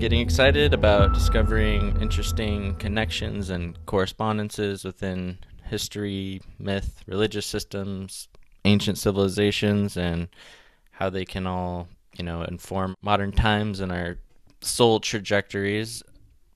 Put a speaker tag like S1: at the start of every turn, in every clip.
S1: Getting excited about discovering interesting connections and correspondences within history, myth, religious systems, ancient civilizations, and how they can all, inform modern times and our soul trajectories,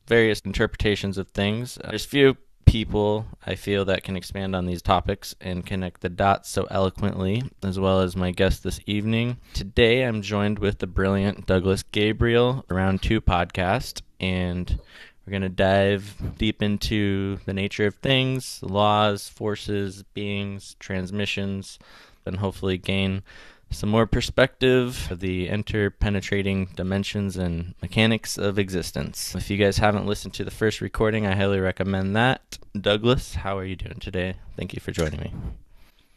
S1: various interpretations of things. There's few people I feel that can expand on these topics and connect the dots so eloquently, as well as my guest this evening. Today I'm joined with the brilliant Douglas Gabriel, Round 2 podcast, and we're going to dive deep into the nature of things, laws, forces, beings, transmissions, and hopefully gain some more perspective of the interpenetrating dimensions and mechanics of existence. If you guys haven't listened to the first recording, I highly recommend that. Douglas, how are you doing today? Thank you for joining me.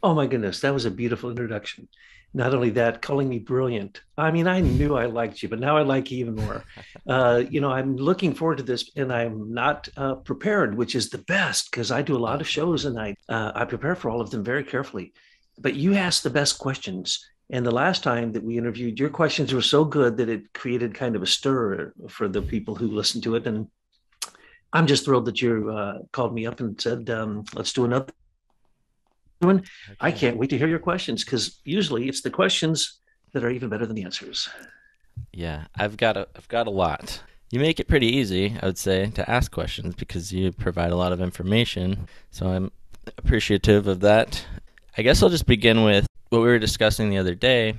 S2: Oh my goodness, that was a beautiful introduction. Not only that, calling me brilliant. I mean, I knew I liked you, but now I like you even more. I'm looking forward to this, and I'm not prepared, which is the best because I do a lot of shows and I prepare for all of them very carefully. But you asked the best questions. And the last time that we interviewed, your questions were so good that it created kind of a stir for the people who listened to it. And I'm just thrilled that you called me up and said, let's do another one. I
S1: Okay.
S2: can't wait to hear your questions because usually it's the questions that are even better than the answers.
S1: Yeah, I've got a lot. You make it pretty easy, I would say, to ask questions because you provide a lot of information. So I'm appreciative of that. I guess I'll just begin with what we were discussing the other day.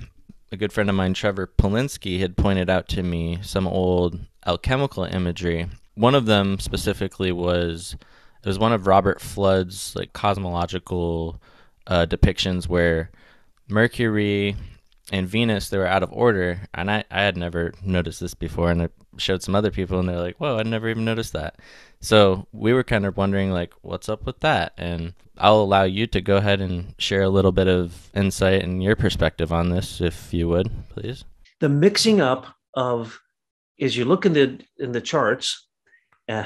S1: A good friend of mine, Trevor Polinsky, had pointed out to me some old alchemical imagery. One of them specifically was it was one of Robert Flood's like cosmological depictions where Mercury and Venus, they were out of order, and I had never noticed this before, and I showed some other people, and they're like, "Whoa, I never even noticed that." So we were kind of wondering, like, what's up with that? And I'll allow you to go ahead and share a little bit of insight and your perspective on this, if you would, please.
S2: The mixing up of, as you look in the charts, uh,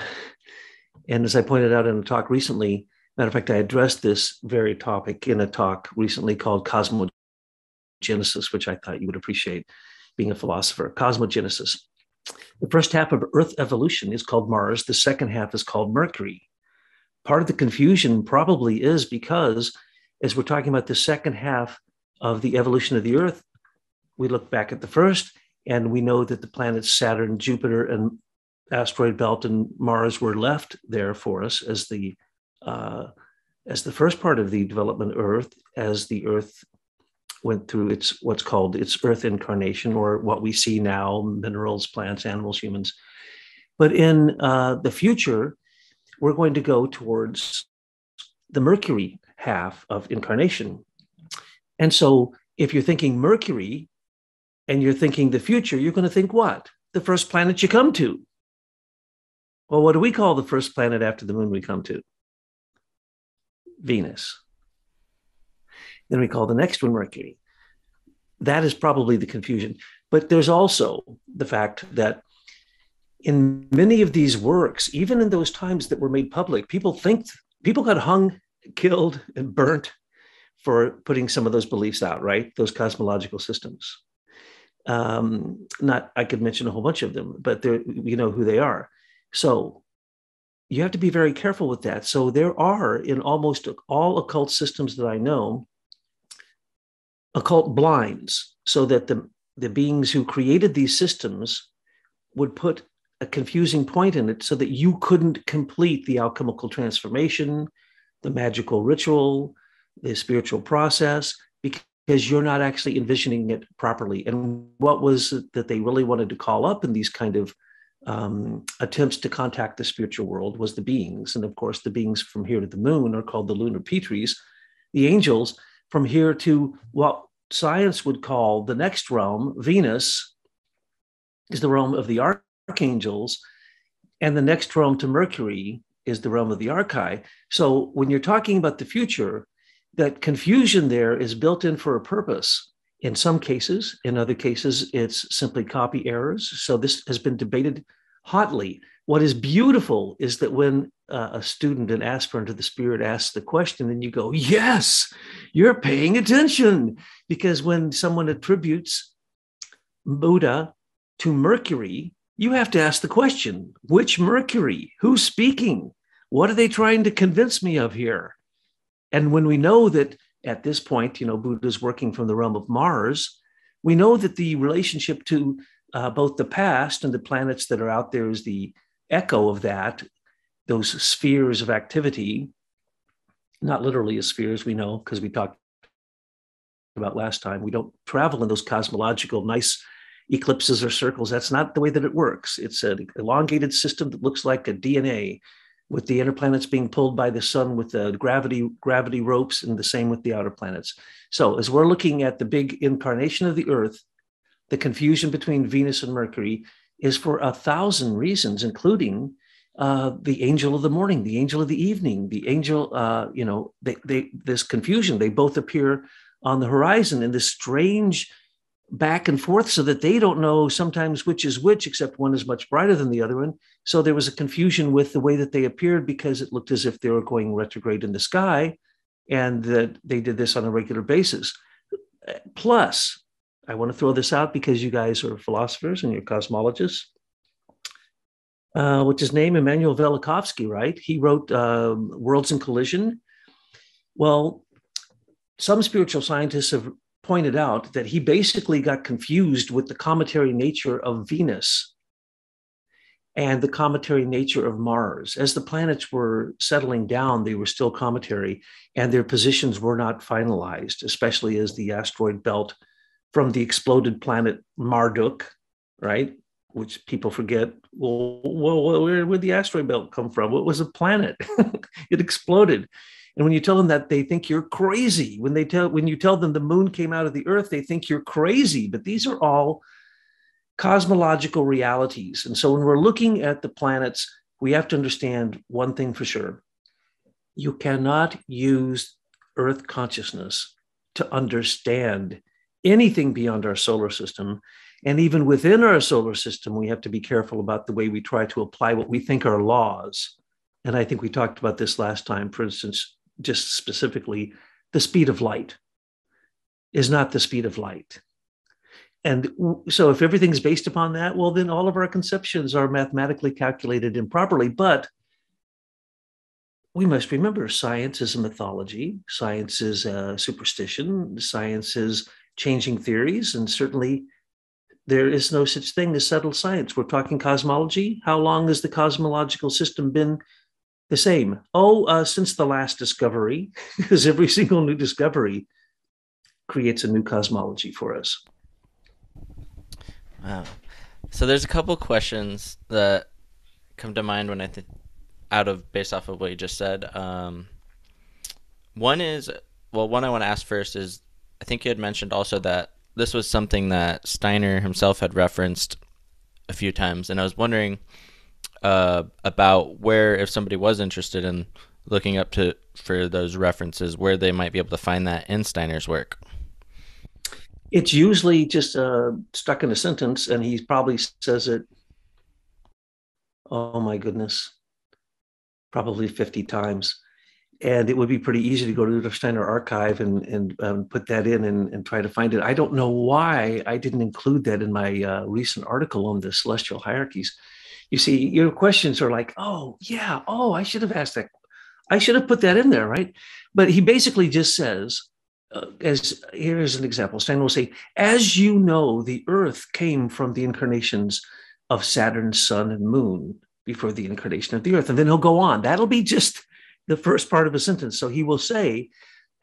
S2: and as I pointed out in a talk recently, matter of fact, I addressed this very topic in a talk recently called Cosmogenesis, which I thought you would appreciate being a philosopher. Cosmogenesis. The first half of Earth evolution is called Mars. The second half is called Mercury. Part of the confusion probably is because, as we're talking about the second half of the evolution of the Earth, we look back at the first, and we know that the planets Saturn, Jupiter, and asteroid belt and Mars were left there for us uh, as the first part of the development of Earth, as the Earth went through its what's called its Earth incarnation, or what we see now: minerals, plants, animals, humans. But in the future, we're going to go towards the Mercury half of incarnation. And so, if you're thinking Mercury and you're thinking the future, you're going to think what? The first planet you come to. Well, what do we call the first planet after the moon we come to? Venus. Then we call the next one Mercury. That is probably the confusion. But there's also the fact that in many of these works, even in those times that were made public, people got hung, killed, and burnt for putting some of those beliefs out, right? Those cosmological systems. Not, I could mention a whole bunch of them, but you know who they are. So you have to be very careful with that. So there are in almost all occult systems that I know, occult blinds, so that the beings who created these systems would put a confusing point in it so that you couldn't complete the alchemical transformation, the magical ritual, the spiritual process, because you're not actually envisioning it properly. And what was it that they really wanted to call up in these kind of attempts to contact the spiritual world was the beings. And of course, the beings from here to the moon are called the lunar Petries. The angels from here to what science would call the next realm, Venus, is the realm of the archangels. And the next realm to Mercury is the realm of the archi. So when you're talking about the future, that confusion there is built in for a purpose. In some cases, in other cases, it's simply copy errors. So this has been debated hotly. What is beautiful is that when a student, an aspirant of the spirit, asks the question, and you go, yes, you're paying attention. Because when someone attributes Buddha to Mercury, you have to ask the question, which Mercury? Who's speaking? What are they trying to convince me of here? And when we know that at this point, Buddha's working from the realm of Mars, we know that the relationship to both the past and the planets that are out there is the echo of that, those spheres of activity, not literally as spheres, we know, because we talked about last time. We don't travel in those cosmological nice eclipses or circles. That's not the way that it works. It's an elongated system that looks like a DNA, with the inner planets being pulled by the sun with the gravity ropes, and the same with the outer planets. So as we're looking at the big incarnation of the Earth, the confusion between Venus and Mercury is for 1,000 reasons, including the angel of the morning, the angel of the evening, the angel, this confusion. They both appear on the horizon in this strange back and forth, so that they don't know sometimes which is which, except one is much brighter than the other one. So there was a confusion with the way that they appeared, because it looked as if they were going retrograde in the sky, and that they did this on a regular basis. Plus, I want to throw this out because you guys are philosophers and you're cosmologists. What's his name? Immanuel Velikovsky, right? He wrote Worlds in Collision. Well, some spiritual scientists have pointed out that he basically got confused with the cometary nature of Venus and the cometary nature of Mars. As the planets were settling down, they were still cometary, and their positions were not finalized, especially as the asteroid belt from the exploded planet Marduk, right? Which people forget. Well, where'd the asteroid belt come from? What was a planet? It exploded. And when you tell them that, they think you're crazy. When you tell them the moon came out of the Earth, they think you're crazy. But these are all cosmological realities. And so when we're looking at the planets, we have to understand one thing for sure. You cannot use Earth consciousness to understand anything beyond our solar system. And even within our solar system, we have to be careful about the way we try to apply what we think are laws. And I think we talked about this last time. For instance, just specifically, the speed of light is not the speed of light. And so if everything's based upon that, well, then all of our conceptions are mathematically calculated improperly. But we must remember, science is a mythology, science is a superstition, science is changing theories, and certainly there is no such thing as settled science. We're talking cosmology. How long has the cosmological system been the same? Since the last discovery, because every single new discovery creates a new cosmology for us.
S1: Wow. So there's a couple questions that come to mind when I think based off of what you just said. One I want to ask first is, I think you had mentioned also that this was something that Steiner himself had referenced a few times, and I was wondering about where, if somebody was interested in looking up for those references, where they might be able to find that in Steiner's work.
S2: It's usually just stuck in a sentence, and he probably says it, oh my goodness, probably 50 times. And it would be pretty easy to go to the Steiner archive and put that in and try to find it. I don't know why I didn't include that in my recent article on the celestial hierarchies. You see, your questions are like, I should have asked that. I should have put that in there, right? But he basically just says, here's an example. Steiner will say, as you know, the Earth came from the incarnations of Saturn, Sun, and Moon before the incarnation of the Earth. And then he'll go on. That'll be just the first part of a sentence. So he will say,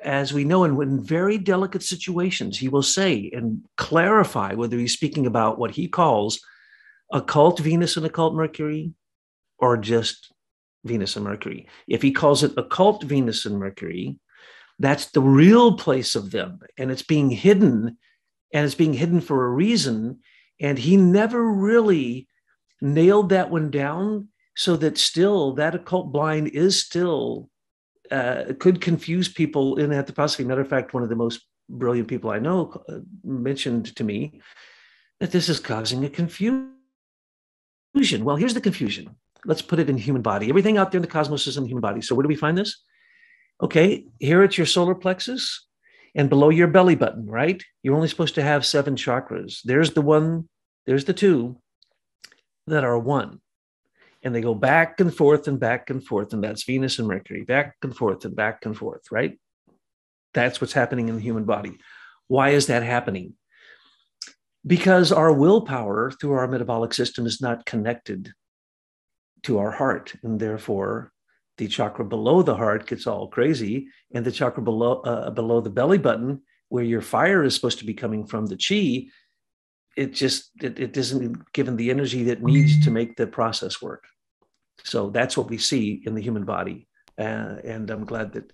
S2: as we know, in very delicate situations, he will say and clarify whether he's speaking about what he calls occult Venus and occult Mercury, or just Venus and Mercury. If he calls it occult Venus and Mercury, that's the real place of them, and it's being hidden, and it's being hidden for a reason. And he never really nailed that one down, so that still that occult blind is still could confuse people in anthroposophy. Matter of fact, one of the most brilliant people I know mentioned to me that this is causing a confusion. Well, here's the confusion. Let's put it in the human body. Everything out there in the cosmos is in the human body. So where do we find this? Okay, here it's your solar plexus and below your belly button, right? You're only supposed to have 7 chakras. There's the 1, there's the 2. that are one. And they go back and forth and back and forth. And that's Venus and Mercury, back and forth and back and forth, right? That's what's happening in the human body. Why is that happening? Because our willpower through our metabolic system is not connected to our heart. And therefore, the chakra below the heart gets all crazy. And the chakra below the belly button, where your fire is supposed to be coming from, the chi, it isn't given the energy that needs to make the process work. So that's what we see in the human body. And I'm glad that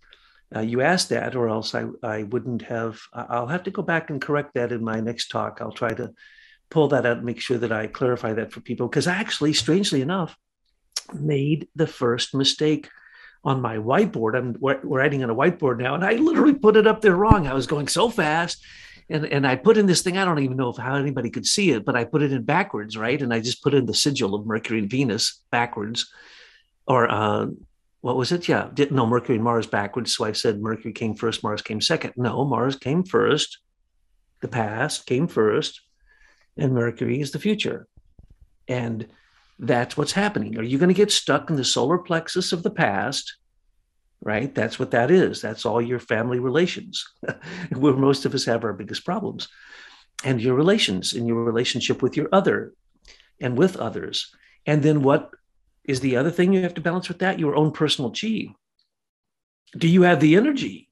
S2: you asked that, or else I wouldn't have. I'll have to go back and correct that in my next talk. I'll try to pull that out and make sure that I clarify that for people, because I actually, strangely enough, made the first mistake on my whiteboard. I'm writing on a whiteboard now, and I literally put it up there wrong. I was going so fast. And I put in this thing, I don't even know how anybody could see it, but I put it in backwards, right? And I just put in the sigil of Mercury and Venus backwards. Or what was it? Yeah, no, Mercury and Mars backwards. So I said Mercury came first, Mars came second. No, Mars came first. The past came first, and Mercury is the future. And that's what's happening. Are you going to get stuck in the solar plexus of the past? Right? That's what that is. That's all your family relations, where most of us have our biggest problems, and your relations, and your relationship with your other and with others. And then what is the other thing you have to balance with that? Your own personal chi. Do you have the energy?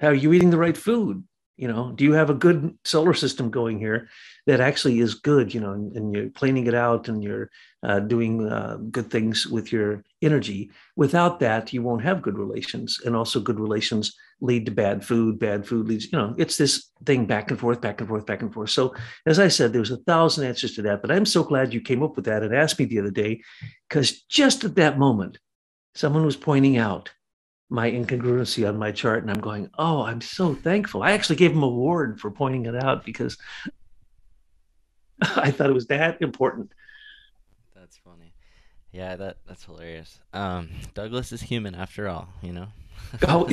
S2: Are you eating the right food? Do you have a good solar system going here that actually is good, and you're cleaning it out, and you're doing good things with your energy. Without that, you won't have good relations. And also good relations lead to bad food. Bad food leads, it's this thing back and forth, back and forth, back and forth. So as I said, there's 1,000 answers to that, but I'm so glad you came up with that and asked me the other day, because just at that moment, someone was pointing out my incongruency on my chart, and I'm going, oh, I'm so thankful. I actually gave him an award for pointing it out, because I thought it was that important.
S1: That's funny. Yeah, that's hilarious. Douglas is human after all.
S2: Oh,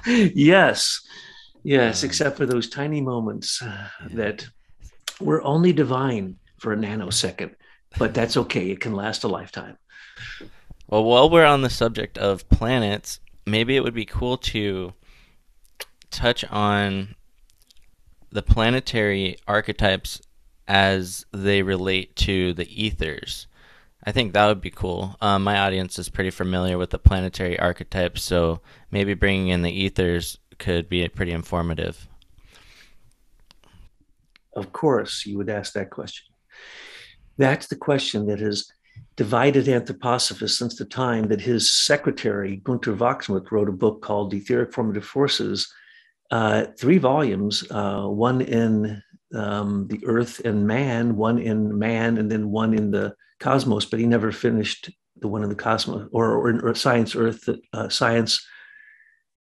S2: yes, yes,
S1: Um,
S2: except for those tiny moments
S1: yeah.
S2: that were only divine for a nanosecond, but that's okay. It can last a lifetime.
S1: Well, while we're on the subject of planets, maybe it would be cool to touch on the planetary archetypes as they relate to the ethers. I think that would be cool. My audience is pretty familiar with the planetary archetypes, so maybe bringing in the ethers could be pretty informative.
S2: Of course, you would ask that question. That's the question that has divided anthroposophists since the time that his secretary, Gunther Wachsmuth, wrote a book called Etheric Formative Forces, 3 volumes, one in the Earth and Man, one in Man, and then one in the Cosmos, but he never finished the one in the Cosmos, or in Science, Earth, Science,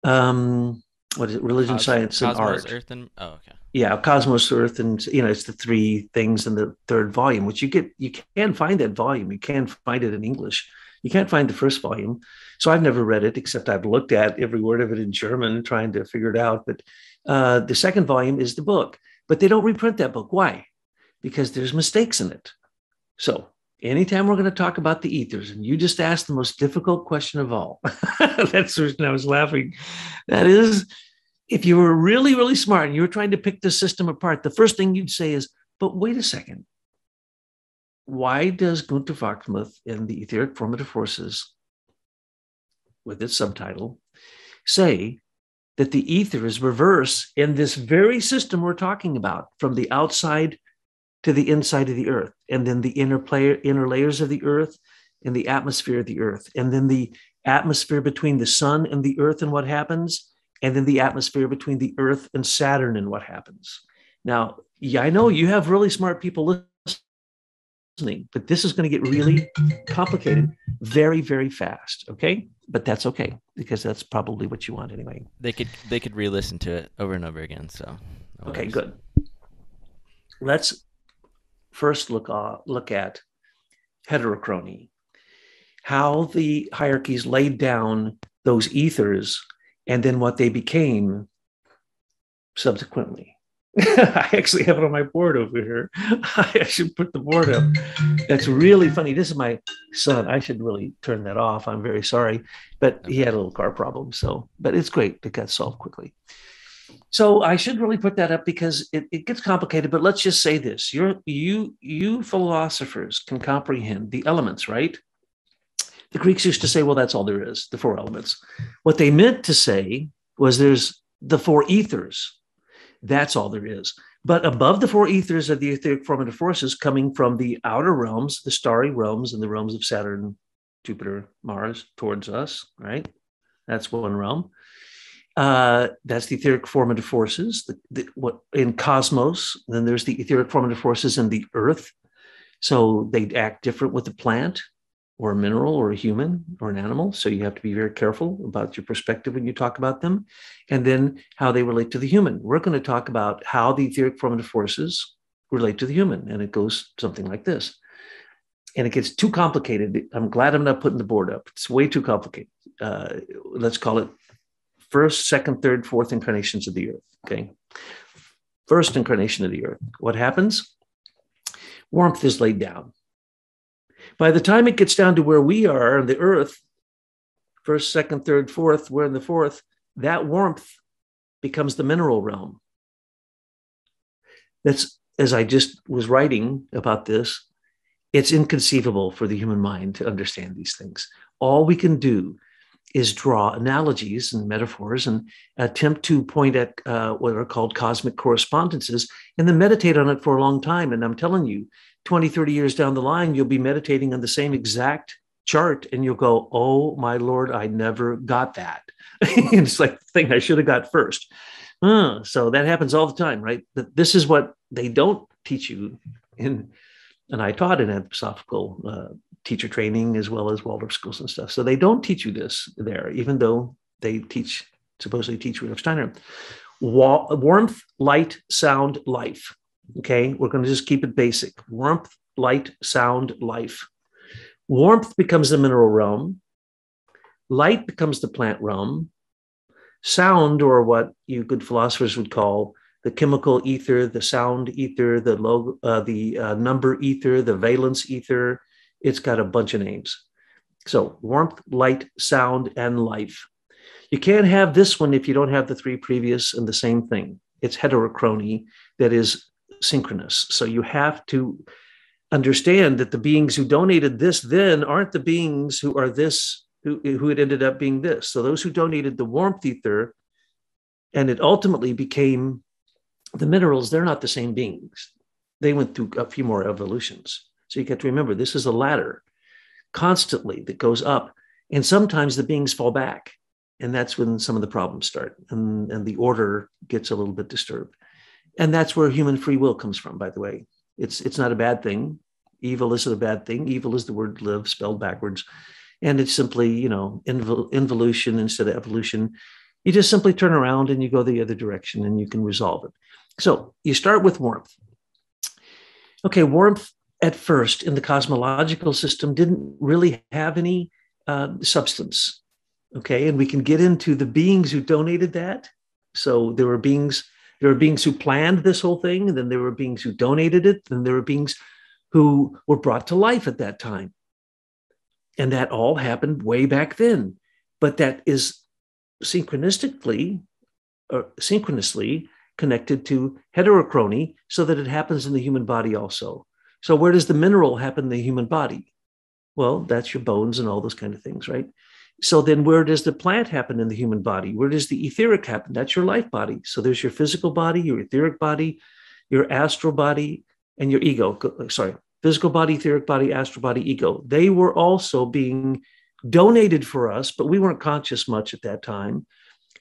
S2: what is it, Religion, Science, and
S1: Cosmos,
S2: Art.
S1: Earth, and oh, okay.
S2: Yeah, Cosmos, Earth, and it's the 3 things in the 3rd volume, which you can find that volume. You can find it in English. You can't find the first volume. So I've never read it, except I've looked at every word of it in German, trying to figure it out. But the 2nd volume is the book, but they don't reprint that book. Why? Because there's mistakes in it. So anytime we're going to talk about the ethers, and you just asked the most difficult question of all, that's the reason I was laughing. That is, if you were really, really smart and you were trying to pick the system apart, the first thing you'd say is, but wait a second. Why does Gunther Wachsmuth in the Etheric Formative Forces, with its subtitle, say that the ether is reverse in this very system we're talking about, from the outside to the inside of the earth, and then the inner layers of the earth, and the atmosphere of the earth, and then the atmosphere between the sun and the earth and what happens, and then the atmosphere between the earth and Saturn and what happens. Now, yeah, I know you have really smart people listening, but this is going to get really complicated very, very fast. Okay. But that's okay, because that's probably what you want anyway.
S1: They could re-listen to it over and over again. So no
S2: Okay,
S1: worries.
S2: good. Let's first look at heterochrony, how the hierarchies laid down those ethers, and then what they became subsequently. I actually have it on my board over here. I should put the board up. That's really funny. This is my son. I should really turn that off. I'm very sorry, but he
S1: Okay.
S2: had a little car problem. So, but it's great. It got solved quickly. So I should really put that up because it gets complicated. But let's just say this: you philosophers can comprehend the elements, right? The Greeks used to say, well, that's all there is, the four elements. What they meant to say was there's the four ethers. That's all there is. But above the four ethers are the etheric formative forces coming from the outer realms, the starry realms, and the realms of Saturn, Jupiter, Mars towards us, right? That's one realm. That's the etheric formative forces. What in cosmos, then there's the etheric formative forces in the earth. So they act different with a plant or a mineral or a human or an animal. So you have to be very careful about your perspective when you talk about them. And then how they relate to the human. We're going to talk about how the etheric formative forces relate to the human. And it goes something like this. And it gets too complicated. I'm glad I'm not putting the board up. It's way too complicated. Let's call it first, second, third, fourth incarnations of the earth. Okay. First incarnation of the earth. What happens? Warmth is laid down. By the time it gets down to where we are on the earth, first, second, third, fourth, we're in the fourth, that warmth becomes the mineral realm. That's, as I just was writing about this, it's inconceivable for the human mind to understand these things. All we can do is draw analogies and metaphors and attempt to point at what are called cosmic correspondences and then meditate on it for a long time. And I'm telling you, 20, 30 years down the line, you'll be meditating on the same exact chart and you'll go, oh my Lord, I never got that. It's like the thing I should have got first. So that happens all the time, right? This is what they don't teach you in, and I taught in anthroposophical teacher training as well as Waldorf schools and stuff. So they don't teach you this there, even though they supposedly teach Rudolf Steiner. Warmth, light, sound, life. Okay, we're going to just keep it basic. Warmth, light, sound, life. Warmth becomes the mineral realm. Light becomes the plant realm. Sound, or what you good philosophers would call the chemical ether, the sound ether, the number ether, the valence ether. It's got a bunch of names. So warmth, light, sound, and life. You can't have this one if you don't have the three previous and the same thing. It's heterochrony that is synchronous. So you have to understand that the beings who donated this then aren't the beings who are this, who it ended up being this. So those who donated the warmth ether and it ultimately became the minerals, they're not the same beings. They went through a few more evolutions. So you get to remember, this is a ladder constantly that goes up. And sometimes the beings fall back. And that's when some of the problems start and the order gets a little bit disturbed. And that's where human free will comes from, by the way. It's not a bad thing. Evil isn't a bad thing. Evil is the word live spelled backwards. And it's simply, involution instead of evolution. You just simply turn around and you go the other direction and you can resolve it. So you start with warmth. Okay, warmth at first in the cosmological system didn't really have any substance. Okay, and we can get into the beings who donated that. So there were beings who planned this whole thing, and then there were beings who donated it, and there were beings who were brought to life at that time. And that all happened way back then. But that is synchronously connected to heterochrony so that it happens in the human body also. So where does the mineral happen in the human body? Well, that's your bones and all those kind of things, right? So then where does the plant happen in the human body? Where does the etheric happen? That's your life body. So there's your physical body, your etheric body, your astral body, and your ego. Sorry, physical body, etheric body, astral body, ego. They were also being donated for us, but we weren't conscious much at that time.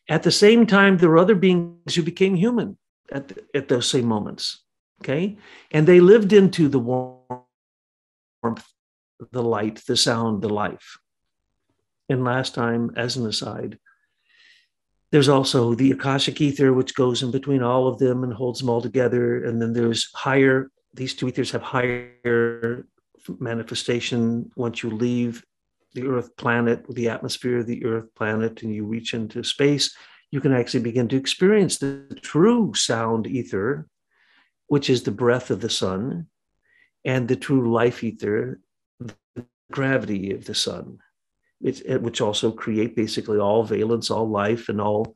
S2: At the same time, there were other beings who became human at those same moments, okay? And they lived into the warmth, the light, the sound, the life. And last time, as an aside, there's also the Akashic Ether, which goes in between all of them and holds them all together. And then there's these two ethers have higher manifestation once you leave the Earth planet, the atmosphere of the Earth planet, and you reach into space. you can actually begin to experience the true sound ether, which is the breath of the sun, and the true life ether, the gravity of the sun, which also create basically all valence, all life, and all,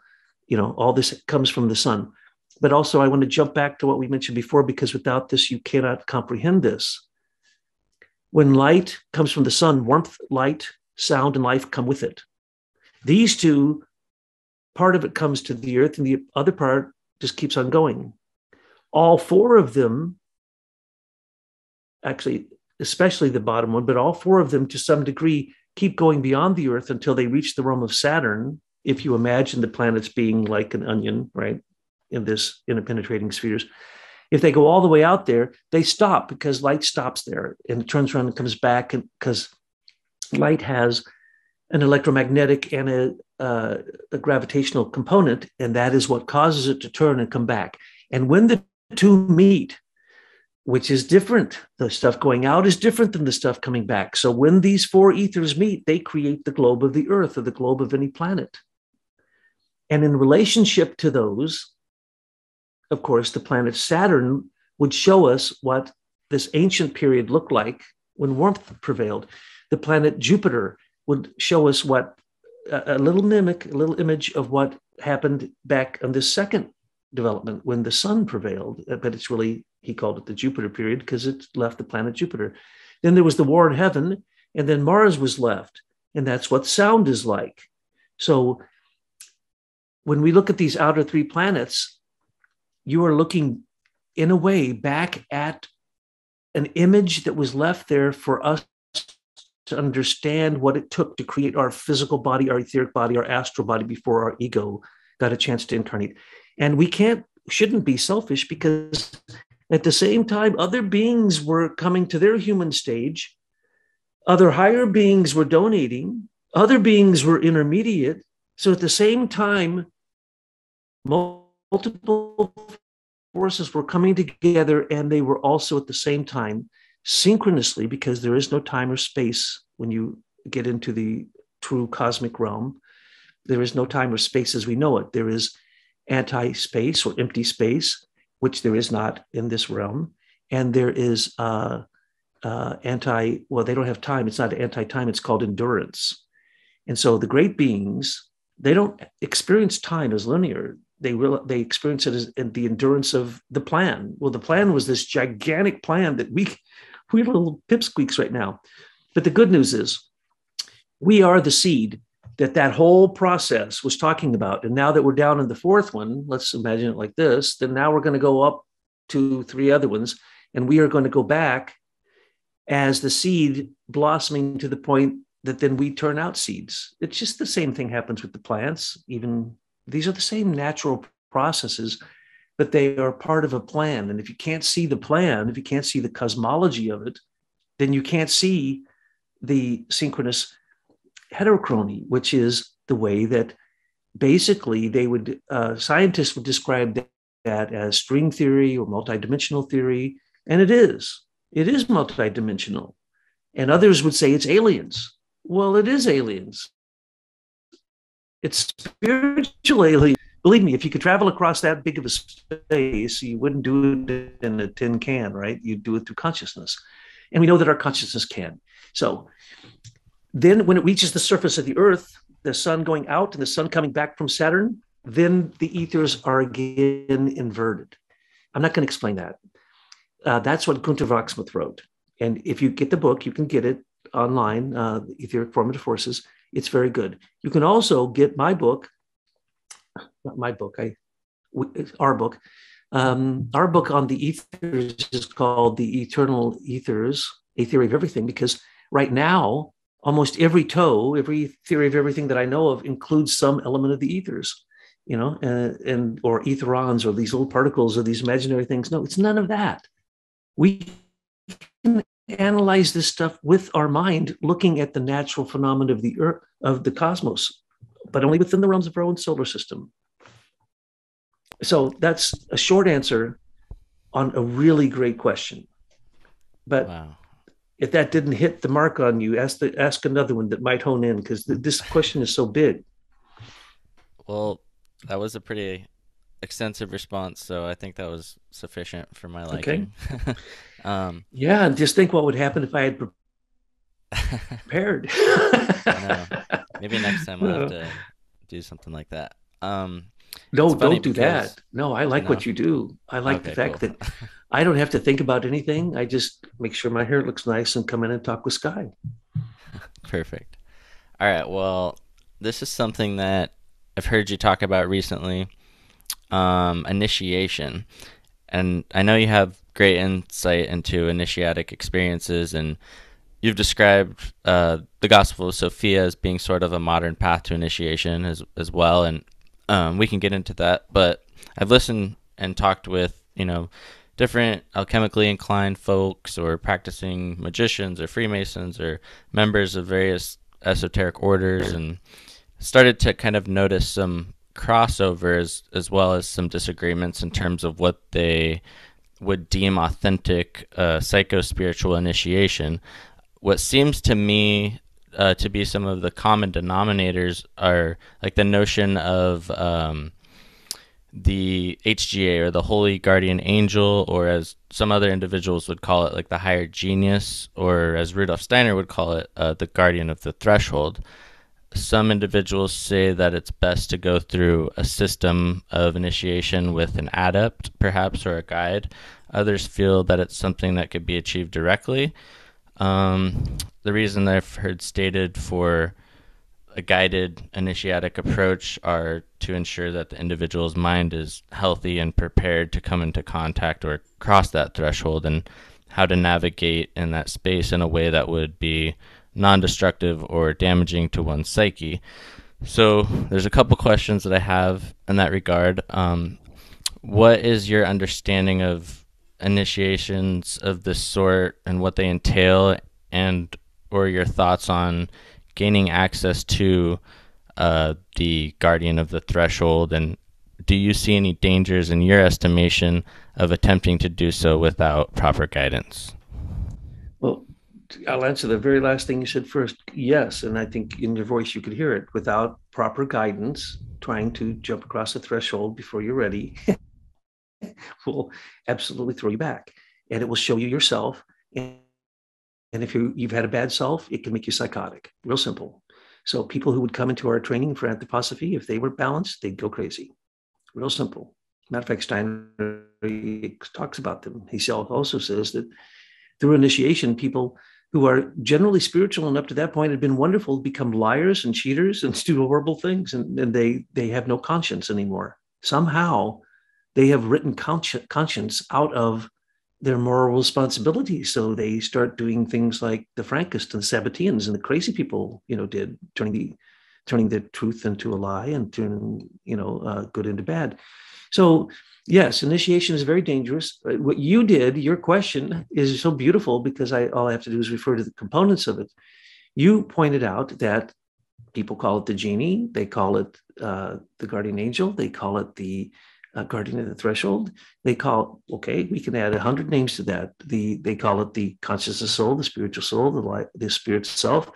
S2: all this comes from the sun. But also, I want to jump back to what we mentioned before, because without this, you cannot comprehend this. When light comes from the sun, warmth, light, sound, and life come with it. These two, part of it comes to the earth, and the other part just keeps on going. All four of them, actually, especially the bottom one, but all four of them to some degree keep going beyond the earth until they reach the realm of Saturn. If you imagine the planets being like an onion, right, in this interpenetrating spheres, if they go all the way out there, they stop because light stops there and it turns around and comes back, and because light has an electromagnetic and a gravitational component, and that is what causes it to turn and come back. And when the two meet, which is different, the stuff going out is different than the stuff coming back. So when these four ethers meet, they create the globe of the earth or the globe of any planet. And in relationship to those, of course, the planet Saturn would show us what this ancient period looked like when warmth prevailed. The planet Jupiter would show us what a little image of what happened back on this second development when the sun prevailed. But it's really, he called it the Jupiter period because it left the planet Jupiter. Then there was the war in heaven, and then Mars was left. And that's what sound is like. So when we look at these outer three planets, you are looking in a way back at an image that was left there for us to understand what it took to create our physical body, our etheric body, our astral body before our ego got a chance to incarnate. And we shouldn't be selfish, because at the same time, other beings were coming to their human stage. Other higher beings were donating. Other beings were intermediate. So at the same time, multiple forces were coming together, and they were also at the same time synchronously, because there is no time or space when you get into the true cosmic realm. There is no time or space as we know it. There is anti-space or empty space, which there is not in this realm. And there is well, they don't have time. It's not anti-time. It's called endurance. And so the great beings, they don't experience time as linear. They experience it as the endurance of the plan. Well, the plan was this gigantic plan that we're little pipsqueaks right now. But the good news is we are the seed that whole process was talking about. And now that we're down in the fourth one, let's imagine it like this, then now we're going to go up to three other ones, and we are going to go back as the seed blossoming to the point that then we turn out seeds. It's just the same thing happens with the plants. Even these are the same natural processes, but they are part of a plan. And if you can't see the plan, if you can't see the cosmology of it, then you can't see the synchronous heterochrony, which is the way that basically scientists would describe that as string theory or multidimensional theory. And it is multidimensional. And others would say it's aliens. Well, it is aliens. It's spiritual aliens. Believe me, if you could travel across that big of a space, you wouldn't do it in a tin can, right? You'd do it through consciousness. And we know that our consciousness can. So then when it reaches the surface of the earth, the sun going out and the sun coming back from Saturn, then the ethers are again inverted. I'm not going to explain that. That's what Gunther Wachsmuth wrote. And if you get the book, you can get it online, Etheric Formative Forces. It's very good. You can also get my book, not my book, our book. Our book on the ethers is called The Eternal Ethers, A Theory of Everything, because right now, almost every theory of everything that I know of includes some element of the ethers, or etherons, or these little particles, or these imaginary things. No, it's none of that. We can analyze this stuff with our mind, looking at the natural phenomena of the earth, of the cosmos, but only within the realms of our own solar system. So that's a short answer on a really great question. But wow. If that didn't hit the mark on you, ask another one that might hone in, because this question is so big.
S1: Well, That was a pretty extensive response, so I think that was sufficient for my
S2: Okay.
S1: liking. um,
S2: Yeah, and just think what would happen if I had prepared.
S1: I know. Maybe next time I'll have
S2: No,
S1: to do something like that. It's
S2: no,
S1: funny
S2: don't do that.
S1: because
S2: No, I like
S1: no.
S2: what you do. I like the
S1: Okay,
S2: fact
S1: cool.
S2: that I don't have to think about anything. I just make sure my hair looks nice and come in and talk with Sky.
S1: Perfect. All right. Well, this is something that I've heard you talk about recently. Initiation, and I know you have great insight into initiatic experiences, and you've described the Gospel of Sophia as being sort of a modern path to initiation as well, and we can get into that. But I've listened and talked with different alchemically inclined folks, or practicing magicians, or Freemasons, or members of various esoteric orders, and started to kind of notice some crossovers as well as some disagreements in terms of what they would deem authentic psycho-spiritual initiation. What seems to me to be some of the common denominators are like the notion of the HGA, or the Holy Guardian Angel, or as some other individuals would call it, like the higher genius, or as Rudolf Steiner would call it, the guardian of the threshold. Some individuals say that it's best to go through a system of initiation with an adept, perhaps, or a guide. Others feel that it's something that could be achieved directly. The reason that I've heard stated for a guided initiatic approach are to ensure that the individual's mind is healthy and prepared to come into contact or cross that threshold, and how to navigate in that space in a way that would be non-destructive or damaging to one's psyche. So there's a couple questions that I have in that regard. What is your understanding of initiations of this sort and what they entail, and or your thoughts on gaining access to the guardian of the threshold, and do you see any dangers in your estimation of attempting to do so without proper guidance?
S2: Well, I'll answer the very last thing you said first. Yes. And I think in your voice, you could hear it. Without proper guidance, trying to jump across the threshold before you're ready will absolutely throw you back. And it will show you yourself. And if you've had a bad self, it can make you psychotic. Real simple. So people who would come into our training for anthroposophy, if they were balanced, they'd go crazy. Real simple. Matter of fact, Steiner talks about them. He also says that through initiation, people who are generally spiritual and up to that point had been wonderful become liars and cheaters and do horrible things, and they have no conscience anymore. Somehow they have written conscience out of their moral responsibility. So they start doing things like the Frankists and the Sabbateans and the crazy people, did, turning the truth into a lie and turning, good into bad. So yes, initiation is very dangerous. What you did, your question is so beautiful because all I have to do is refer to the components of it. You pointed out that people call it the genie, they call it the guardian angel, they call it the guardian of the threshold. Okay, we can add 100 names to that. They call it the consciousness soul, the spiritual soul, the spirit self.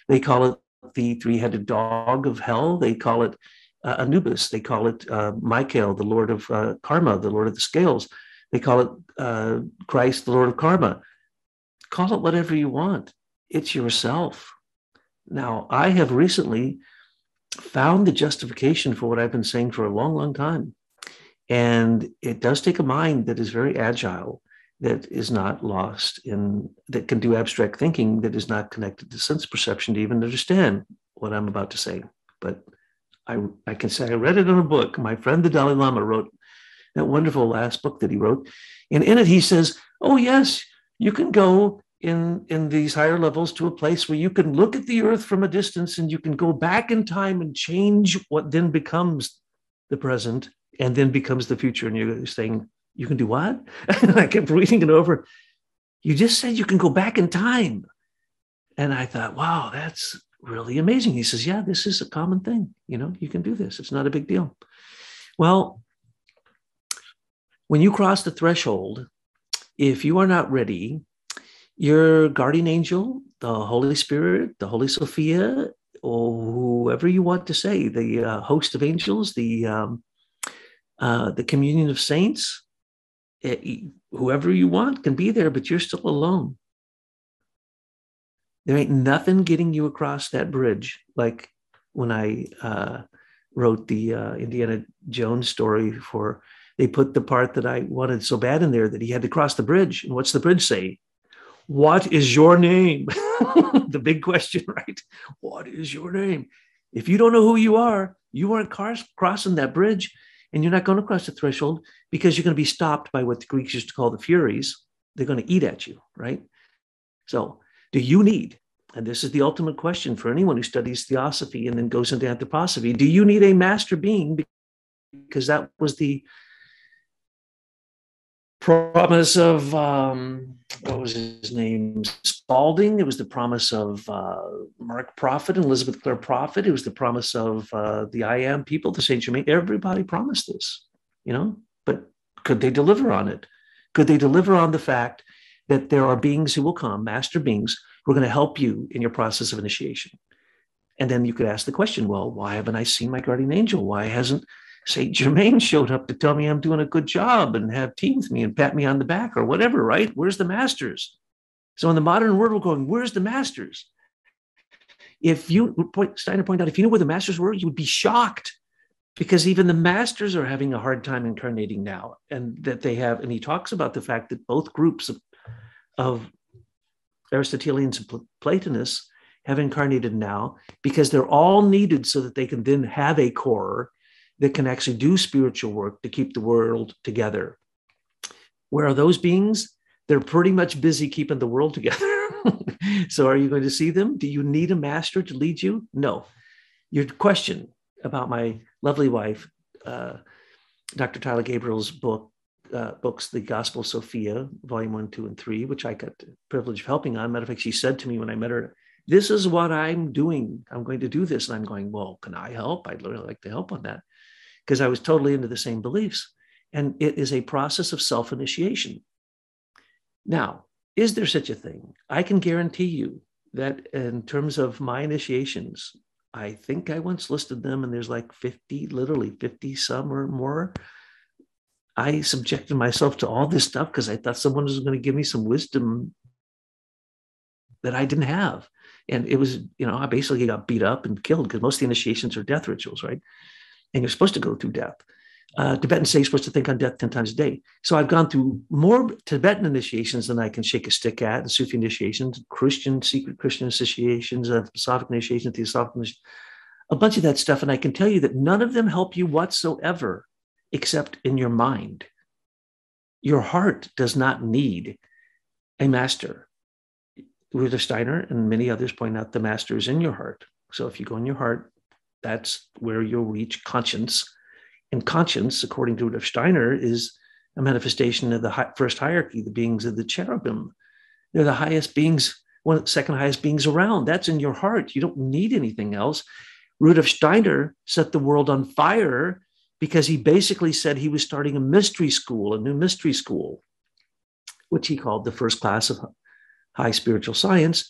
S2: They call it the three-headed dog of hell. They call it Anubis. They call it Michael, the Lord of Karma, the Lord of the Scales. They call it Christ, the Lord of Karma. Call it whatever you want. It's yourself. Now, I have recently found the justification for what I've been saying for a long, long time. And it does take a mind that is very agile, that is not lost that can do abstract thinking, that is not connected to sense perception to even understand what I'm about to say. But I can say I read it in a book. My friend, the Dalai Lama, wrote that wonderful last book that he wrote. And in it, he says, oh, yes, you can go in these higher levels to a place where you can look at the earth from a distance and you can go back in time and change what then becomes the present and then becomes the future. And you're saying, you can do what? And I kept reading it over. You just said you can go back in time. And I thought, wow, that's really amazing. He says, yeah, this is a common thing. You can do this. It's not a big deal. Well, when you cross the threshold, if you are not ready, your guardian angel, the Holy Spirit, the Holy Sophia, whoever you want to say, the host of angels, the communion of saints, whoever you want can be there, but you're still alone. There ain't nothing getting you across that bridge. Like when I wrote the Indiana Jones story they put the part that I wanted so bad in there that he had to cross the bridge. And what's the bridge say? What is your name? The big question, right? What is your name? If you don't know who you aren't crossing that bridge, and you're not going to cross the threshold because you're going to be stopped by what the Greeks used to call the Furies. They're going to eat at you, right? So do you need, and this is the ultimate question for anyone who studies theosophy and then goes into anthroposophy, do you need a master being? Because that was the promise of, what was his name? Spalding. It was the promise of Mark Prophet and Elizabeth Clare Prophet. It was the promise of the I Am people, the Saint Germain. Everybody promised this, but could they deliver on it? Could they deliver on the fact that there are beings who will come, master beings, who are going to help you in your process of initiation? And then you could ask the question, well, why haven't I seen my guardian angel? Why hasn't Saint Germain showed up to tell me I'm doing a good job and have tea with me and pat me on the back or whatever, right? Where's the masters? So in the modern world, we're going, where's the masters? Steiner pointed out, if you knew where the masters were, you would be shocked, because even the masters are having a hard time incarnating now. And he talks about the fact that both groups of Aristotelians and Platonists have incarnated now because they're all needed so that they can then have a core that can actually do spiritual work to keep the world together. Where are those beings? They're pretty much busy keeping the world together. So are you going to see them? Do you need a master to lead you? No. Your question about my lovely wife, Dr. Tyler Gabriel's books, The Gospel of Sophia, Volume 1, 2, and 3, which I got the privilege of helping on. Matter of fact, she said to me when I met her, this is what I'm doing. I'm going to do this. And I'm going, well, can I help? I'd really like to help on that, because I was totally into the same beliefs. And it is a process of self-initiation. Now, is there such a thing? I can guarantee you that in terms of my initiations, I think I once listed them, and there's like 50, literally 50 some or more. I subjected myself to all this stuff because I thought someone was going to give me some wisdom that I didn't have. And it was, I basically got beat up and killed, because most of the initiations are death rituals, right? And you're supposed to go through death. Tibetans say you're supposed to think on death 10 times a day. So I've gone through more Tibetan initiations than I can shake a stick at, and Sufi initiations, secret Christian initiations, Philosophic initiations, Theosophic initiations, a bunch of that stuff. And I can tell you that none of them help you whatsoever, except in your mind. Your heart does not need a master. Rudolf Steiner and many others point out the master is in your heart. So if you go in your heart, that's where you'll reach conscience. And conscience, according to Rudolf Steiner, is a manifestation of the first hierarchy, the beings of the cherubim. They're the highest beings, second highest beings around. That's in your heart. You don't need anything else. Rudolf Steiner set the world on fire because he basically said he was starting a mystery school, a new mystery school, which he called the first class of high spiritual science,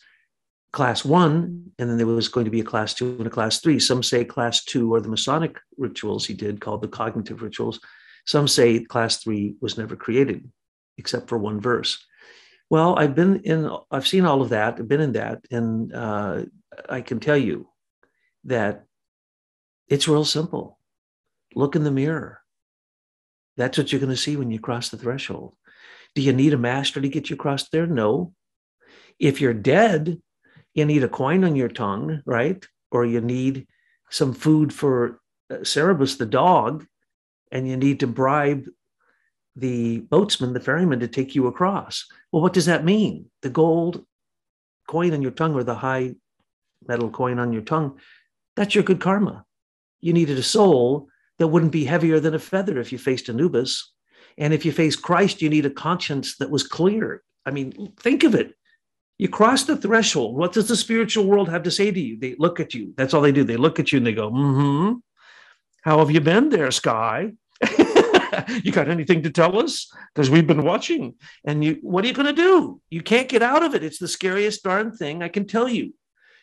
S2: class 1, and then there was going to be a class 2 and a class 3. Some say class 2 are the Masonic rituals he did, called the cognitive rituals. Some say class 3 was never created, except for one verse. Well, I've seen all of that, I've been in that, and I can tell you that it's real simple. Look in the mirror. That's what you're going to see when you cross the threshold. Do you need a master to get you across there? No. If you're dead, you need a coin on your tongue, right? Or you need some food for Cerebus, the dog, and you need to bribe the boatsman, the ferryman, to take you across. Well, what does that mean? The gold coin on your tongue or the high metal coin on your tongue, that's your good karma. You needed a soul that wouldn't be heavier than a feather if you faced Anubis. And if you face Christ, you need a conscience that was clear. I mean, think of it. You cross the threshold. What does the spiritual world have to say to you? They look at you. That's all they do. They look at you and they go, how have you been there, Sky? You got anything to tell us? Because we've been watching. And what are you going to do? You can't get out of it. It's the scariest darn thing I can tell you.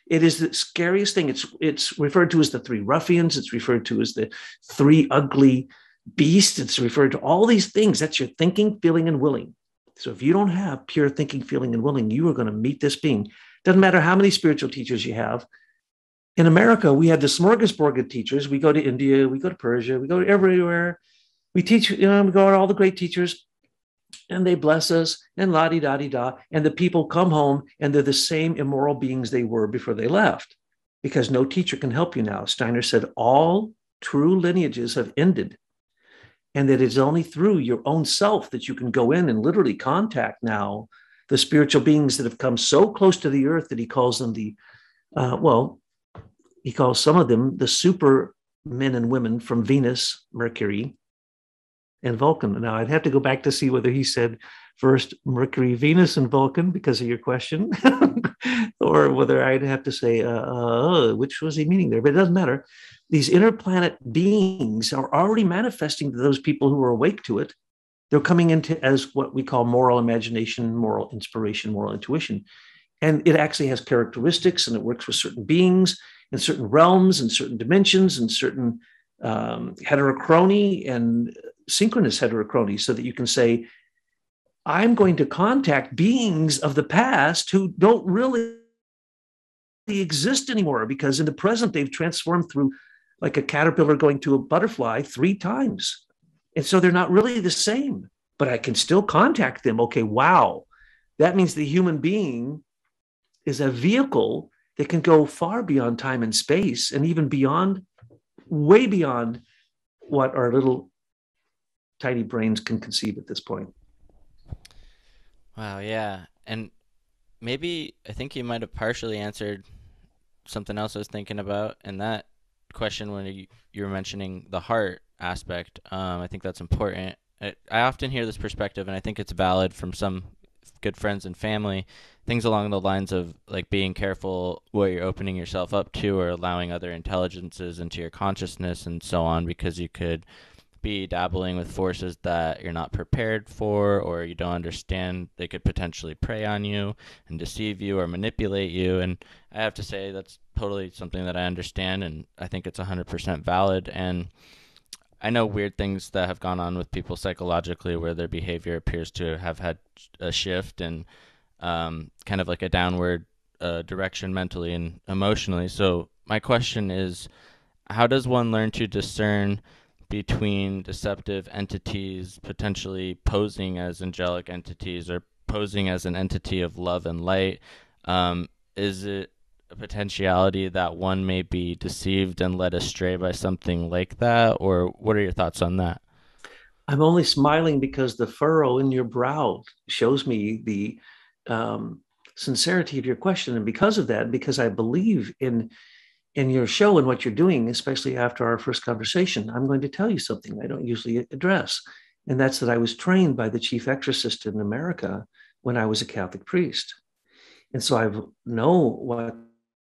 S2: It is the scariest thing. It's referred to as the three ruffians. It's referred to as the three ugly beasts. It's referred to all these things. That's your thinking, feeling, and willing. So if you don't have pure thinking, feeling, and willing, you are going to meet this being. Doesn't matter how many spiritual teachers you have. In America, we have the smorgasbord of teachers. We go to India, we go to Persia, we go everywhere. We teach, we go to all the great teachers, and they bless us, and la-di-da-di-da. And the people come home, and they're the same immoral beings they were before they left, because no teacher can help you now. Steiner said all true lineages have ended, and that it's only through your own self that you can go in and literally contact now the spiritual beings that have come so close to the earth that he calls them he calls some of them the super men and women from Venus, Mercury, and Vulcan. Now, I'd have to go back to see whether he said first Mercury, Venus, and Vulcan because of your question, or whether I'd have to say, which was he meaning there? But it doesn't matter. These interplanet beings are already manifesting to those people who are awake to it. They're coming into as what we call moral imagination, moral inspiration, moral intuition. And it actually has characteristics, and it works with certain beings in certain realms and certain dimensions and certain heterochrony and synchronous heterochrony, so that you can say, I'm going to contact beings of the past who don't really exist anymore, because in the present they've transformed through like a caterpillar going to a butterfly 3 times. And so they're not really the same, but I can still contact them. Okay, wow. That means the human being is a vehicle that can go far beyond time and space, and even beyond, way beyond what our little tiny brains can conceive at this point.
S1: Wow, yeah. And maybe I think you might have partially answered something else I was thinking about, and that question when you were mentioning the heart aspect. I think that's important. I often hear this perspective, and I think it's valid from some good friends and family, things along the lines of like being careful what you're opening yourself up to, or allowing other intelligences into your consciousness and so on, because you could be dabbling with forces that you're not prepared for, or you don't understand. They could potentially prey on you and deceive you or manipulate you. And I have to say that's totally something that I understand, and I think it's 100% valid. And I know weird things that have gone on with people psychologically, where their behavior appears to have had a shift and kind of like a downward direction mentally and emotionally. So my question is, how does one learn to discern between deceptive entities potentially posing as angelic entities or posing as an entity of love and light? Is it a potentiality that one may be deceived and led astray by something like that? Or what are your thoughts on that?
S2: I'm only smiling because the furrow in your brow shows me the sincerity of your question. And because of that, because I believe in your show and what you're doing, especially after our first conversation, I'm going to tell you something I don't usually address. And that's that I was trained by the chief exorcist in America when I was a Catholic priest. And so I know what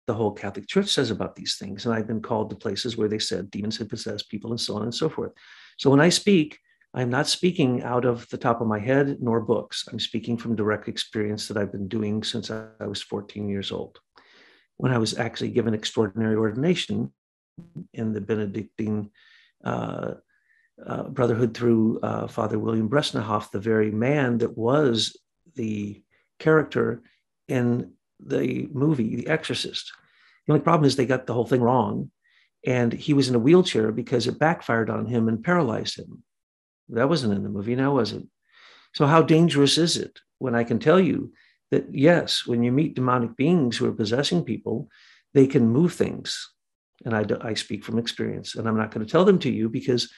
S2: the whole Catholic Church says about these things. And I've been called to places where they said demons had possessed people and so on and so forth. So when I speak, I'm not speaking out of the top of my head nor books. I'm speaking from direct experience that I've been doing since I was 14 years old, when I was actually given extraordinary ordination in the Benedictine Brotherhood through Father William Bresnahoff, the very man that was the character in the movie The Exorcist. The only problem is they got the whole thing wrong, and he was in a wheelchair because it backfired on him and paralyzed him. That wasn't in the movie, now was it? So how dangerous is it when I can tell you that, yes, when you meet demonic beings who are possessing people, they can move things. And I speak from experience, and I'm not going to tell them to you because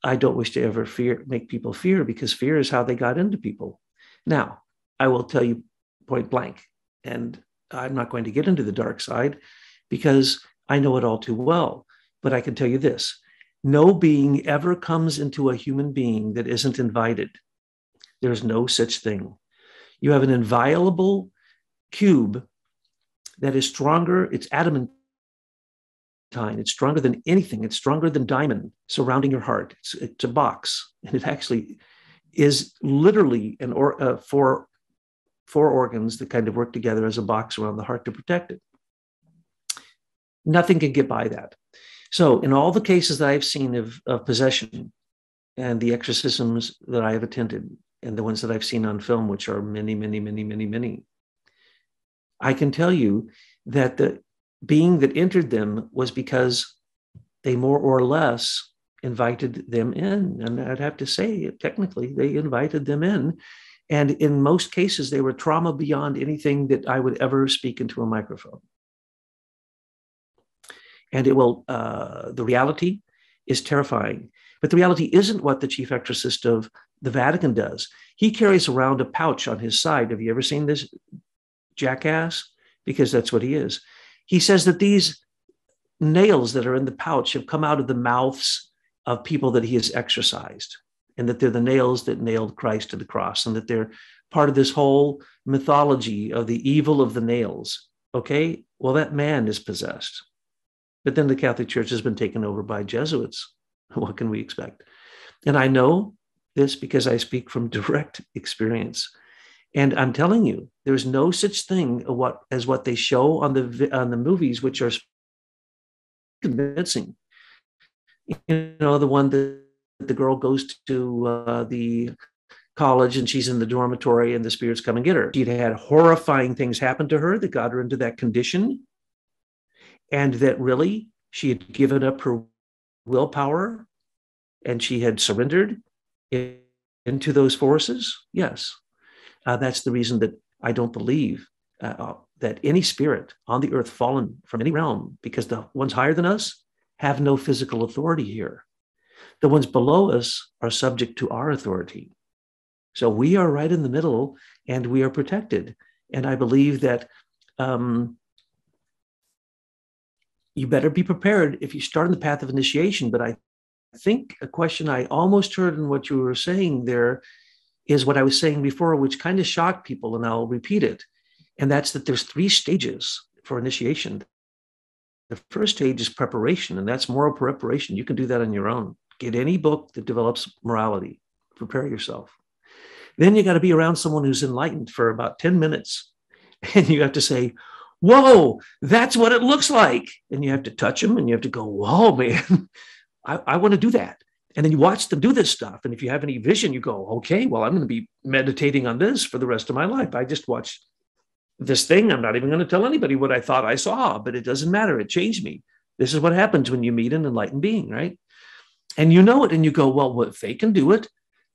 S2: I don't wish to ever make people fear, because fear is how they got into people. Now, I will tell you point blank, and I'm not going to get into the dark side because I know it all too well. But I can tell you this: no being ever comes into a human being that isn't invited. There's no such thing. You have an inviolable cube that is stronger. It's adamantine. It's stronger than anything. It's stronger than diamond surrounding your heart. It's a box, and it actually is literally four organs that kind of work together as a box around the heart to protect it. Nothing can get by that. So in all the cases that I've seen of possession and the exorcisms that I have attended and the ones that I've seen on film, which are many, many, many, many, many, I can tell you that the being that entered them was because they more or less invited them in. And I'd have to say, technically, they invited them in. And in most cases, they were trauma beyond anything that I would ever speak into a microphone. And it will, the reality is terrifying. But the reality isn't what the chief exorcist of the Vatican does. He carries around a pouch on his side. Have you ever seen this jackass? Because that's what he is. He says that these nails that are in the pouch have come out of the mouths of people that he has exorcised, and that they're the nails that nailed Christ to the cross, and that they're part of this whole mythology of the evil of the nails. Okay, well, that man is possessed. But then the Catholic Church has been taken over by Jesuits. What can we expect? And I know this because I speak from direct experience. And I'm telling you, there's no such thing as what they show on the movies, which are convincing. You know, the one that the girl goes to the college and she's in the dormitory and the spirits come and get her. She'd had horrifying things happen to her that got her into that condition. And that really she had given up her willpower and she had surrendered into those forces. Yes. That's the reason that I don't believe that any spirit on the earth fallen from any realm, because the ones higher than us have no physical authority here. The ones below us are subject to our authority. So we are right in the middle and we are protected. And I believe that you better be prepared if you start on the path of initiation. But I think a question I almost heard in what you were saying there is what I was saying before, which kind of shocked people, and I'll repeat it. And that's that there's 3 stages for initiation. The first stage is preparation, and that's moral preparation. You can do that on your own. Get any book that develops morality. Prepare yourself. Then you got to be around someone who's enlightened for about 10 minutes. And you have to say, whoa, that's what it looks like. And you have to touch them and you have to go, whoa, man, I want to do that. And then you watch them do this stuff. And if you have any vision, you go, okay, well, I'm going to be meditating on this for the rest of my life. I just watched this thing. I'm not even going to tell anybody what I thought I saw, but it doesn't matter. It changed me. This is what happens when you meet an enlightened being, right? And you know it. And you go, well, if they can do it,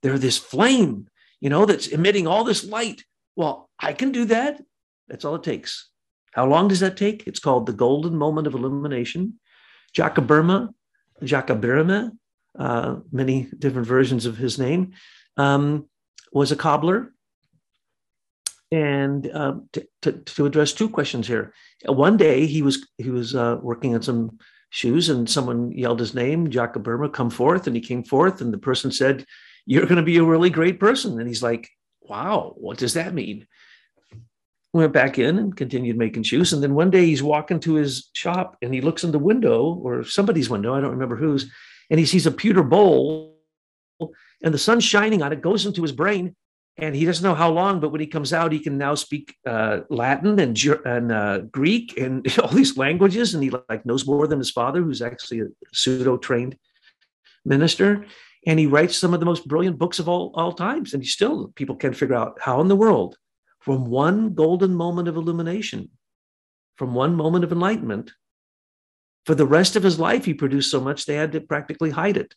S2: they're this flame, you know, that's emitting all this light. Well, I can do that. That's all it takes. How long does that take? It's called the golden moment of illumination. Jakaburma, many different versions of his name, was a cobbler. And to address 2 questions here. One day he was working on some shoes and someone yelled his name, Jakaburma, come forth. And he came forth and the person said, you're going to be a really great person. And he's like, wow, what does that mean? Went back in and continued making shoes. And then one day he's walking to his shop and he looks in the window, or somebody's window, I don't remember whose, and he sees a pewter bowl and the sun's shining on it, goes into his brain. And he doesn't know how long, but when he comes out, he can now speak Latin and Greek and all these languages. And he knows more than his father, who's actually a pseudo-trained minister. And he writes some of the most brilliant books of all times. And people can't figure out how in the world, from one golden moment of illumination, from one moment of enlightenment, for the rest of his life, he produced so much they had to practically hide it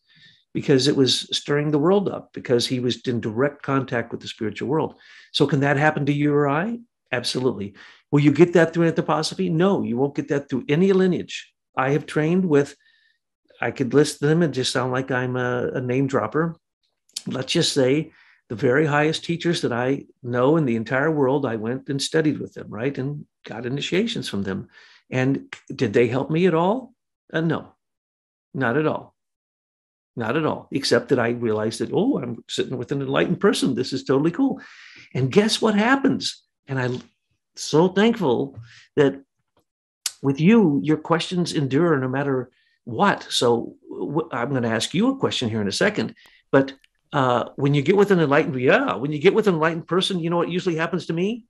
S2: because it was stirring the world up, because he was in direct contact with the spiritual world. So can that happen to you or I? Absolutely. Will you get that through anthroposophy? No, you won't get that through any lineage. I have trained with, I could list them and just sound like I'm a name dropper. Let's just say the very highest teachers that I know in the entire world, I went and studied with them, right? And got initiations from them. And did they help me at all? No, not at all. Not at all, except that I realized that, oh, I'm sitting with an enlightened person. This is totally cool. And guess what happens? And I'm so thankful that with you, your questions endure no matter what. So I'm going to ask you a question here in a second. But when you get with an enlightened person, you know what usually happens to me?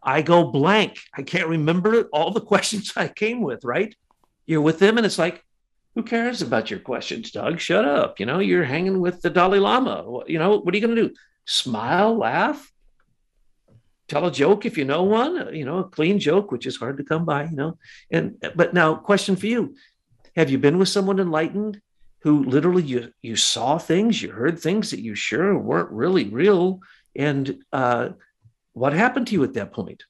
S2: I go blank. I can't remember all the questions I came with, right? you're with them and it's like, who cares about your questions, Doug? Shut up. You're hanging with the Dalai Lama. What are you going to do? Smile, laugh, tell a joke if you know one, a clean joke, which is hard to come by, but now question for you. Have you been with someone enlightened who literally you saw things, you heard things that you sure weren't really real? And what happened to you at that point?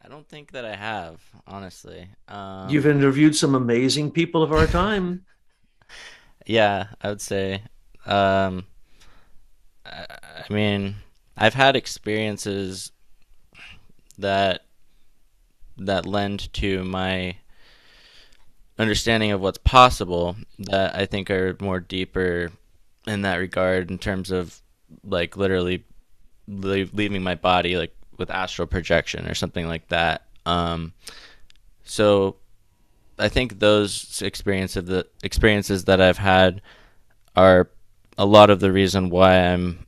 S1: I don't think that I have, honestly.
S2: You've interviewed some amazing people of our time.
S1: Yeah, I would say. Um, I mean, I've had experiences that lend to my understanding of what's possible that I think are more deeper in that regard in terms of like literally leaving my body like with astral projection or something like that. So I think those experiences that I've had are a lot of the reason why I'm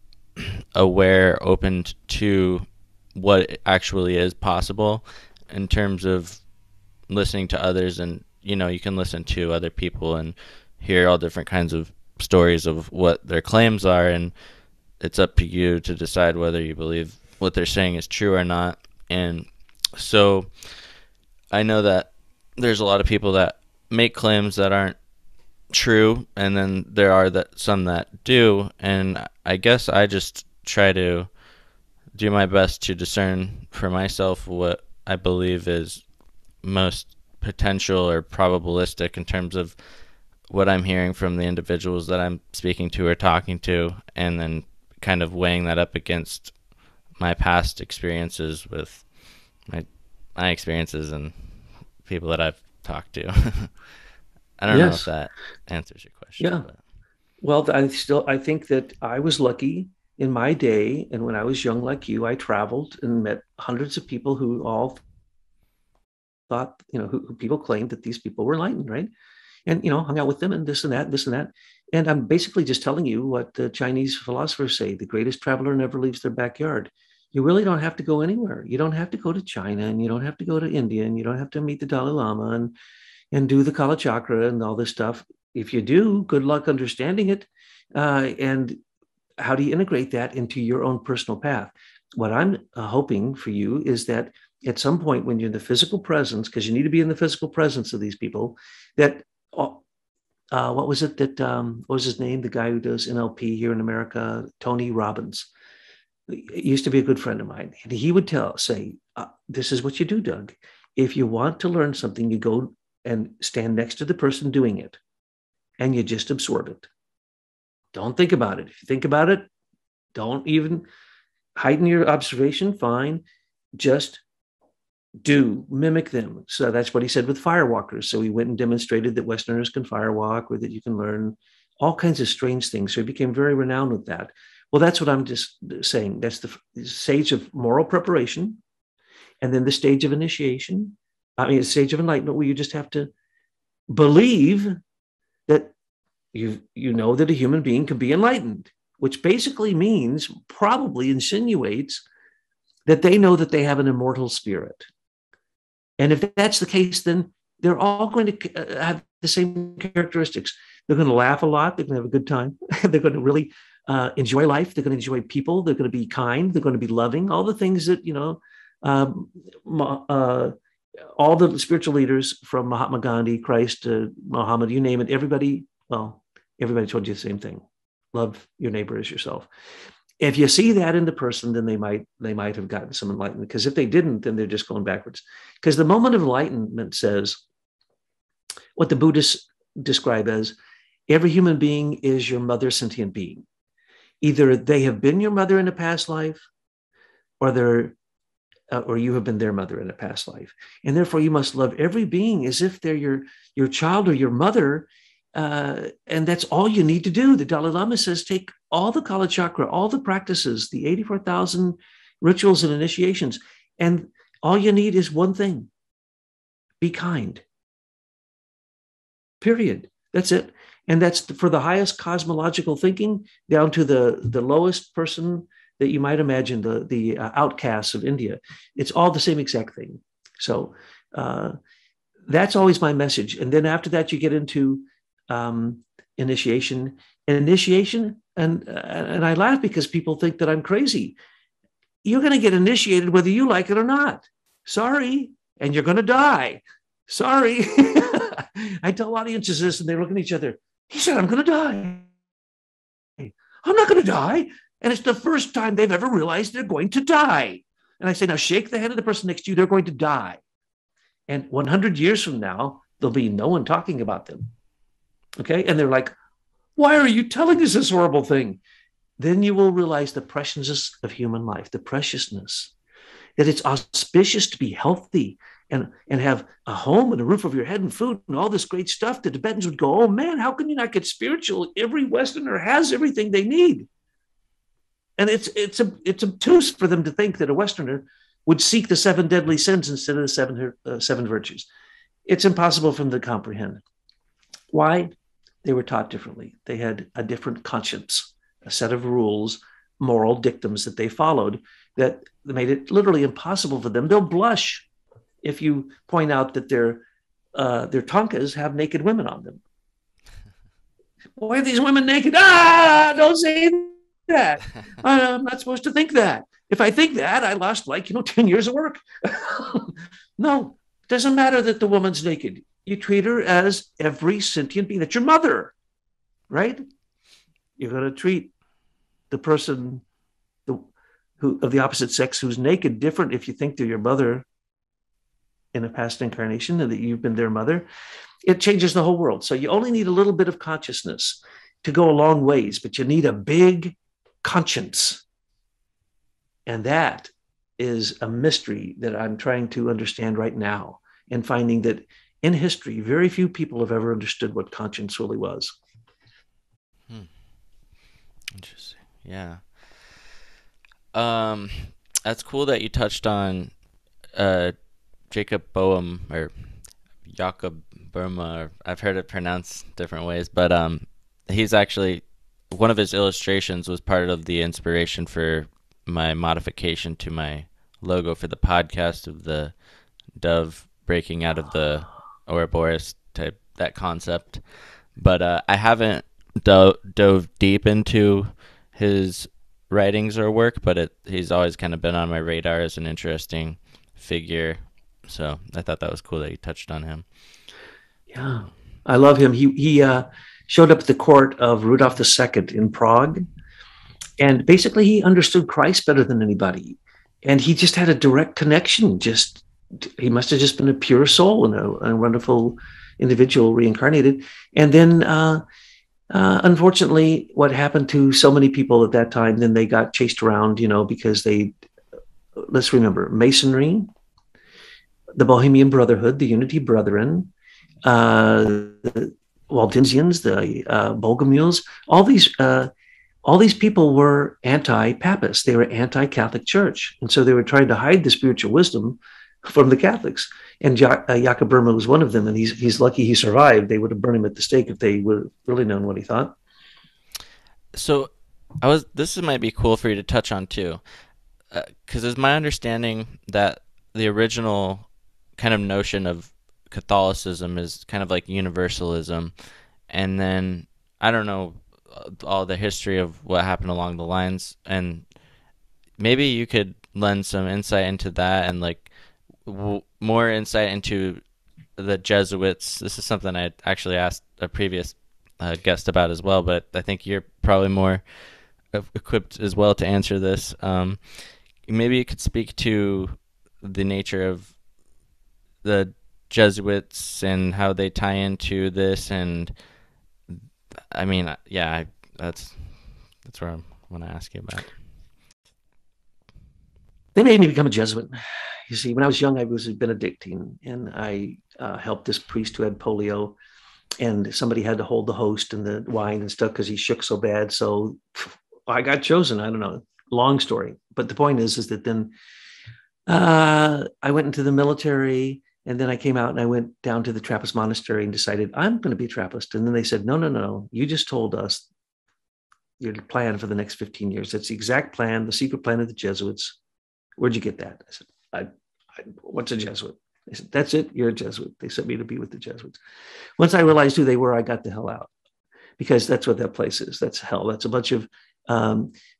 S1: aware, open to what actually is possible in terms of listening to others. And you can listen to other people and hear all different kinds of stories of what their claims are, and it's up to you to decide whether you believe what they're saying is true or not. And so I know that there's a lot of people that make claims that aren't true, and then there are some that do, and I guess I just try to do my best to discern for myself what I believe is most potential or probabilistic in terms of what I'm hearing from the individuals that I'm speaking to or talking to, and then kind of weighing that up against my past experiences with my experiences and people that I've talked to. I don't know if
S2: Yes.
S1: that answers your question,
S2: Yeah.
S1: but
S2: Well, I think that I was lucky in my day. And when I was young, like you, I traveled and met hundreds of people who all thought, who people claimed that these people were enlightened, right? And, hung out with them and this and that, and this and that. And I'm basically just telling you what the Chinese philosophers say: the greatest traveler never leaves their backyard. You really don't have to go anywhere. You don't have to go to China, and you don't have to go to India, and you don't have to meet the Dalai Lama and do the Kala Chakra and all this stuff. If you do, good luck understanding it. And how do you integrate that into your own personal path? What I'm hoping for you is that at some point when you're in the physical presence, because you need to be in the physical presence of these people, that what was it that what was his name? The guy who does NLP here in America, Tony Robbins. He used to be a good friend of mine, and he would say, "This is what you do, Doug. If you want to learn something, you go and stand next to the person doing it, and you just absorb it. Don't think about it. If you think about it, don't even heighten your observation. Fine, just mimic them." So that's what he said with firewalkers. So he went and demonstrated that Westerners can firewalk, or that you can learn all kinds of strange things. So he became very renowned with that. Well, that's what I'm just saying. That's the stage of moral preparation, and then the stage of initiation. I mean, the stage of enlightenment where you just have to believe that you know that a human being can be enlightened, which basically means, probably insinuates, that they know that they have an immortal spirit. And if that's the case, then they're all going to have the same characteristics. They're going to laugh a lot. They're going to have a good time. They're going to really enjoy life. They're going to enjoy people. They're going to be kind. They're going to be loving. All the things that, um, all the spiritual leaders from Mahatma Gandhi, Christ, Muhammad, you name it, everybody told you the same thing: love your neighbor as yourself. If you see that in the person, then they might have gotten some enlightenment. Because if they didn't, then they're just going backwards. Because the moment of enlightenment says what the Buddhists describe as: every human being is your mother sentient being. Either they have been your mother in a past life, or you have been their mother in a past life, and therefore you must love every being as if they're your child or your mother. And that's all you need to do. The Dalai Lama says, take all the Kala Chakra, all the practices, the 84,000 rituals and initiations, and all you need is one thing: be kind. Period. That's it. And that's for the highest cosmological thinking down to the lowest person that you might imagine, the outcasts of India. It's all the same exact thing. So That's always my message. And then after that, you get into initiation. And I laugh because people think that I'm crazy. You're going to get initiated whether you like it or not. Sorry. And you're going to die. Sorry. I tell audiences this and they look at each other. He said, I'm going to die. I'm not going to die. And it's the first time they've ever realized they're going to die. And I say, now shake the hand of the person next to you. They're going to die. And 100 years from now, there'll be no one talking about them. Okay. And they're like, why are you telling us this horrible thing? Then you will realize the preciousness of human life, the preciousness, that it's auspicious to be healthy and have a home and a roof over your head and food and all this great stuff. The Tibetans would go, oh man, how can you not get spiritual? Every Westerner has everything they need. And it's obtuse for them to think that a Westerner would seek the 7 deadly sins instead of the seven virtues. It's impossible for them to comprehend. Why? They were taught differently. They had a different conscience, a set of rules, moral dictums that they followed that made it literally impossible for them. They'll blush if you point out that their tonkas have naked women on them. Why are these women naked? Don't say that. I'm not supposed to think that. If I think that, I lost 10 years of work. No, it doesn't matter that the woman's naked. You treat her as every sentient being. That's your mother, right? You're going to treat the person who of the opposite sex who's naked different if you think they're your mother in a past incarnation and that you've been their mother. It changes the whole world. So you only need a little bit of consciousness to go a long ways, but you need a big conscience. And that is a mystery that I'm trying to understand right now, and finding that in history, very few people have ever understood what conscience really was.
S1: Interesting. Yeah. That's cool that you touched on Jacob Boehm or Jakob Burma. I've heard it pronounced different ways, but he's actually, one of his illustrations was part of the inspiration for my modification to my logo for the podcast of the dove breaking out of the Ouroboros type, that concept. But I haven't dove deep into his writings or work, but he's always kind of been on my radar as an interesting figure. So I thought that was cool that you touched on him.
S2: Yeah, I love him. He showed up at the court of Rudolf II in Prague, and basically he understood Christ better than anybody. And he just had a direct connection. He must have just been a pure soul and a wonderful individual reincarnated. And then, unfortunately, what happened to so many people at that time, then they got chased around, because let's remember, Masonry, the Bohemian Brotherhood, the Unity Brethren, the Waldensians, the Bogomils, all these people were anti-Papist. They were anti-Catholic Church. And so they were trying to hide the spiritual wisdom from the Catholics. And Jakob Burma was one of them, and he's lucky he survived. They would have burned him at the stake if they would have really known what he thought.
S1: So this might be cool for you to touch on too, because it's my understanding that the original kind of notion of Catholicism is kind of like universalism, and then I don't know all the history of what happened along the lines, and maybe you could lend some insight into that, and more insight into the Jesuits. This is something I actually asked a previous guest about as well, but I think you're probably more equipped as well to answer this. Maybe you could speak to the nature of the Jesuits and how they tie into this, and I mean, yeah, that's where I want to ask you about.
S2: They made me become a Jesuit. You see, when I was young, I was a Benedictine, and I helped this priest who had polio, and somebody had to hold the host and the wine and stuff because he shook so bad. So I got chosen. I don't know. Long story. But the point is that then I went into the military, and then I came out and I went down to the Trappist monastery and decided I'm going to be a Trappist. And then they said, no. You just told us your plan for the next 15 years. That's the exact plan, the secret plan of the Jesuits. Where'd you get that? I said, what's a Jesuit? They said, that's it, you're a Jesuit. They sent me to be with the Jesuits. Once I realized who they were, I got the hell out, because that's what that place is. That's hell. That's a bunch of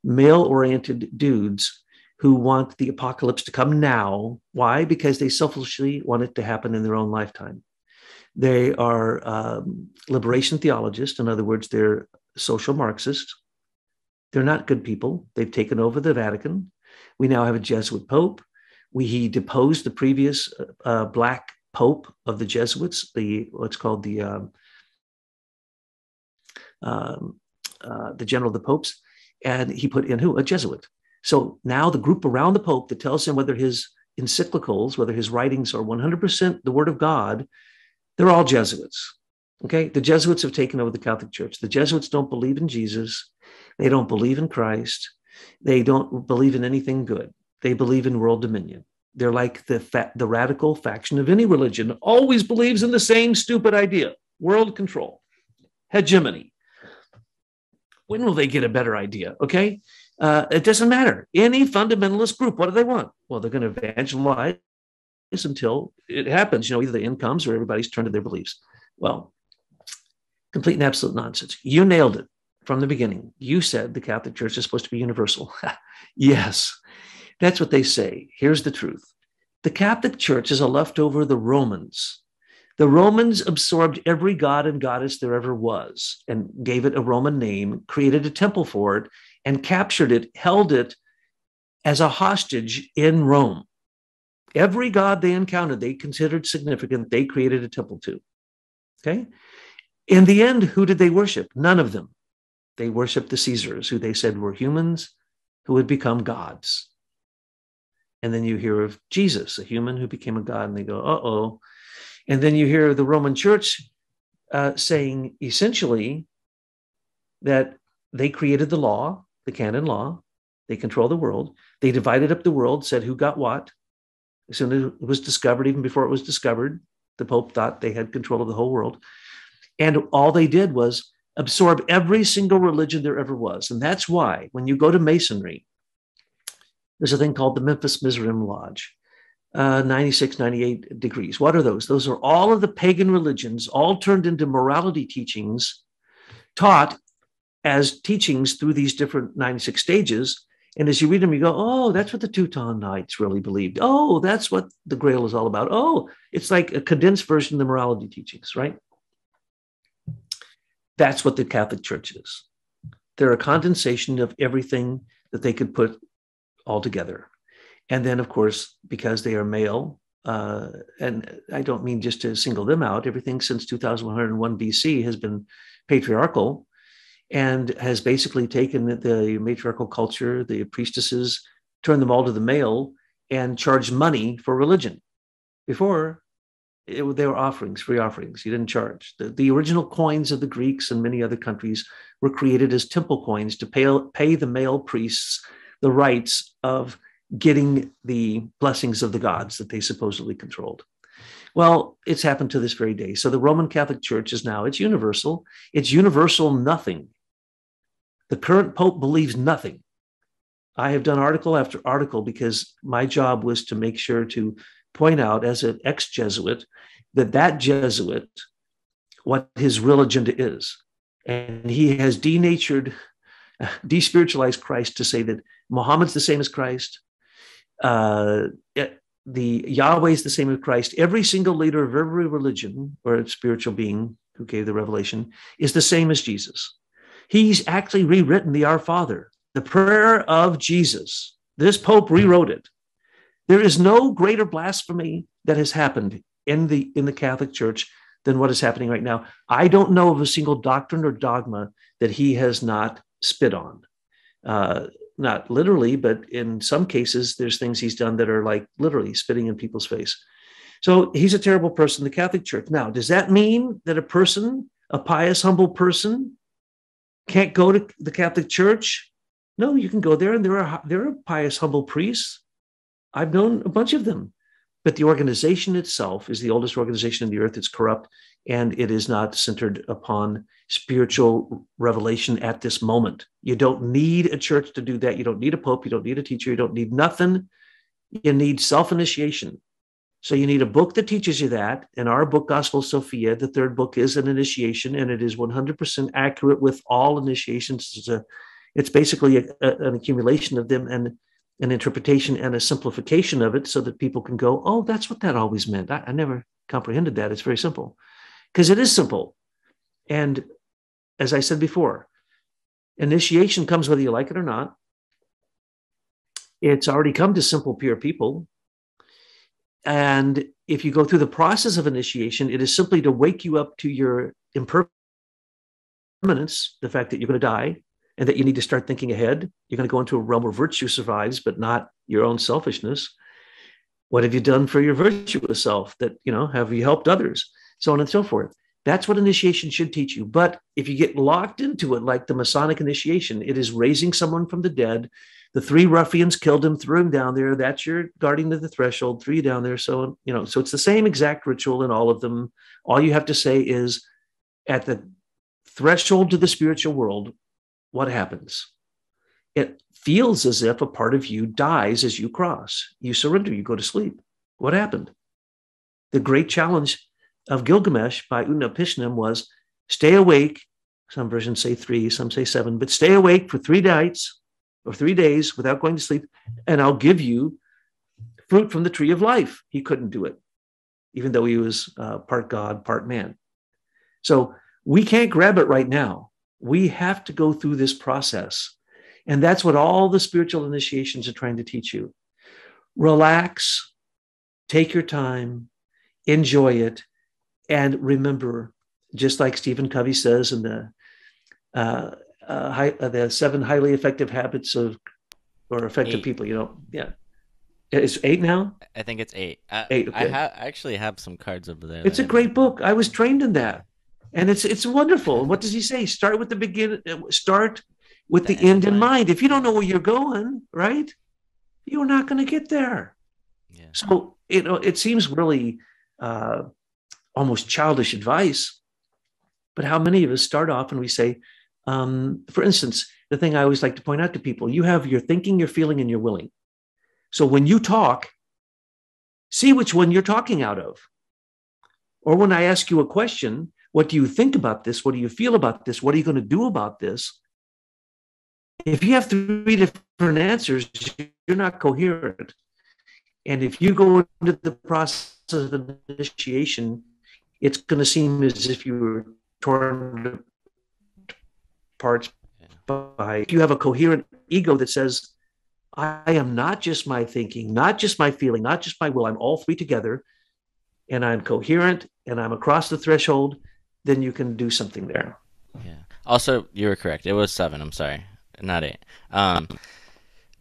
S2: male-oriented dudes who want the apocalypse to come now. Why? Because they selfishly want it to happen in their own lifetime. They are liberation theologists. In other words, they're social Marxists. They're not good people. They've taken over the Vatican. We now have a Jesuit Pope. He deposed the previous black Pope of the Jesuits, what's called the General of the Popes, and he put in who? A Jesuit. So now the group around the Pope that tells him whether his encyclicals, whether his writings are 100% the Word of God, they're all Jesuits. Okay, the Jesuits have taken over the Catholic Church. The Jesuits don't believe in Jesus. They don't believe in Christ. They don't believe in anything good. They believe in world dominion. They're like the radical faction of any religion, always believes in the same stupid idea: world control, hegemony. When will they get a better idea? Okay, it doesn't matter. Any fundamentalist group, what do they want? Well, they're going to evangelize until it happens. Either the end comes or everybody's turned to their beliefs. Well, complete and absolute nonsense. You nailed it from the beginning. You said the Catholic Church is supposed to be universal. Yes, that's what they say. Here's the truth. The Catholic Church is a leftover of the Romans. The Romans absorbed every god and goddess there ever was and gave it a Roman name, created a temple for it, and captured it, held it as a hostage in Rome. Every god they encountered, they considered significant, they created a temple to. Okay? In the end, who did they worship? None of them. They worshiped the Caesars, who they said were humans who had become gods. And then you hear of Jesus, a human who became a god, and they go, uh-oh. And then you hear the Roman Church saying essentially that they created the law, the canon law. They control the world. They divided up the world, said who got what. As soon as it was discovered, even before it was discovered, the Pope thought they had control of the whole world. And all they did was absorb every single religion there ever was. And that's why when you go to Masonry, there's a thing called the Memphis Mizraim Lodge, 96, 98 degrees. What are those? Those are all of the pagan religions, all turned into morality teachings, taught as teachings through these different 96 stages. And as you read them, you go, oh, that's what the Teutonites really believed. Oh, that's what the Grail is all about. Oh, it's like a condensed version of the morality teachings, right? That's what the Catholic Church is. They're a condensation of everything that they could put all together. And then, of course, because they are male, and I don't mean just to single them out, everything since 2101 BC has been patriarchal and has basically taken the matriarchal culture, the priestesses, turned them all to the male and charged money for religion. Before, they were offerings, free offerings. You didn't charge. The original coins of the Greeks and many other countries were created as temple coins to pay the male priests the rights of getting the blessings of the gods that they supposedly controlled. Well, it's happened to this very day. So the Roman Catholic Church is now, it's universal. It's universal nothing. The current Pope believes nothing. I have done article after article because my job was to make sure to point out as an ex-Jesuit that Jesuit, what his real agenda is. And he has denatured, despiritualized Christ to say that Muhammad's the same as Christ. The Yahweh is the same as Christ. Every single leader of every religion or spiritual being who gave the revelation is the same as Jesus. He's actually rewritten the Our Father, the prayer of Jesus. This Pope rewrote it. There is no greater blasphemy that has happened in the Catholic Church than what is happening right now. I don't know of a single doctrine or dogma that he has not spit on. Not literally, but in some cases, there's things he's done that are like literally spitting in people's face. So he's a terrible person, the Catholic Church. Now, does that mean that a person, a pious, humble person, can't go to the Catholic Church? No, you can go there, and there are pious, humble priests. I've known a bunch of them. But the organization itself is the oldest organization on the earth. It's corrupt, and it is not centered upon spiritual revelation at this moment. You don't need a church to do that. You don't need a pope. You don't need a teacher. You don't need nothing. You need self-initiation. So you need a book that teaches you that. In our book, Gospel Sophia, the third book is an initiation, and it is 100% accurate with all initiations. It's basically an accumulation of them and an interpretation and a simplification of it so that people can go, oh, that's what that always meant. I never comprehended that. It's very simple, because it is simple. And as I said before, initiation comes whether you like it or not. It's already come to simple, pure people. And if you go through the process of initiation, it is simply to wake you up to your impermanence, the fact that you're going to die, and that you need to start thinking ahead. You're going to go into a realm where virtue survives, but not your own selfishness. What have you done for your virtuous self? That, have you helped others? So on and so forth. That's what initiation should teach you. But if you get locked into it, like the Masonic initiation, it is raising someone from the dead. The 3 ruffians killed him, threw him down there. That's your guardian of the threshold, 3 down there. So, so it's the same exact ritual in all of them. All you have to say is, at the threshold to the spiritual world, what happens? It feels as if a part of you dies as you cross. You surrender, you go to sleep. What happened? The great challenge of Gilgamesh by Utnapishtim was, stay awake. Some versions say 3, some say 7, but stay awake for 3 nights or 3 days without going to sleep, and I'll give you fruit from the tree of life. He couldn't do it, even though he was part God, part man. So we can't grab it right now. We have to go through this process. And that's what all the spiritual initiations are trying to teach you. Relax, take your time, enjoy it, and remember, just like Stephen Covey says in the 7 highly effective habits of, or effective
S1: 8.
S2: people, yeah. It's 8 now?
S1: I think it's 8.
S2: 8, okay.
S1: I actually have some cards over there.
S2: It's a great book. I was trained in that. And it's wonderful. What does he say? Start with the beginning, start with the end in mind. If you don't know where you're going, right, you're not going to get there.
S1: Yeah.
S2: So, it seems really almost childish advice, but how many of us start off and we say, for instance, the thing I always like to point out to people, you have your thinking, your feeling, and your willing. So when you talk, see which one you're talking out of. Or when I ask you a question, what do you think about this? What do you feel about this? What are you going to do about this? If you have 3 different answers, you're not coherent. And if you go into the process of initiation, it's going to seem as if you were torn apart by, if you have a coherent ego that says, I am not just my thinking, not just my feeling, not just my will, I'm all 3 together, and I'm coherent, and I'm across the threshold, then you can do something there.
S1: Yeah. Also, you were correct. It was 7. I'm sorry, not 8.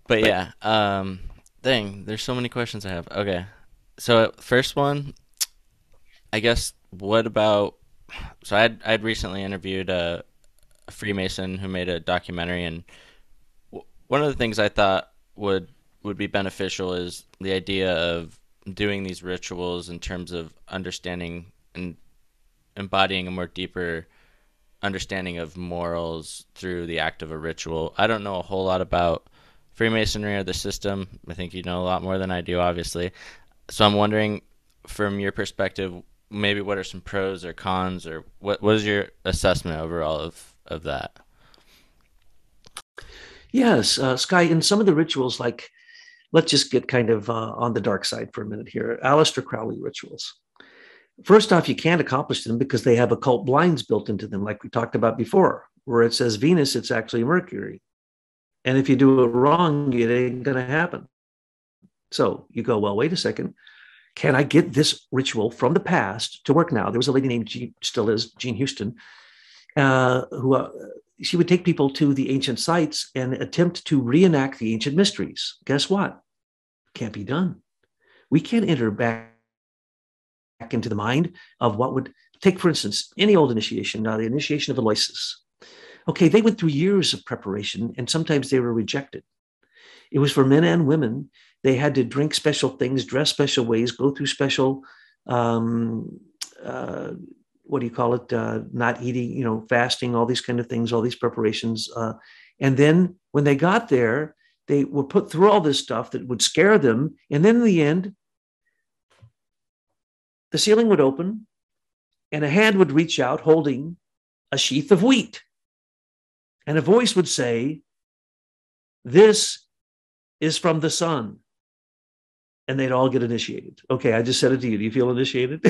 S1: But yeah. Dang, there's so many questions I have. Okay, so first one, I guess. What about? So I'd recently interviewed a Freemason who made a documentary, and one of the things I thought would be beneficial is the idea of doing these rituals in terms of understanding and embodying a more deeper understanding of morals through the act of a ritual. I don't know a whole lot about Freemasonry or the system. I think you know a lot more than I do, obviously. So I'm wondering, from your perspective, maybe what are some pros or cons, or what is your assessment overall of that?
S2: Yes, Sky, in some of the rituals, like, let's just get kind of on the dark side for a minute here. Aleister Crowley rituals. First off, you can't accomplish them because they have occult blinds built into them, like we talked about before, where it says Venus, it's actually Mercury. And if you do it wrong, it ain't going to happen. So you go, well, wait a second. Can I get this ritual from the past to work now? There was a lady named, still is, Jean Houston, who she would take people to the ancient sites and attempt to reenact the ancient mysteries. Guess what? Can't be done. We can't enter back into the mind of what would take, for instance, any old initiation, the initiation of Aloysius. Okay, they went through years of preparation, and sometimes they were rejected. It was for men and women. They had to drink special things, dress special ways, go through special, what do you call it? Not eating, fasting, all these kind of things, all these preparations. And then when they got there, they were put through all this stuff that would scare them. And then in the end, the ceiling would open and a hand would reach out holding a sheath of wheat. And a voice would say, "This is from the sun." And they'd all get initiated. Okay, I just said it to you. Do you feel initiated?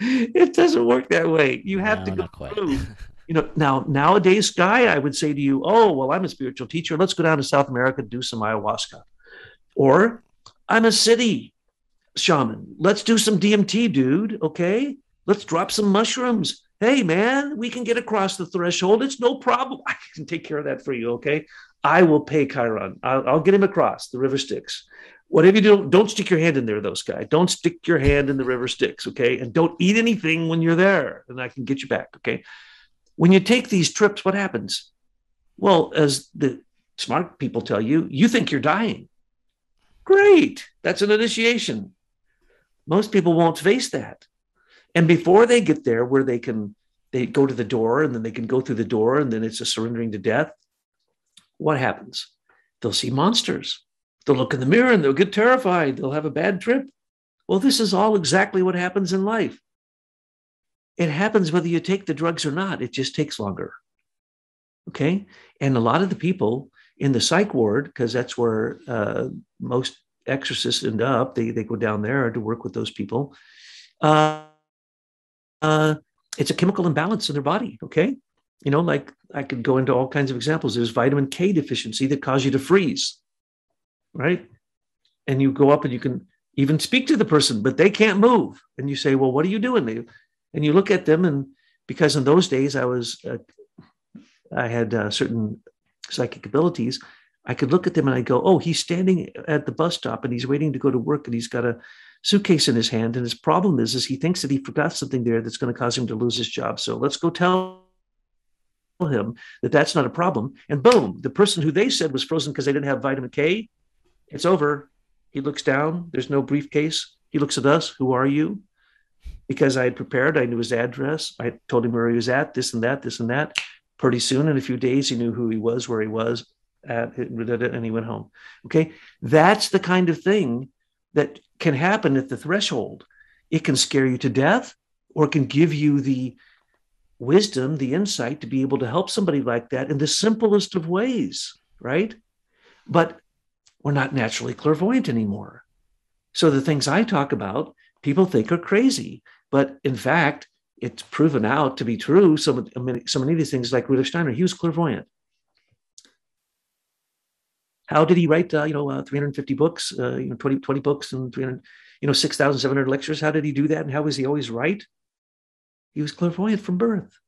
S2: It doesn't work that way. You have to go through. Now, nowadays, Guy, I would say to you, "Oh, well, I'm a spiritual teacher. Let's go down to South America and do some ayahuasca." Or, "I'm a city shaman. Let's do some DMT, dude. Okay, let's drop some mushrooms. Hey, man, we can get across the threshold. It's no problem. I can take care of that for you, okay? I will pay Chiron. I'll get him across the river Styx. Whatever you do, don't stick your hand in there, though, Sky. Don't stick your hand in the river Styx, okay? And don't eat anything when you're there, and I can get you back, okay?" When you take these trips, what happens? Well, as the smart people tell you, you think you're dying. Great. That's an initiation. Most people won't face that. And before they get there, where they go to the door and then they can go through the door and then it's a surrendering to death, what happens? They'll see monsters. They'll look in the mirror and they'll get terrified. They'll have a bad trip. Well, this is all exactly what happens in life. It happens whether you take the drugs or not. It just takes longer. Okay? And a lot of the people in the psych ward, because that's where most exorcists end up, they go down there to work with those people. It's a chemical imbalance in their body, okay? Like I could go into all kinds of examples. There's vitamin K deficiency that causes you to freeze, right? And you go up and you can even speak to the person, but they can't move. And you say, "Well, what are you doing?" And you look at them, and because in those days I had certain psychic abilities, I could look at them and I go, "Oh, he's standing at the bus stop and he's waiting to go to work and he's got a suitcase in his hand. And his problem is he thinks that he forgot something there that's going to cause him to lose his job. So let's go tell him that that's not a problem." And boom, the person who they said was frozen because they didn't have vitamin K, it's over. He looks down. There's no briefcase. He looks at us. "Who are you?" Because I had prepared. I knew his address. I told him where he was at, this and that, this and that. Pretty soon, in a few days, he knew who he was, where he was at, and he went home. Okay. That's the kind of thing that can happen at the threshold. It can scare you to death, or it can give you the wisdom, the insight to be able to help somebody like that in the simplest of ways, right? But we're not naturally clairvoyant anymore. So the things I talk about, people think are crazy. But in fact, it's proven out to be true. So many of these things, like Rudolf Steiner, he was clairvoyant. How did he write, 350 books, 20 books and 300, 6,700 lectures? How did he do that? And how was he always right? He was clairvoyant from birth.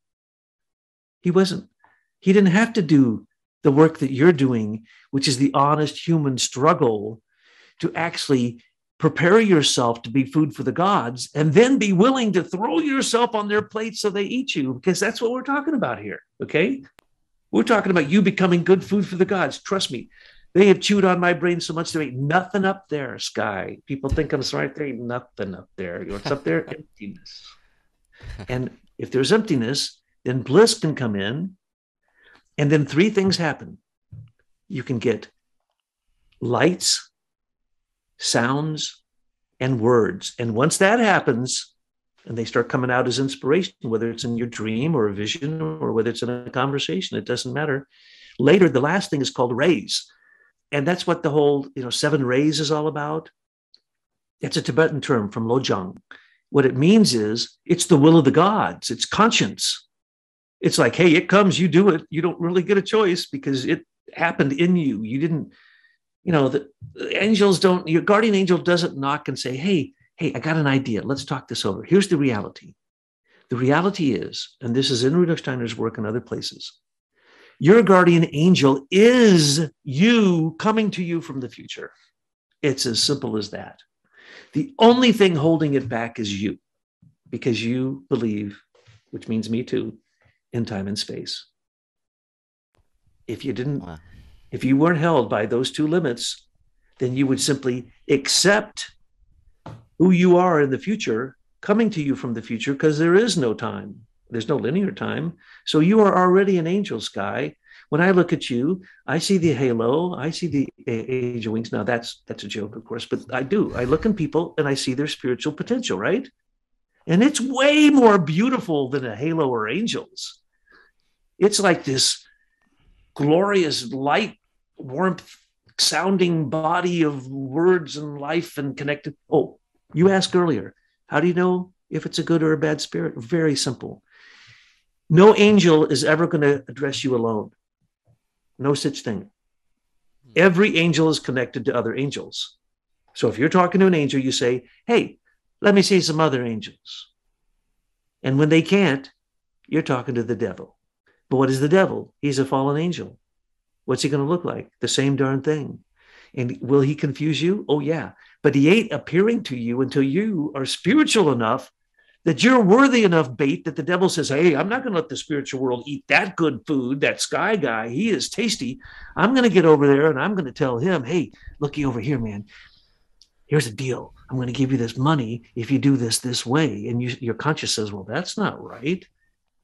S2: He didn't have to do the work that you're doing, which is the honest human struggle to actually prepare yourself to be food for the gods and then be willing to throw yourself on their plate so they eat you, because that's what we're talking about here, okay? We're talking about you becoming good food for the gods. Trust me. They have chewed on my brain so much there ain't nothing up there, Sky. People think I'm smart. There ain't nothing up there. What's up there? Emptiness. And if there's emptiness, then bliss can come in. And then three things happen. You can get lights, sounds, and words. And once that happens, and they start coming out as inspiration, whether it's in your dream or a vision or whether it's in a conversation, it doesn't matter. Later, the last thing is called rays. And that's what the whole, 7 rays is all about. It's a Tibetan term from Lojong. What it means is it's the will of the gods. It's conscience. It's like, hey, it comes, you do it. You don't really get a choice because it happened in you. You didn't, the angels don't, your guardian angel doesn't knock and say, hey, I got an idea. Let's talk this over. Here's the reality. The reality is, and this is in Rudolf Steiner's work and other places, your guardian angel is you coming to you from the future. It's as simple as that. The only thing holding it back is you, because you believe, which means me too, in time and space. If you didn't, if you weren't held by those two limits, then you would simply accept who you are in the future coming to you from the future, because there is no time. There's no linear time. So you are already an angel, Sky. When I look at you, I see the halo, I see the angel wings. Now that's a joke, of course, but I do. I look in people and I see their spiritual potential, right? And it's way more beautiful than a halo or angels. It's like this glorious light, warmth, sounding body of words and life and connected. Oh, you asked earlier, how do you know if it's a good or a bad spirit? Very simple. No angel is ever going to address you alone. No such thing. Every angel is connected to other angels. So if you're talking to an angel, you say, hey, let me see some other angels. And when they can't, you're talking to the devil. But what is the devil? He's a fallen angel. What's he going to look like? The same darn thing. And will he confuse you? Oh, yeah. But he ain't appearing to you until you are spiritual enough that you're worthy enough bait that the devil says, hey, I'm not going to let the spiritual world eat that good food, that sky guy. He is tasty. I'm going to get over there and I'm going to tell him, hey, looky over here, man. Here's a deal. I'm going to give you this money if you do this way. And your conscience says, well, that's not right.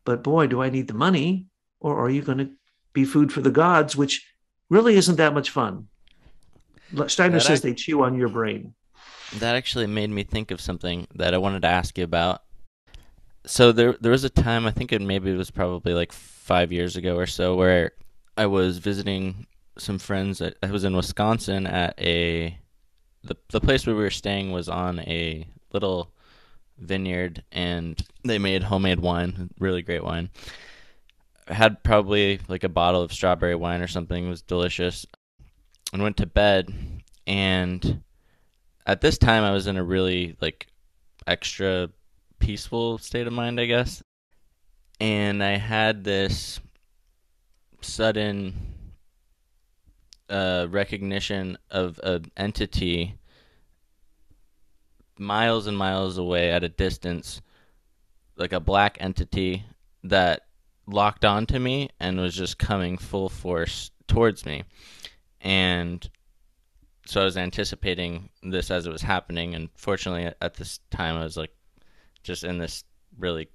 S2: But boy, do I need the money. Or are you going to be food for the gods, which really isn't that much fun. Steiner says they chew on your brain.
S1: That actually made me think of something that I wanted to ask you about. So there was a time, I think maybe it was probably like 5 years ago or so, where I was visiting some friends. I was in Wisconsin at the place where we were staying was on a little vineyard, and they made homemade wine, really great wine. I had probably like a bottle of strawberry wine or something. It was delicious. And went to bed, and at this time I was in a really like extra peaceful state of mind, I guess. And I had this sudden recognition of an entity miles and miles away at a distance, like a black entity that locked onto me and was just coming full force towards me. And so I was anticipating this as it was happening, and fortunately at this time I was like just in this really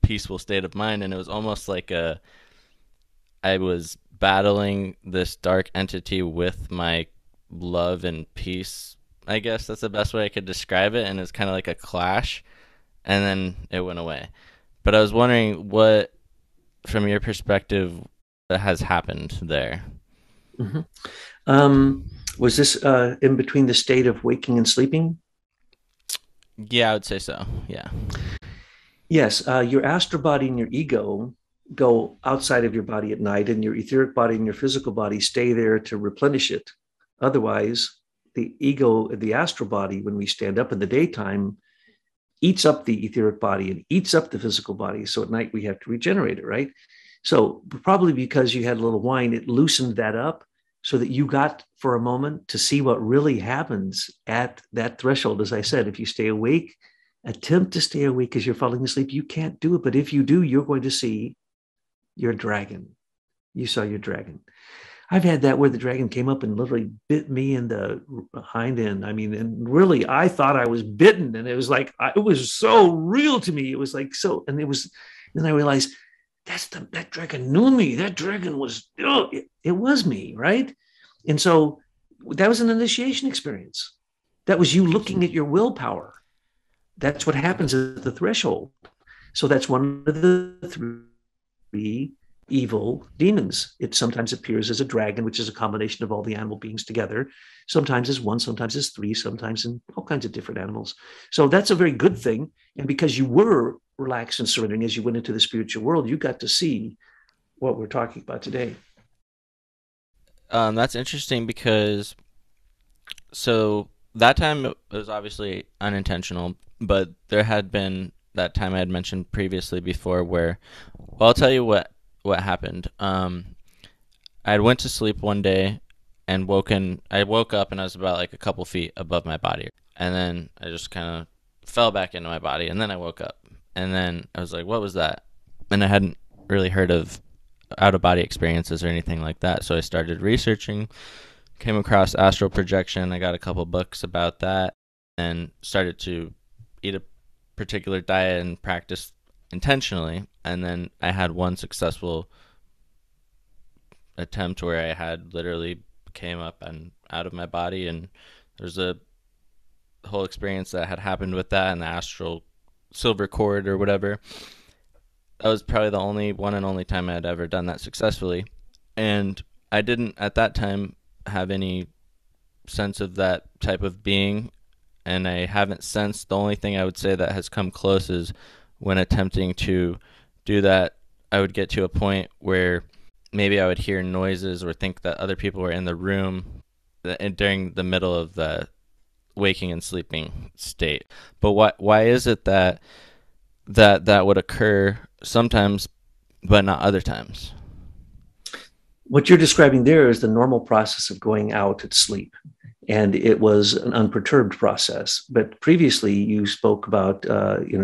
S1: peaceful state of mind, and it was almost like I was battling this dark entity with my love and peace. I guess that's the best way I could describe it, and it's kind of like a clash, and then it went away. But I was wondering what, from your perspective, has happened there.
S2: Mm-hmm. Was this in between the state of waking and sleeping?
S1: Yeah, I would say so. Yeah.
S2: Yes. Your astral body and your ego go outside of your body at night, and your etheric body and your physical body stay there to replenish it. Otherwise, the ego, the astral body, when we stand up in the daytime, eats up the etheric body and eats up the physical body. So at night we have to regenerate it, right? So probably because you had a little wine, it loosened that up so that you got for a moment to see what really happens at that threshold. As I said, if you stay awake, attempt to stay awake as you're falling asleep. You can't do it. But if you do, you're going to see your dragon. You saw your dragon. I've had that where the dragon came up and literally bit me in the hind end. I mean, and really, I thought I was bitten, and it was like, it was so real to me. It was like, so, and it was, then I realized that dragon knew me. That dragon was, it was me, right? And so that was an initiation experience. That was you looking at your willpower. That's what happens at the threshold. So that's one of the three evil demons. It sometimes appears as a dragon, which is a combination of all the animal beings together. Sometimes as one, sometimes as three, sometimes in all kinds of different animals. So that's a very good thing. And because you were relaxed and surrendering as you went into the spiritual world, you got to see what we're talking about today.
S1: That's interesting because so that time it was obviously unintentional, but there had been that time I had mentioned previously before where, well, I'll tell you what happened. I went to sleep one day and I woke up and I was about like a couple feet above my body, and then I just kind of fell back into my body, and then I woke up, and then I was like, what was that? And I hadn't really heard of out-of-body experiences or anything like that, so I started researching, came across Astral Projection. I got a couple books about that, and started to eat a particular diet and practice intentionally. And then I had one successful attempt where I had literally came up and out of my body, and there's a whole experience that had happened with that and the astral silver cord or whatever. That was probably the only one and only time I had ever done that successfully. And I didn't at that time have any sense of that type of being, and I haven't sensed. The only thing I would say that has come close is when attempting to do that, I would get to a point where maybe I would hear noises or think that other people were in the room during the middle of the waking and sleeping state. But why is it that that would occur sometimes but not other times?
S2: What you're describing there is the normal process of going out at sleep. And it was an unperturbed process. But previously, you spoke about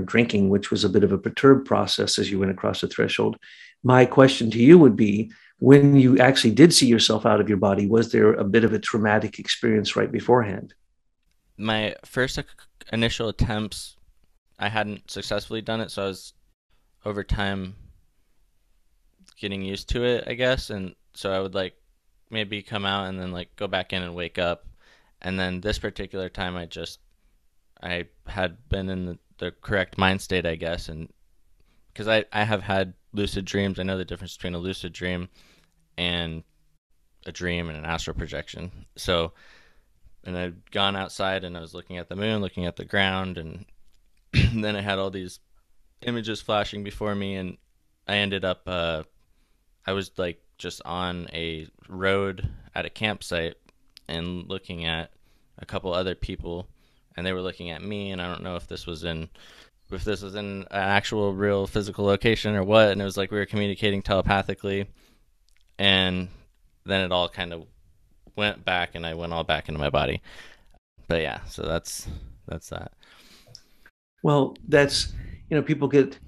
S2: drinking, which was a bit of a perturbed process as you went across the threshold. My question to you would be, when you actually did see yourself out of your body, was there a bit of a traumatic experience right beforehand?
S1: My first initial attempts, I hadn't successfully done it, so I was over time getting used to it, I guess. And so I would like maybe come out and then like go back in and wake up. And then this particular time, I had been in the correct mind state, I guess, and because I have had lucid dreams. I know the difference between a lucid dream and a dream and an astral projection. So, and I'd gone outside and I was looking at the moon, looking at the ground, and then I had all these images flashing before me, and I ended up, I was like just on a road at a campsite and looking at a couple other people, and they were looking at me, and I don't know if this was in an actual real physical location or what, and it was like we were communicating telepathically, and then it all kind of went back and I went all back into my body. But yeah, so that's that.
S2: Well, that's, people get,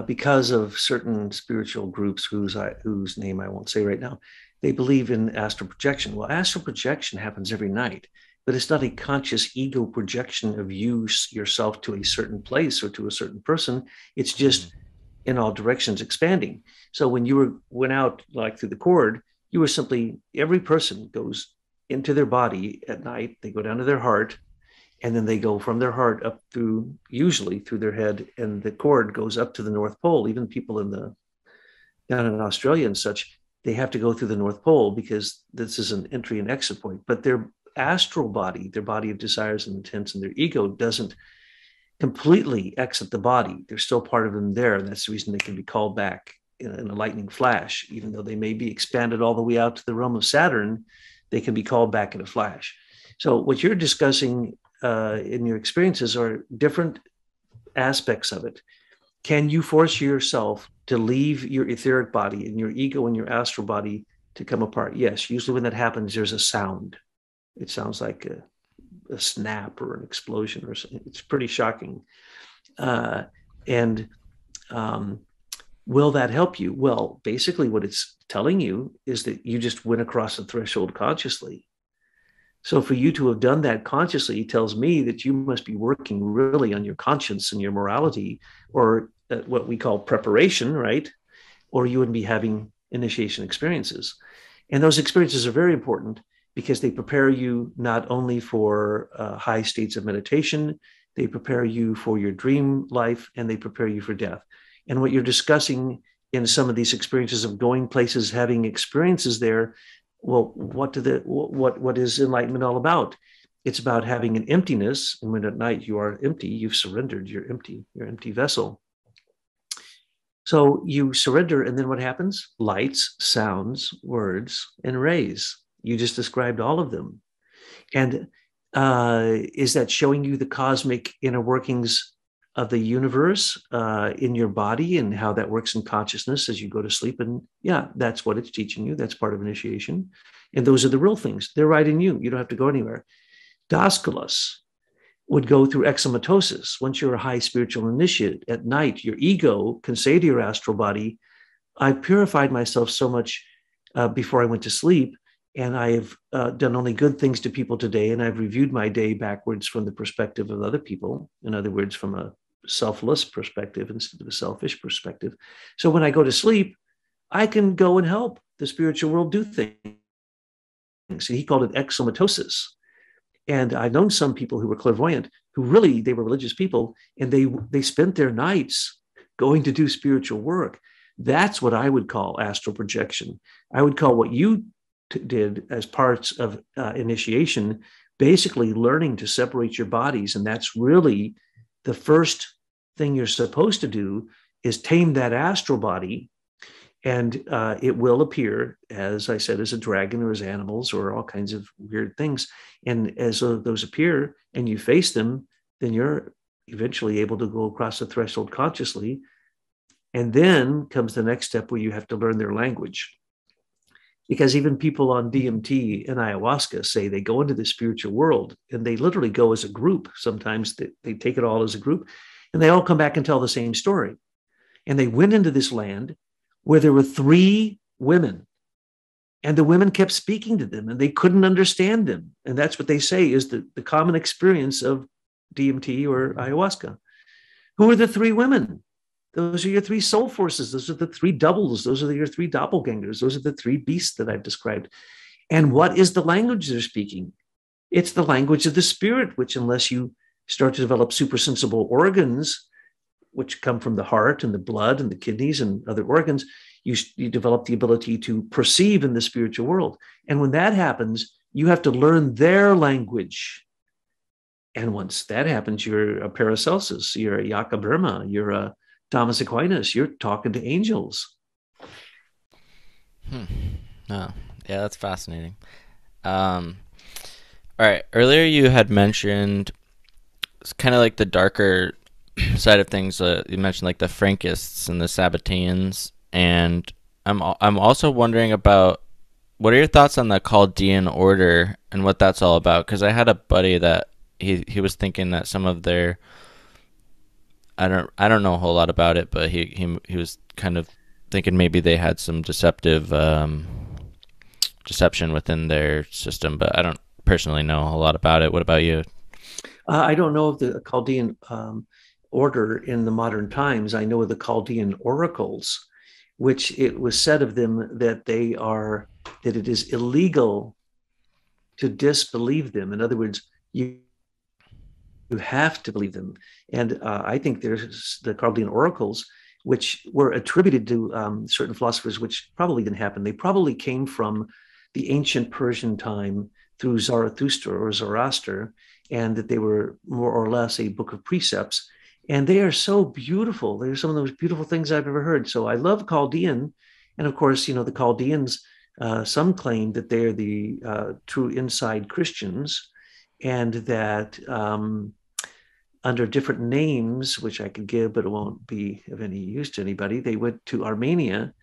S2: because of certain spiritual groups whose name I won't say right now, they believe in astral projection. Well, astral projection happens every night, but it's not a conscious ego projection of yourself to a certain place or to a certain person. It's just in all directions expanding. So when you went out like through the cord, you were simply, every person goes into their body at night, they go down to their heart, and then they go from their heart up through, usually through their head, and the cord goes up to the North Pole. Even people down in Australia and such, they have to go through the North Pole because this is an entry and exit point. But their astral body, their body of desires and intents, and their ego doesn't completely exit the body. There's still part of them there, and that's the reason they can be called back in a lightning flash. Even though they may be expanded all the way out to the realm of Saturn, they can be called back in a flash. So what you're discussing in your experiences are different aspects of it. Can you force yourself to leave your etheric body and your ego and your astral body to come apart? Yes. Usually when that happens, there's a sound. It sounds like a snap or an explosion or something. It's pretty shocking. And will that help you? Well, basically what it's telling you is that you just went across the threshold consciously. So for you to have done that consciously tells me that you must be working really on your conscience and your morality, or what we call preparation, right? Or you wouldn't be having initiation experiences. And those experiences are very important because they prepare you not only for high states of meditation, they prepare you for your dream life, and they prepare you for death. And what you're discussing in some of these experiences of going places, having experiences there, well, what is enlightenment all about? It's about having an emptiness, and when at night you are empty, you've surrendered, you're empty vessel. So you surrender, and then what happens? Lights, sounds, words, and rays. You just described all of them. And is that showing you the cosmic inner workings of the universe in your body and how that works in consciousness as you go to sleep? And yeah, that's what it's teaching you. That's part of initiation. And those are the real things. They're right in you. You don't have to go anywhere. Dascalos would go through exomatosis. Once you're a high spiritual initiate, at night, your ego can say to your astral body, I purified myself so much before I went to sleep, and I've done only good things to people today, and I've reviewed my day backwards from the perspective of other people. In other words, from a selfless perspective instead of a selfish perspective. So when I go to sleep, I can go and help. the spiritual world do things. He called it exomatosis. And I've known some people who were clairvoyant who really, they were religious people, and they spent their nights going to do spiritual work. That's what I would call astral projection. I would call what you did as parts of initiation basically learning to separate your bodies. And that's really the first thing you're supposed to do, is tame that astral body. And it will appear, as I said, as a dragon or as animals or all kinds of weird things. And as those appear and you face them, then you're eventually able to go across the threshold consciously. And then comes the next step where you have to learn their language. Because even people on DMT and ayahuasca say they go into the spiritual world, and they literally go as a group. Sometimes they take it all as a group, and they all come back and tell the same story. And they went into this land where there were 3 women, and the women kept speaking to them and they couldn't understand them. And that's what they say is the common experience of DMT or ayahuasca. Who are the 3 women? Those are your 3 soul forces. Those are the 3 doubles. Those are your 3 doppelgangers. Those are the 3 beasts that I've described. And what is the language they're speaking? It's the language of the spirit, which, unless you start to develop supersensible organs, which come from the heart and the blood and the kidneys and other organs, you develop the ability to perceive in the spiritual world. And when that happens, you have to learn their language. And once that happens, you're a Paracelsus, you're a Yaka Burma, you're a Thomas Aquinas, you're talking to angels.
S1: Oh, yeah, that's fascinating. All right, earlier you had mentioned it's kind of like the darker side of things. You mentioned like the Frankists and the Sabbateans, and I'm also wondering about what are your thoughts on the Chaldean order and what that's all about? Because I had a buddy that he was thinking that some of their I don't know a whole lot about it, but he was kind of thinking maybe they had some deception within their system, but I don't personally know a whole lot about it. What about you?
S2: I don't know of the Chaldean order in the modern times. I know of the Caltian Oracles, which it was said of them that that it is illegal to disbelieve them. In other words, you have to believe them. And I think there's the Caltian Oracles, which were attributed to certain philosophers, which probably didn't happen. They probably came from the ancient Persian time through Zarathustra or Zoroaster, and that they were more or less a book of precepts. And they are so beautiful. They're some of the most beautiful things I've ever heard. So I love Chaldean. And of course, the Chaldeans, some claim that they're the true inside Christians, and that under different names, which I could give, but it won't be of any use to anybody, they went to Armenia,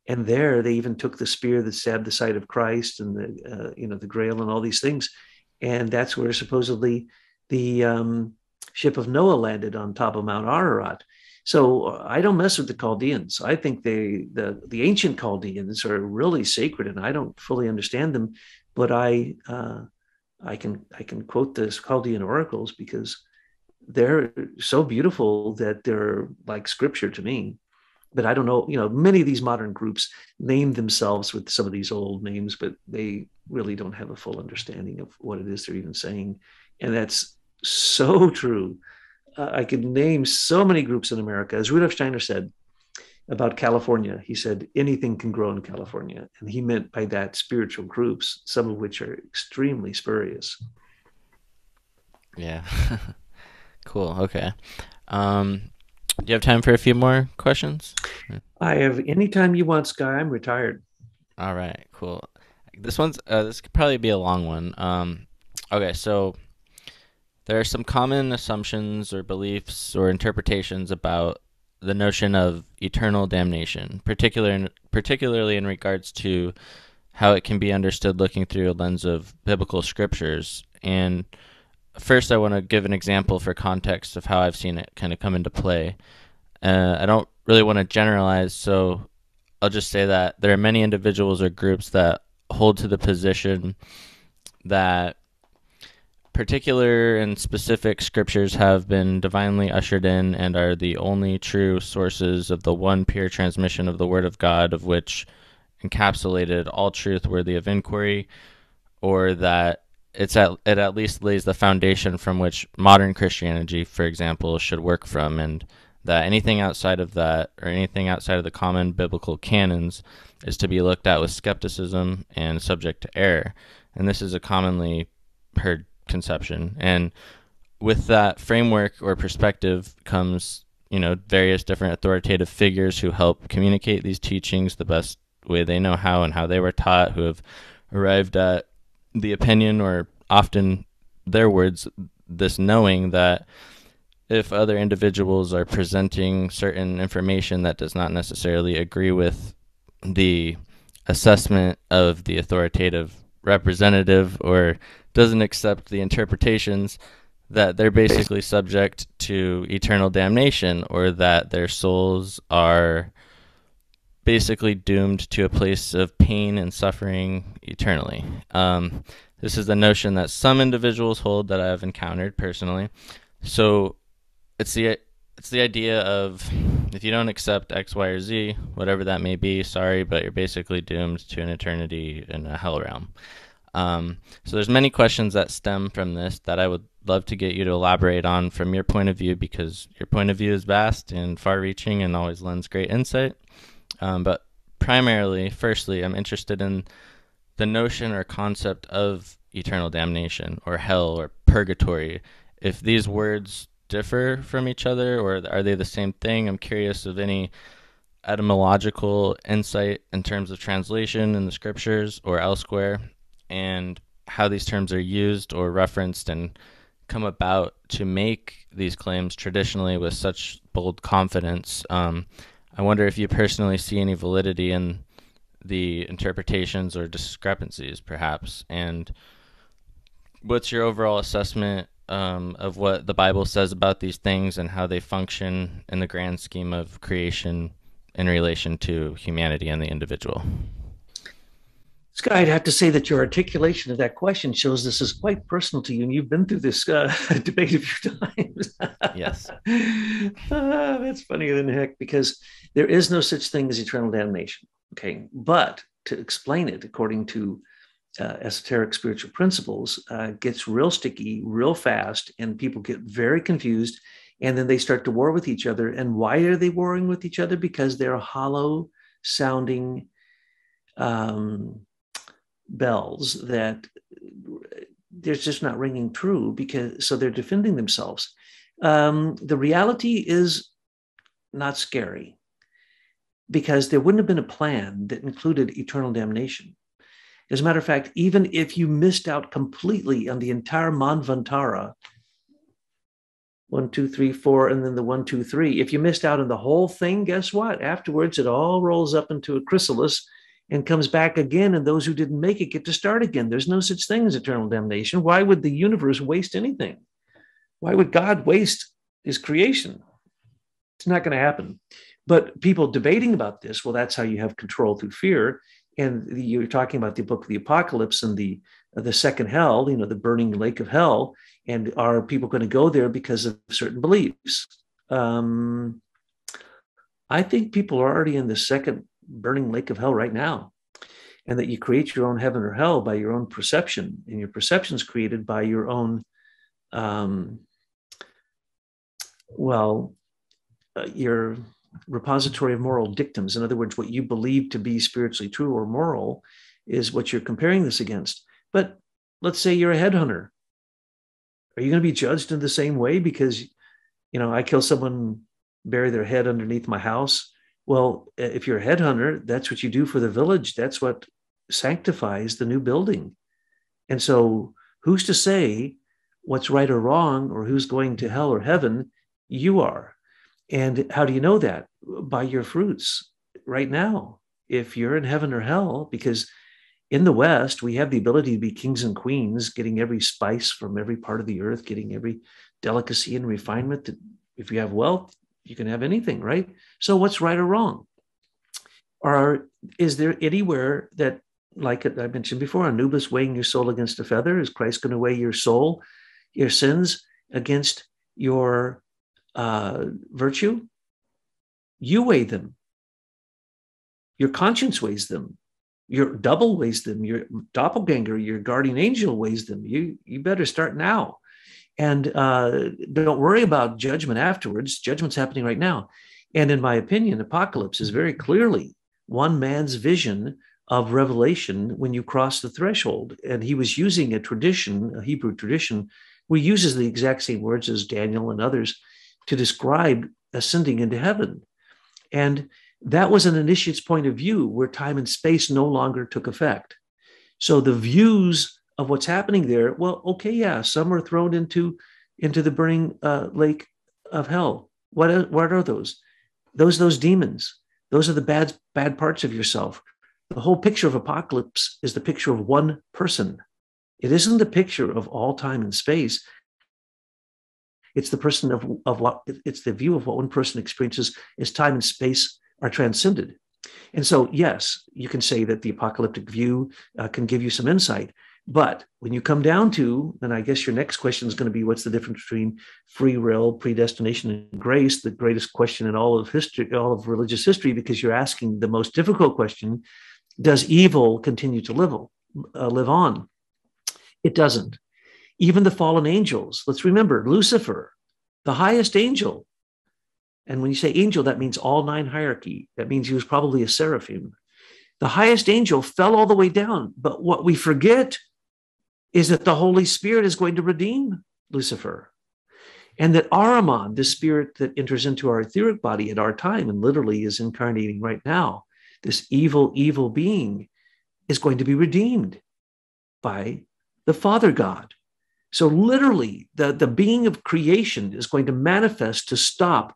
S2: and there they even took the spear that stabbed the side of Christ and the Grail and all these things. And that's where supposedly the ship of Noah landed, on top of Mount Ararat. So I don't mess with the Chaldeans. I think the ancient Chaldeans are really sacred, and I don't fully understand them, but I can quote the Chaldean oracles because they're so beautiful that they're like scripture to me. But I don't know, many of these modern groups name themselves with some of these old names, but they really don't have a full understanding of what it is they're even saying. And that's so true. I could name so many groups in America. As Rudolf Steiner said about California, he said, anything can grow in California. And he meant by that spiritual groups, some of which are extremely spurious.
S1: Yeah. Cool. Okay. Do you have time for a few more questions?
S2: I have anytime you want, Sky. I'm retired.
S1: All right. Cool. This could probably be a long one. Okay. So there are some common assumptions or beliefs or interpretations about the notion of eternal damnation, particularly in regards to how it can be understood looking through a lens of biblical scriptures. And first, I want to give an example for context of how I've seen it kind of come into play. I don't really want to generalize, so I'll just say that there are many individuals or groups that hold to the position that particular and specific scriptures have been divinely ushered in and are the only true sources of the one pure transmission of the Word of God, of which encapsulated all truth worthy of inquiry, or that it at least lays the foundation from which modern Christianity, for example, should work from, and that anything outside of that, or anything outside of the common biblical canons, is to be looked at with skepticism and subject to error. And this is a commonly heard conception. And with that framework or perspective comes, various different authoritative figures who help communicate these teachings the best way they know how and how they were taught, who have arrived at the opinion, or often their words, this knowing that if other individuals are presenting certain information that does not necessarily agree with the assessment of the authoritative representative, or doesn't accept the interpretations, that they're basically subject to eternal damnation, or that their souls are basically doomed to a place of pain and suffering eternally. This is the notion that some individuals hold that I've encountered personally. So it's the idea of, if you don't accept X, Y, or Z, whatever that may be, sorry, but you're basically doomed to an eternity in a hell realm. So there's many questions that stem from this that I would love to get you to elaborate on from your point of view, because your point of view is vast and far-reaching and always lends great insight. But primarily, firstly, I'm interested in the notion or concept of eternal damnation, or hell, or purgatory. If these words differ from each other, or are they the same thing? I'm curious of any etymological insight in terms of translation in the scriptures or elsewhere, and how these terms are used or referenced and come about to make these claims traditionally with such bold confidence. I wonder if you personally see any validity in the interpretations or discrepancies, perhaps, and what's your overall assessment of what the Bible says about these things and how they function in the grand scheme of creation in relation to humanity and the individual?
S2: Scott, I'd have to say that your articulation of that question shows this is quite personal to you, and you've been through this debate a few times.
S1: Yes.
S2: That's funnier than heck, because there is no such thing as eternal damnation. Okay, but to explain it according to esoteric spiritual principles gets real sticky real fast, and people get very confused, and then they start to war with each other. And why are they warring with each other? Because they're hollow sounding bells that they're just not ringing true, because so they're defending themselves. The reality is not scary, because there wouldn't have been a plan that included eternal damnation. As a matter of fact, even if you missed out completely on the entire Manvantara, 1, 2, 3, 4, and then the 1, 2, 3, if you missed out on the whole thing, guess what? Afterwards, it all rolls up into a chrysalis and comes back again, and those who didn't make it get to start again. There's no such thing as eternal damnation. Why would the universe waste anything? Why would God waste his creation? It's not going to happen. But people debating about this, well, that's how you have control through fear. And you're talking about the book of the Apocalypse and the second hell, the burning lake of hell. And are people going to go there because of certain beliefs? I think people are already in the second burning lake of hell right now, and that you create your own heaven or hell by your own perception, and your perception is created by your own your repository of moral dictums. In other words, what you believe to be spiritually true or moral is what you're comparing this against. But let's say you're a headhunter. Are you going to be judged in the same way because I kill someone, bury their head underneath my house? Well, if you're a headhunter, that's what you do for the village. That's what sanctifies the new building. And so who's to say what's right or wrong, or who's going to hell or heaven? You are. And how do you know that? By your fruits right now. If you're in heaven or hell, because in the West, we have the ability to be kings and queens, getting every spice from every part of the earth, getting every delicacy and refinement that if you have wealth, you can have anything, right? So what's right or wrong? Or is there anywhere that, like I mentioned before, Anubis weighing your soul against a feather? Is Christ going to weigh your soul, your sins against your virtue? You weigh them. Your conscience weighs them. Your double weighs them, your doppelganger, your guardian angel weighs them. You better start now. And don't worry about judgment afterwards. Judgment's happening right now. And in my opinion, Apocalypse is very clearly one man's vision of revelation when you cross the threshold. And he was using a tradition, a Hebrew tradition, where he uses the exact same words as Daniel and others to describe ascending into heaven. And that was an initiate's point of view where time and space no longer took effect. So the views of what's happening there, well, okay, yeah, some are thrown into the burning lake of hell. What are those? Those demons. Those are the bad parts of yourself. The whole picture of Apocalypse is the picture of one person. It isn't the picture of all time and space. It's the person of what it's the view of what one person experiences as time and space are transcended. And so, yes, you can say that the apocalyptic view can give you some insight. But when you come down to, and I guess your next question is going to be, what's the difference between free will, predestination, and grace? The greatest question in all of history, all of religious history, because you're asking the most difficult question: does evil continue to live on? It doesn't. Even the fallen angels. Let's remember Lucifer, the highest angel. And when you say angel, that means all nine hierarchy. That means he was probably a seraphim. The highest angel fell all the way down. But what we forget is that the Holy Spirit is going to redeem Lucifer. And that Ahriman, the spirit that enters into our etheric body at our time and literally is incarnating right now, this evil, evil being is going to be redeemed by the Father God. So literally, the being of creation is going to manifest to stop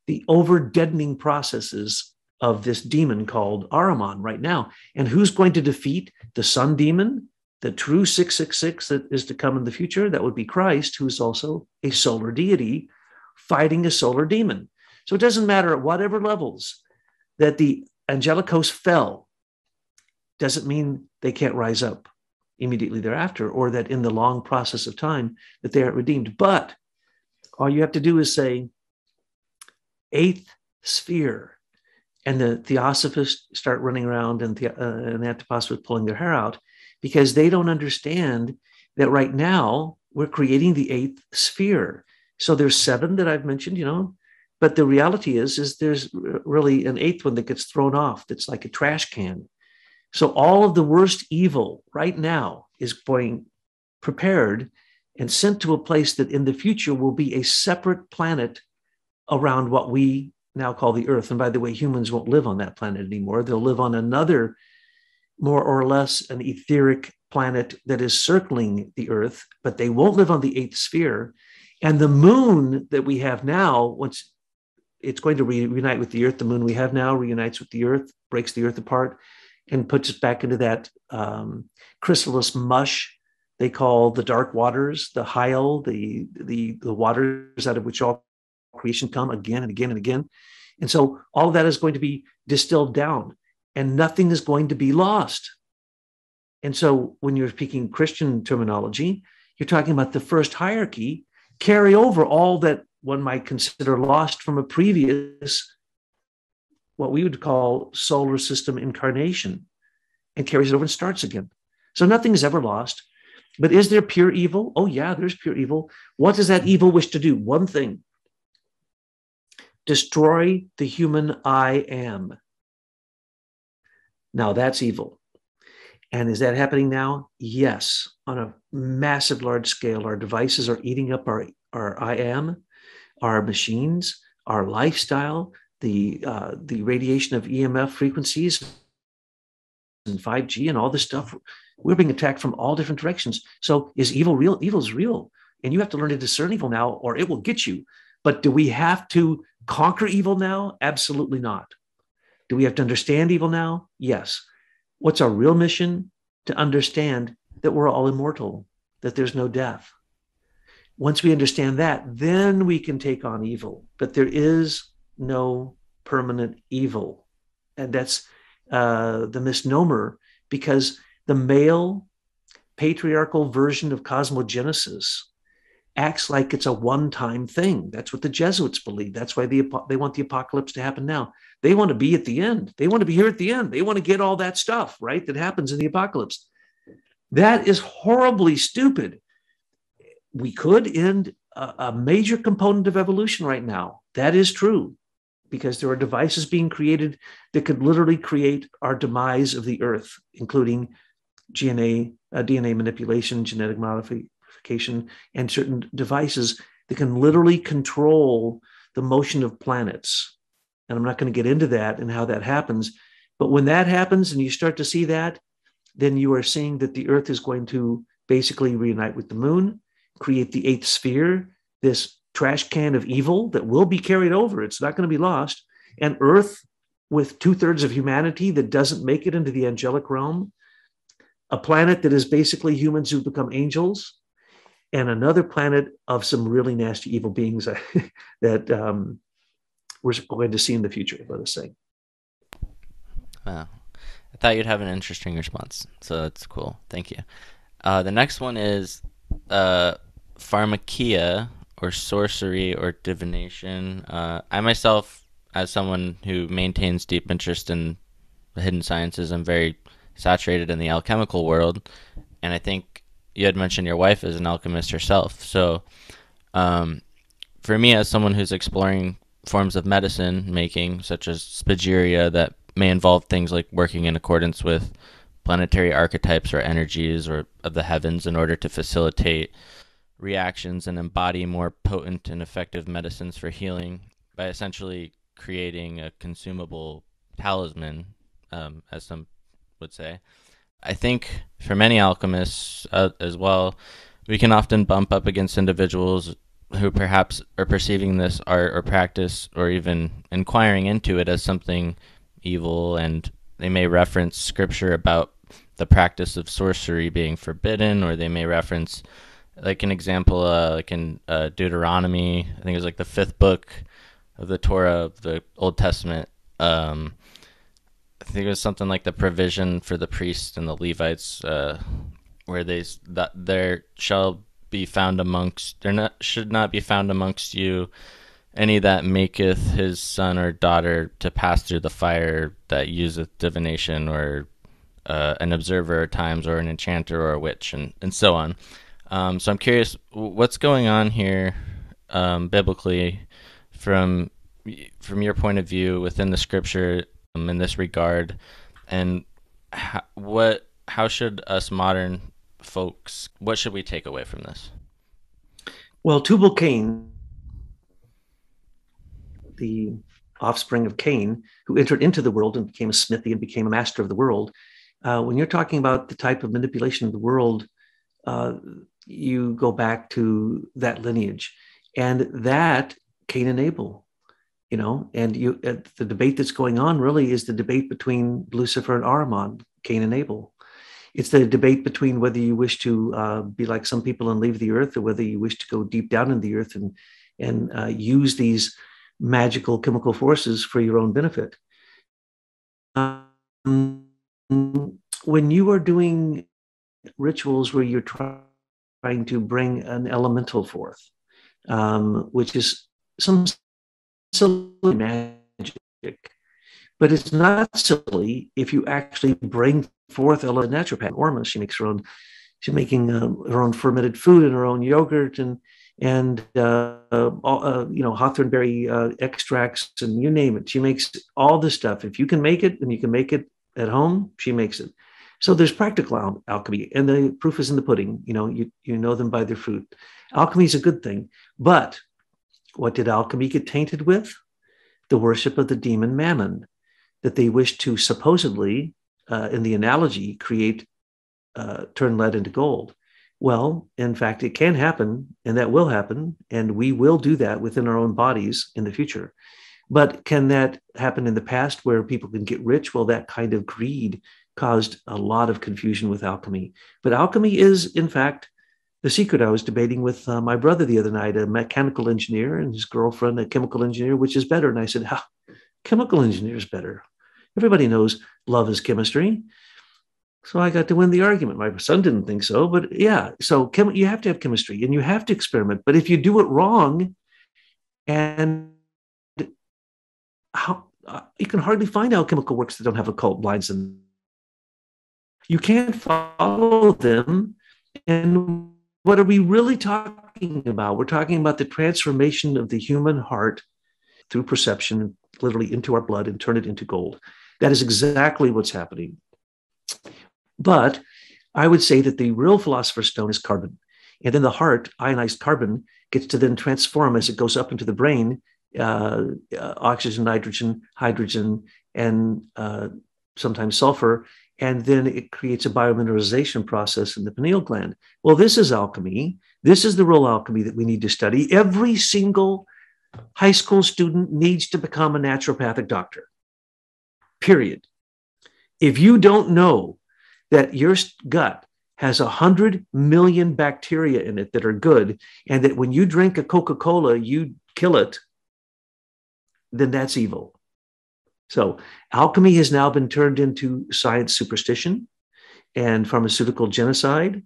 S2: the over-deadening processes of this demon called Ahriman right now. And who's going to defeat the sun demon, the true 666 that is to come in the future? That would be Christ, who's also a solar deity fighting a solar demon. So it doesn't matter at whatever levels that the angelic host fell, doesn't mean they can't rise up immediately thereafter, or that in the long process of time that they are redeemed. But all you have to do is say, eighth sphere, and the theosophists start running around and the anthroposophists pulling their hair out, because they don't understand that right now we're creating the eighth sphere. So there's seven that I've mentioned, but the reality is there's really an eighth one that gets thrown off. That's like a trash can. So all of the worst evil right now is being prepared and sent to a place that in the future will be a separate planet around what we now call the Earth. And by the way, humans won't live on that planet anymore. They'll live on another, more or less an etheric planet that is circling the Earth, but they won't live on the eighth sphere. And the moon that we have now, once it's going to reunite with the Earth, the moon we have now reunites with the Earth, breaks the Earth apart, and puts us back into that chrysalis mush they call the dark waters, the Hyel, the waters out of which all creation come again and again and again. And so all of that is going to be distilled down and nothing is going to be lost. And so when you're speaking Christian terminology, you're talking about the first hierarchy, carry over all that one might consider lost from a previous, what we would call solar system incarnation, and carries it over and starts again. So nothing is ever lost. But is there pure evil? Oh yeah, there's pure evil. What does that evil wish to do? One thing: destroy the human I am. Now that's evil. And is that happening now? Yes, on a massive, large scale. Our devices are eating up our I am, our machines, our lifestyle, the radiation of EMF frequencies and 5G and all this stuff. We're being attacked from all different directions. So is evil real? Evil is real. And you have to learn to discern evil now, or it will get you. But do we have to conquer evil now? Absolutely not. Do we have to understand evil now? Yes. What's our real mission? To understand that we're all immortal, that there's no death. Once we understand that, then we can take on evil. But there is no permanent evil. And that's the misnomer, because the male patriarchal version of cosmogenesis acts like it's a one-time thing. That's what the Jesuits believe. That's why they want the apocalypse to happen now. They want to be at the end. They want to be here at the end. They want to get all that stuff, right, that happens in the apocalypse. That is horribly stupid. We could end a major component of evolution right now. That is true, because there are devices being created that could literally create our demise of the Earth, including DNA manipulation, genetic modification, and certain devices that can literally control the motion of planets. And I'm not going to get into that and how that happens. But when that happens and you start to see that, then you are seeing that the Earth is going to basically reunite with the moon, create the eighth sphere, this trash can of evil that will be carried over. It's not going to be lost. And Earth, with 2/3 of humanity that doesn't make it into the angelic realm, a planet that is basically humans who become angels, and another planet of some really nasty evil beings that we're going to see in the future, let us say.
S1: Wow. I thought you'd have an interesting response, so that's cool. Thank you. The next one is pharmakia, or sorcery, or divination. I myself, as someone who maintains deep interest in the hidden sciences, I'm very saturated in the alchemical world, and I think you had mentioned your wife is an alchemist herself. So for me, as someone who's exploring forms of medicine making, such as spagyria, that may involve things like working in accordance with planetary archetypes or energies or of the heavens in order to facilitate reactions and embody more potent and effective medicines for healing by essentially creating a consumable talisman, as some would say. I think for many alchemists as well, we can often bump up against individuals who perhaps are perceiving this art or practice or even inquiring into it as something evil, and they may reference scripture about the practice of sorcery being forbidden, or they may reference, like an example, like in Deuteronomy, I think it was like the 5th book of the Torah of the Old Testament. I think it was something like the provision for the priests and the Levites, where that there shall be found amongst, should not be found amongst you any that maketh his son or daughter to pass through the fire, that useth divination, or an observer at times, or an enchanter, or a witch, and so on. So I'm curious, what's going on here biblically from your point of view within the scripture in this regard, and how should us modern folks, what should we take away from this?
S2: Well, Tubal Cain, the offspring of Cain, who entered into the world and became a smithy and became a master of the world. When you're talking about the type of manipulation of the world, you go back to that lineage, and that Cain and Abel, and the debate that's going on really is the debate between Lucifer and Ahriman, Cain and Abel. It's the debate between whether you wish to be like some people and leave the earth, or whether you wish to go deep down in the earth and use these magical chemical forces for your own benefit. When you are doing rituals where you're trying to bring an elemental forth, which is some silly magic, but it's not silly if you actually bring forth a naturopath. Orma, she makes her own. She's making her own fermented food and her own yogurt and hawthorn berry extracts, and you name it. She makes all this stuff. If you can make it and you can make it at home, she makes it. So there's practical alchemy, and the proof is in the pudding. You know them by their fruit. Alchemy is a good thing, but what did alchemy get tainted with? The worship of the demon Mammon, that they wished to supposedly, in the analogy, turn lead into gold. Well, in fact, it can happen, and that will happen, and we will do that within our own bodies in the future. But can that happen in the past where people can get rich? Well, that kind of greed caused a lot of confusion with alchemy. But alchemy is, in fact, the secret. I was debating with my brother the other night, a mechanical engineer, and his girlfriend, a chemical engineer, which is better? And I said, chemical engineer is better. Everybody knows love is chemistry. So I got to win the argument. My son didn't think so, but yeah. So you have to have chemistry and you have to experiment. But if you do it wrong, and how you can hardly find alchemical works that don't have occult lines in. You can't follow them. And what are we really talking about? We're talking about the transformation of the human heart through perception, literally into our blood, and turn it into gold. That is exactly what's happening. But I would say that the real philosopher's stone is carbon. And then the heart, ionized carbon, gets to then transform as it goes up into the brain, oxygen, nitrogen, hydrogen, and sometimes sulfur. And then it creates a biomineralization process in the pineal gland. Well, this is alchemy. This is the real alchemy that we need to study. Every single high school student needs to become a naturopathic doctor, period. If you don't know that your gut has 100 million bacteria in it that are good, and that when you drink a Coca-Cola, you kill it, then that's evil. So alchemy has now been turned into science superstition and pharmaceutical genocide.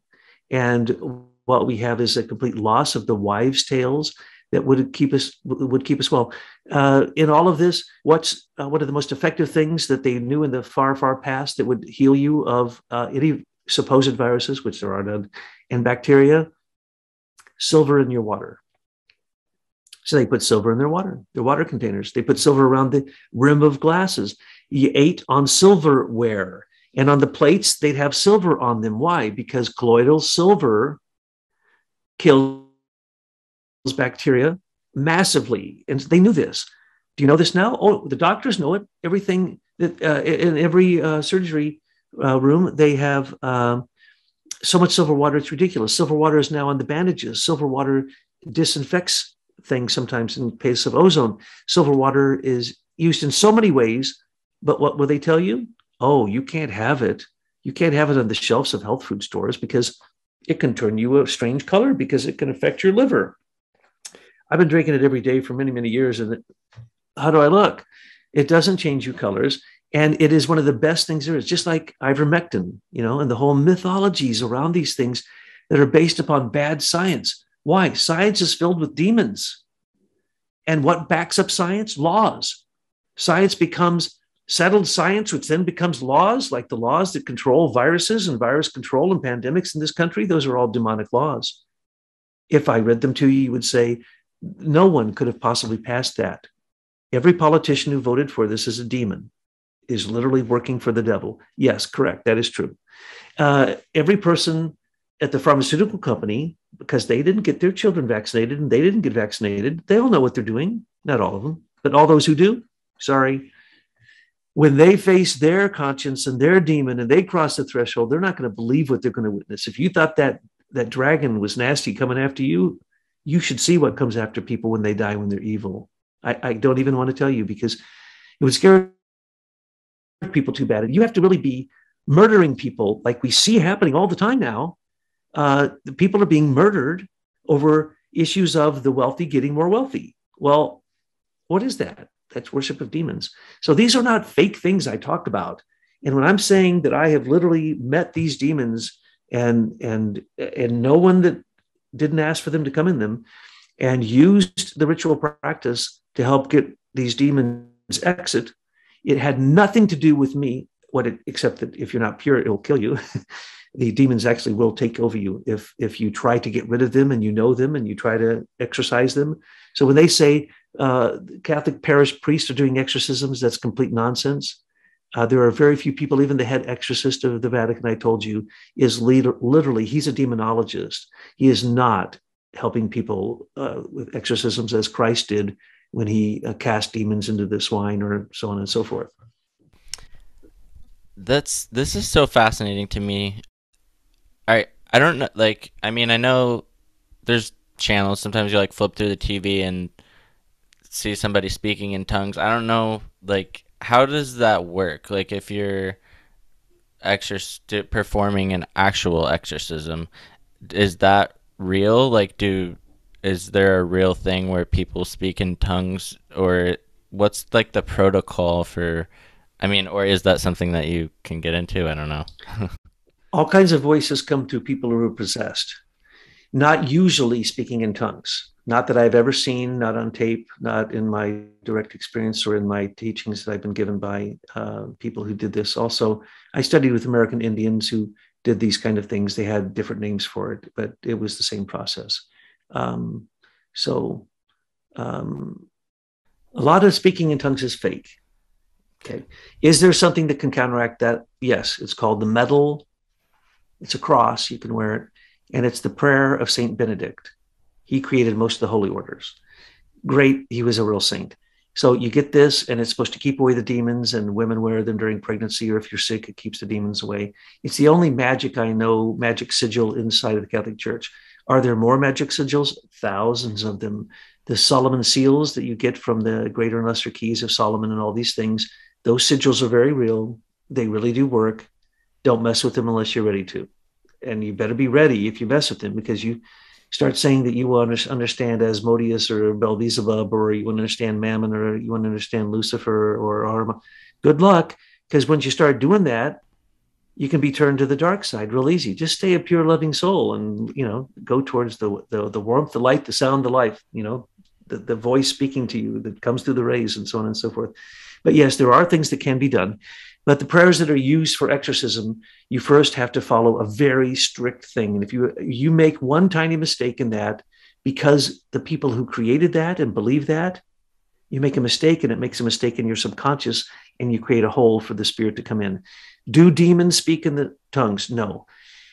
S2: And what we have is a complete loss of the wives' tales that would keep us well. In all of this, what are the most effective things that they knew in the far, far past that would heal you of any supposed viruses, which there are none, and bacteria? Silver in your water. So they put silver in their water containers. They put silver around the rim of glasses. You ate on silverware. And on the plates, they'd have silver on them. Why? Because colloidal silver kills bacteria massively. And they knew this. Do you know this now? Oh, the doctors know it. Everything that in every surgery room, they have so much silver water, it's ridiculous. Silver water is now on the bandages. Silver water disinfects things sometimes in place of ozone. Silver water is used in so many ways, but what will they tell you? Oh, you can't have it. You can't have it on the shelves of health food stores because it can turn you a strange color because it can affect your liver. I've been drinking it every day for many, many years. And how do I look? It doesn't change your colors. And it is one of the best things there is, just like ivermectin, and the whole mythologies around these things that are based upon bad science. Why? Science is filled with demons. And what backs up science? Laws. Science becomes settled science, which then becomes laws, like the laws that control viruses and virus control and pandemics in this country. Those are all demonic laws. If I read them to you, you would say, no one could have possibly passed that. Every politician who voted for this is a demon, is literally working for the devil. Yes, correct. That is true. Every person at the pharmaceutical company, because they didn't get their children vaccinated and they didn't get vaccinated, they all know what they're doing. Not all of them, but all those who do, sorry. When they face their conscience and their demon and they cross the threshold, they're not going to believe what they're going to witness. If you thought that dragon was nasty coming after you, you should see what comes after people when they die, when they're evil. I don't even want to tell you because it would scare people too bad. And you have to really be murdering people like we see happening all the time now. The people are being murdered over issues of the wealthy getting more wealthy. Well, what is that? That's worship of demons. So these are not fake things I talked about. And when I'm saying that I have literally met these demons and no one that didn't ask for them to come in them, and used the ritual practice to help get these demons exit, it had nothing to do with me, except that if you're not pure, it'll kill you. The demons actually will take over you if you try to get rid of them and you know them and you try to exorcise them. So when they say Catholic parish priests are doing exorcisms, that's complete nonsense. There are very few people, even the head exorcist of the Vatican, I told you, is literally, he's a demonologist. He is not helping people with exorcisms as Christ did when he cast demons into the swine or so on and so forth.
S1: This is so fascinating to me. I don't know, like, I mean, I know there's channels, sometimes you like flip through the TV and see somebody speaking in tongues. I don't know, like, how does that work? Like, if you're performing an actual exorcism, is that real? Like, is there a real thing where people speak in tongues, or what's like the protocol for, I mean, or is that something that you can get into? I don't know.
S2: All kinds of voices come to people who are possessed, not usually speaking in tongues. Not that I've ever seen, not on tape, not in my direct experience or in my teachings that I've been given by people who did this. Also, I studied with American Indians who did these kind of things. They had different names for it, but it was the same process. Um, so a lot of speaking in tongues is fake. Okay. Is there something that can counteract that? Yes. It's called the medal. It's a cross. You can wear it. And it's the prayer of Saint Benedict. He created most of the holy orders. Great. He was a real saint. So you get this, and it's supposed to keep away the demons, and women wear them during pregnancy, or if you're sick, it keeps the demons away. It's the only magic I know, magic sigil inside of the Catholic Church. Are there more magic sigils? Thousands of them. The Solomon seals that you get from the greater and lesser keys of Solomon and all these things, those sigils are very real. They really do work. Don't mess with them unless you're ready to. And you better be ready if you mess with them, because you start saying that you want to understand Asmodeus or Beelzebub, or you want to understand Mammon, or you want to understand Lucifer or Arma. Good luck, because once you start doing that, you can be turned to the dark side real easy. Just stay a pure, loving soul, and go towards the warmth, the light, the sound, the life. The voice speaking to you that comes through the rays, and so on and so forth. But yes, there are things that can be done. But the prayers that are used for exorcism, you first have to follow a very strict thing. And if you make one tiny mistake in that, because the people who created that and believe that, you make a mistake, and it makes a mistake in your subconscious, and you create a hole for the spirit to come in. Do demons speak in the tongues? No.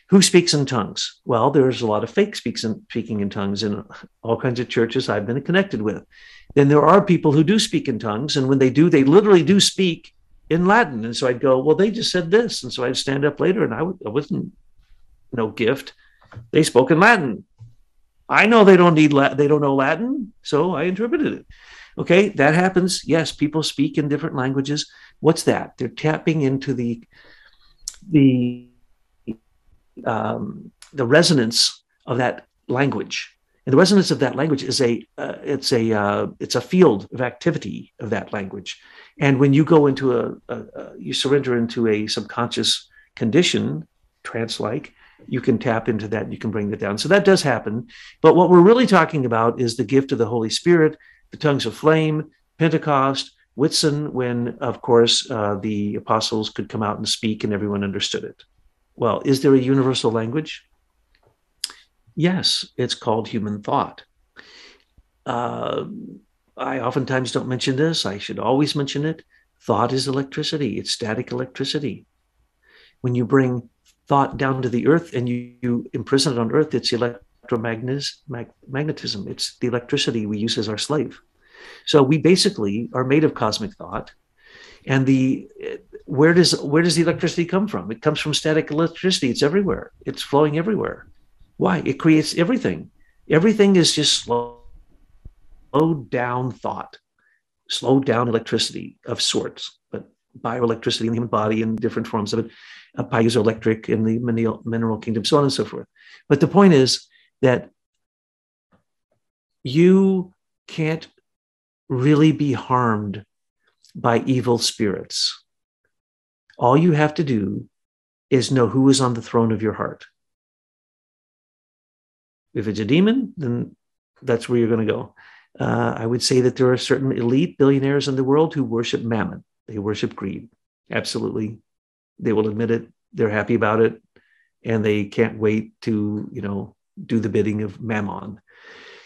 S2: Who speaks in tongues? Well, there's a lot of fake speaking in tongues in all kinds of churches I've been connected with. Then there are people who do speak in tongues, and when they do, they literally do speak in Latin. And so I'd go, well, they just said this. And so I'd stand up later, and I wasn't no gift. They spoke in Latin. I know they don't need they don't know Latin, so I interpreted it. Okay, that happens. Yes, people speak in different languages. What's that? They're tapping into the resonance of that language. And the resonance of that language is it's a field of activity of that language. And when you go into you surrender into a subconscious condition, trance-like, you can tap into that and you can bring that down. So that does happen. But what we're really talking about is the gift of the Holy Spirit, the tongues of flame, Pentecost, Whitsun, when, of course, the apostles could come out and speak and everyone understood it. Well, is there a universal language? Yes, it's called human thought. I oftentimes don't mention this. I should always mention it. Thought is electricity. It's static electricity. When you bring thought down to the earth and you imprison it on earth, it's electromagnetism. It's the electricity we use as our slave. So we basically are made of cosmic thought. And where does the electricity come from? It comes from static electricity. It's everywhere. It's flowing everywhere. Why? It creates everything. Everything is just slowed down thought, slowed down electricity of sorts, but bioelectricity in the human body and different forms of it, piezoelectric in the mineral kingdom, so on and so forth. But the point is that you can't really be harmed by evil spirits. All you have to do is know who is on the throne of your heart. If it's a demon, then that's where you're going to go. I would say that there are certain elite billionaires in the world who worship mammon. They worship greed. Absolutely. They will admit it. They're happy about it. And they can't wait to, do the bidding of mammon.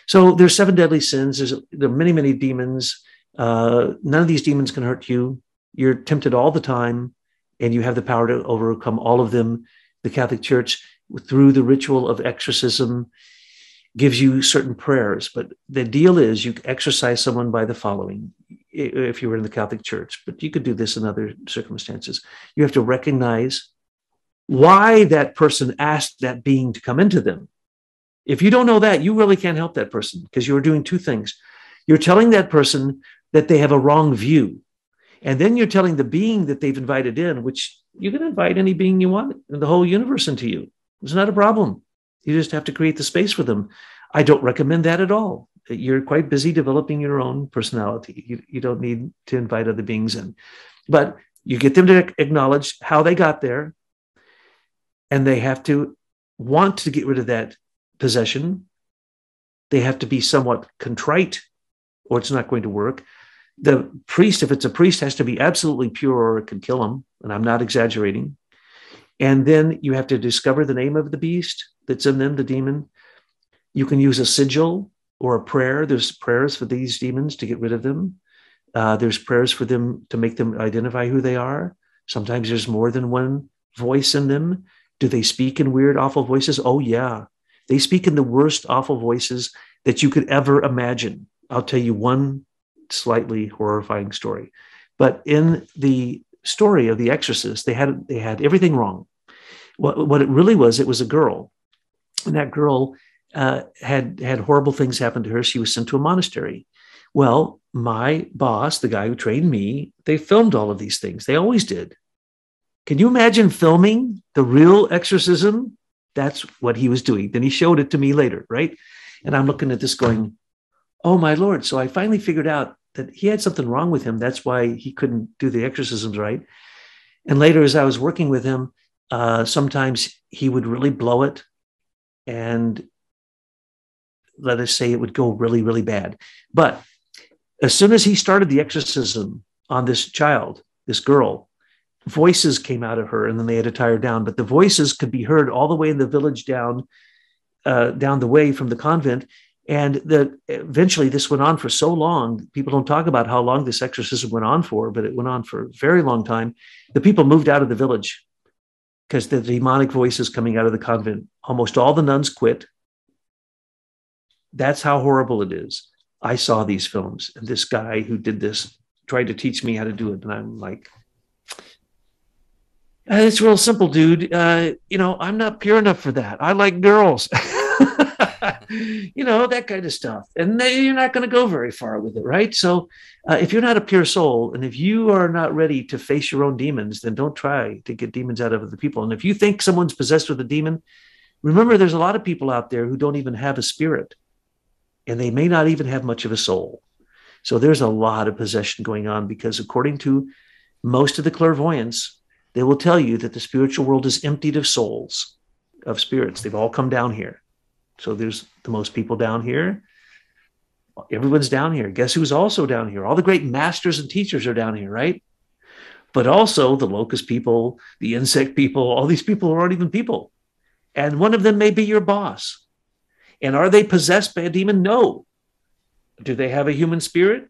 S2: So there's 7 deadly sins. There are many, many demons. None of these demons can hurt you. You're tempted all the time, and you have the power to overcome all of them. The Catholic Church, through the ritual of exorcism, gives you certain prayers. But the deal is you exorcise someone by the following, if you were in the Catholic Church, but you could do this in other circumstances. You have to recognize why that person asked that being to come into them. If you don't know that, you really can't help that person, because you're doing 2 things. You're telling that person that they have a wrong view. And then you're telling the being that they've invited in, which you can invite any being you want in the whole universe into you. It's not a problem. You just have to create the space for them. I don't recommend that at all. You're quite busy developing your own personality. You don't need to invite other beings in. But you get them to acknowledge how they got there. and they have to want to get rid of that possession. They have to be somewhat contrite, or it's not going to work. The priest, if it's a priest, has to be absolutely pure or it could kill him. And I'm not exaggerating. And then you have to discover the name of the beast that's in them, the demon. You can use a sigil or a prayer. There's prayers for these demons to get rid of them. There's prayers for them to make them identify who they are. Sometimes there's more than one voice in them. Do they speak in weird, awful voices? Oh, yeah. They speak in the worst, awful voices that you could ever imagine. I'll tell you one slightly horrifying story. But in the story of The Exorcist, they had everything wrong. What it really was, it was a girl. And that girl had horrible things happen to her. She was sent to a monastery. Well, my boss, the guy who trained me, they filmed all of these things. They always did. Can you imagine filming the real exorcism? That's what he was doing. Then he showed it to me later, right? And I'm looking at this going, oh, my Lord. So I finally figured out that he had something wrong with him. That's why he couldn't do the exorcisms right. And later, as I was working with him, sometimes he would really blow it. And let us say it would go really, really bad. But as soon as he started the exorcism on this child, this girl, voices came out of her, and then they had to tie her down. But the voices could be heard all the way in the village down the way from the convent. And eventually this went on for so long. People don't talk about how long this exorcism went on for, but it went on for a very long time. The people moved out of the village because the demonic voices coming out of the convent. Almost all the nuns quit. That's how horrible it is. I saw these films, and this guy who did this tried to teach me how to do it. And I'm like, it's real simple, dude. I'm not pure enough for that. I like girls. That kind of stuff. And you're not going to go very far with it, right? So if you're not a pure soul, and if you are not ready to face your own demons, then don't try to get demons out of other people. And if you think someone's possessed with a demon, remember there's a lot of people out there who don't even have a spirit, and they may not even have much of a soul. So there's a lot of possession going on, because according to most of the clairvoyants, they will tell you that the spiritual world is emptied of souls, of spirits. They've all come down here. So there's the most people down here. Everyone's down here. Guess who's also down here? All the great masters and teachers are down here, right? But also the locust people, the insect people, all these people aren't even people. And one of them may be your boss. And are they possessed by a demon? No. Do they have a human spirit?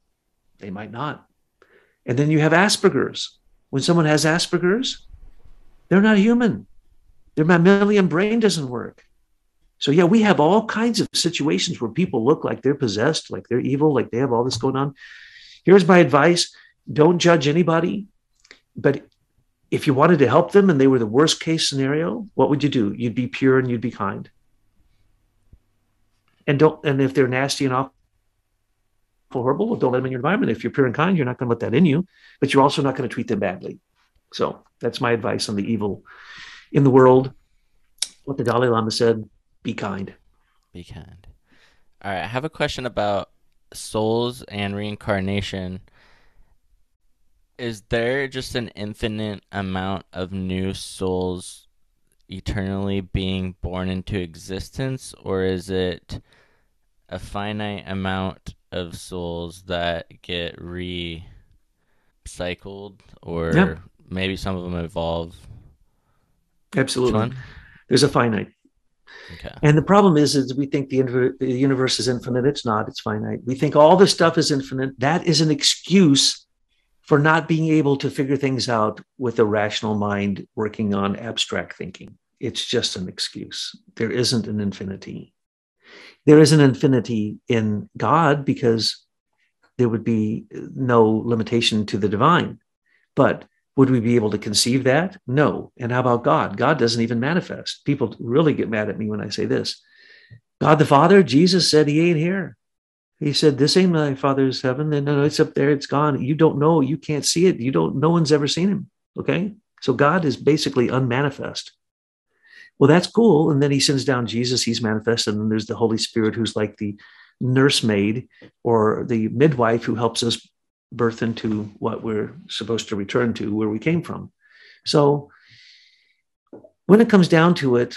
S2: They might not. And then you have Asperger's. When someone has Asperger's, they're not human. Their mammalian brain doesn't work. So yeah, we have all kinds of situations where people look like they're possessed, like they're evil, like they have all this going on. Here's my advice. Don't judge anybody. But if you wanted to help them and they were the worst case scenario, what would you do? You'd be pure and you'd be kind. And if they're nasty and awful, horrible, well, don't let them in your environment. If you're pure and kind, you're not going to let that in you, but you're also not going to treat them badly. So that's my advice on the evil in the world. What the Dalai Lama said, be kind.
S1: Be kind. All right, I have a question about souls and reincarnation. Is there just an infinite amount of new souls eternally being born into existence, or is it a finite amount of souls that get recycled, or
S2: Yep.
S1: maybe some of them evolve?
S2: Absolutely.
S1: Which one?
S2: There's a finite.
S1: Okay.
S2: And the problem is we think the universe is infinite. It's not. It's finite. We think all this stuff is infinite. That is an excuse for not being able to figure things out with a rational mind working on abstract thinking. It's just an excuse. There isn't an infinity. There is an infinity in God, because there would be no limitation to the divine. But would we be able to conceive that? No. And how about God? God doesn't even manifest. People really get mad at me when I say this. God the Father, Jesus said he ain't here. He said, this ain't my Father's heaven. And no, it's up there. It's gone. You don't know. You can't see it. No one's ever seen him. Okay. So God is basically unmanifest. Well, that's cool. And then he sends down Jesus. He's manifested. And then there's the Holy Spirit, who's like the nursemaid or the midwife who helps us birth into what we're supposed to return to, where we came from. So When it comes down to it,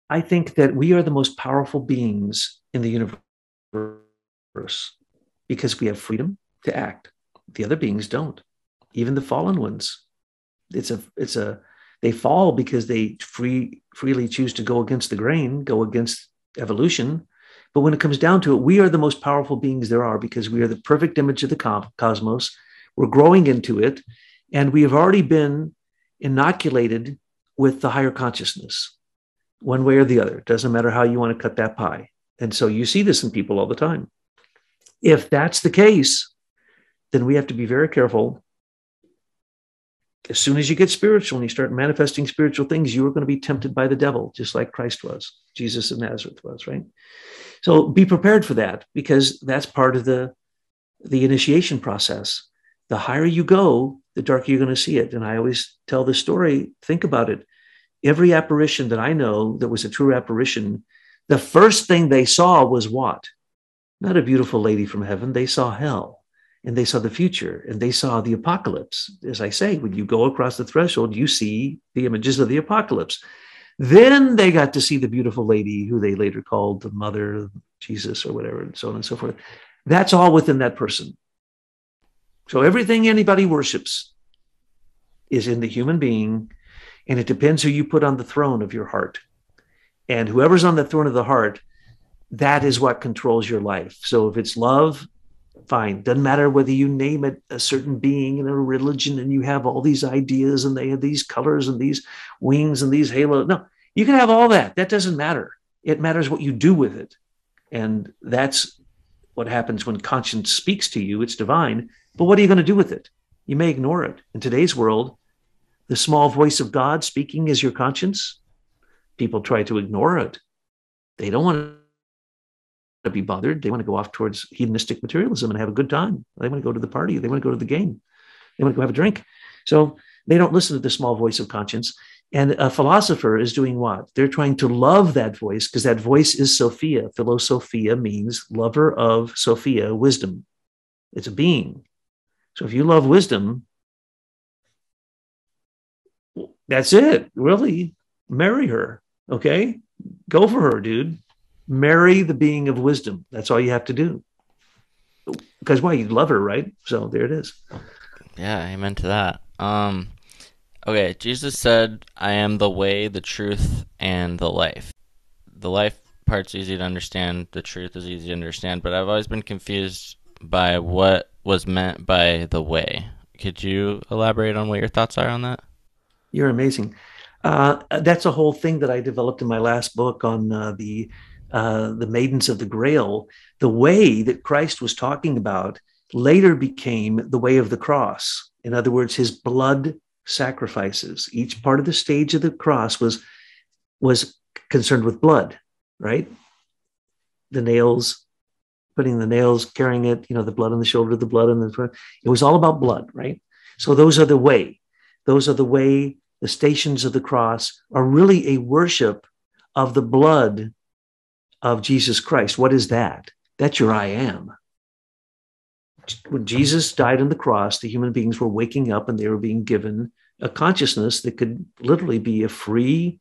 S2: I think that we are the most powerful beings in the universe because we have freedom to act. The other beings don't. Even the fallen ones. They fall because they freely choose to go against the grain, go against evolution. But when it comes down to it, we are the most powerful beings there are because we are the perfect image of the cosmos. We're growing into it, and we have already been inoculated with the higher consciousness, one way or the other. It doesn't matter how you want to cut that pie. And so you see this in people all the time. If that's the case, then we have to be very careful. As soon as you get spiritual and you start manifesting spiritual things, you are going to be tempted by the devil, just like Christ was, Jesus of Nazareth was, right? So be prepared for that, because that's part of the initiation process. The higher you go, the darker you're going to see it. And I always tell the story, think about it. Every apparition that I know that was a true apparition, the first thing they saw was what? Not a beautiful lady from heaven. They saw hell. And they saw the future, and they saw the apocalypse. As I say, when you go across the threshold, you see the images of the apocalypse. Then they got to see the beautiful lady who they later called the mother of Jesus or whatever, and so on and so forth. That's all within that person. So everything anybody worships is in the human being, and it depends who you put on the throne of your heart. And whoever's on the throne of the heart, that is what controls your life. So if it's love, fine. Doesn't matter whether you name it a certain being in a religion and you have all these ideas and they have these colors and these wings and these halos. No, you can have all that. That doesn't matter. It matters what you do with it. And that's what happens when conscience speaks to you. It's divine. But what are you going to do with it? You may ignore it. In today's world, the small voice of God speaking is your conscience. People try to ignore it. They don't want to be bothered. They want to go off towards hedonistic materialism and have a good time. They want to go to the party. They want to go to the game. They want to go have a drink. So they don't listen to the small voice of conscience. And a philosopher is doing what? They're trying to love that voice, because that voice is Sophia. Philosophia means lover of Sophia, wisdom. It's a being. So if you love wisdom, that's it. Really, marry her. Okay? Go for her, dude. Marry the being of wisdom. That's all you have to do. Because why? You love her, right? So there it is.
S1: Yeah, amen to that. Okay, Jesus said, I am the way, the truth, and the life. The life part's easy to understand. The truth is easy to understand. But I've always been confused by what was meant by the way. Could you elaborate on what your thoughts are on that?
S2: You're amazing. That's a whole thing that I developed in my last book on the Maidens of the Grail. The way that Christ was talking about later became the way of the cross. In other words, his blood sacrifices. Each part of the stage of the cross was concerned with blood, right? The nails, putting the nails, carrying it, the blood on the shoulder, the blood on the front. It was all about blood, right? So those are the way. Those are the way. The stations of the cross are really a worship of the blood of Jesus Christ. What is that? That's your I am. When Jesus died on the cross, the human beings were waking up and they were being given a consciousness that could literally be a free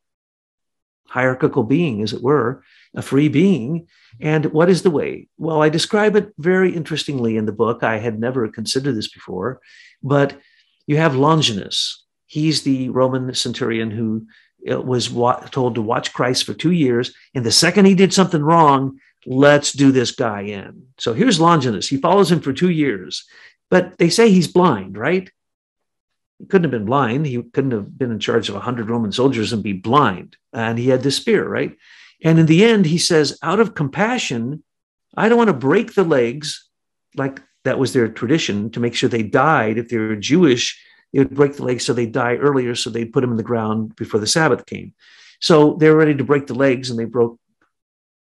S2: hierarchical being, as it were, a free being. And what is the way? Well, I describe it very interestingly in the book. I had never considered this before, but you have Longinus. He's the Roman centurion who was told to watch Christ for 2 years. And the second he did something wrong, let's do this guy in. So here's Longinus. He follows him for 2 years, but they say he's blind, right? He couldn't have been blind. He couldn't have been in charge of 100 Roman soldiers and be blind. And he had this spear, right? And in the end, he says, out of compassion, I don't want to break the legs, like that was their tradition, to make sure they died. If they were Jewish, they would break the legs so they'd die earlier, so they'd put them in the ground before the Sabbath came. So they were ready to break the legs, and they broke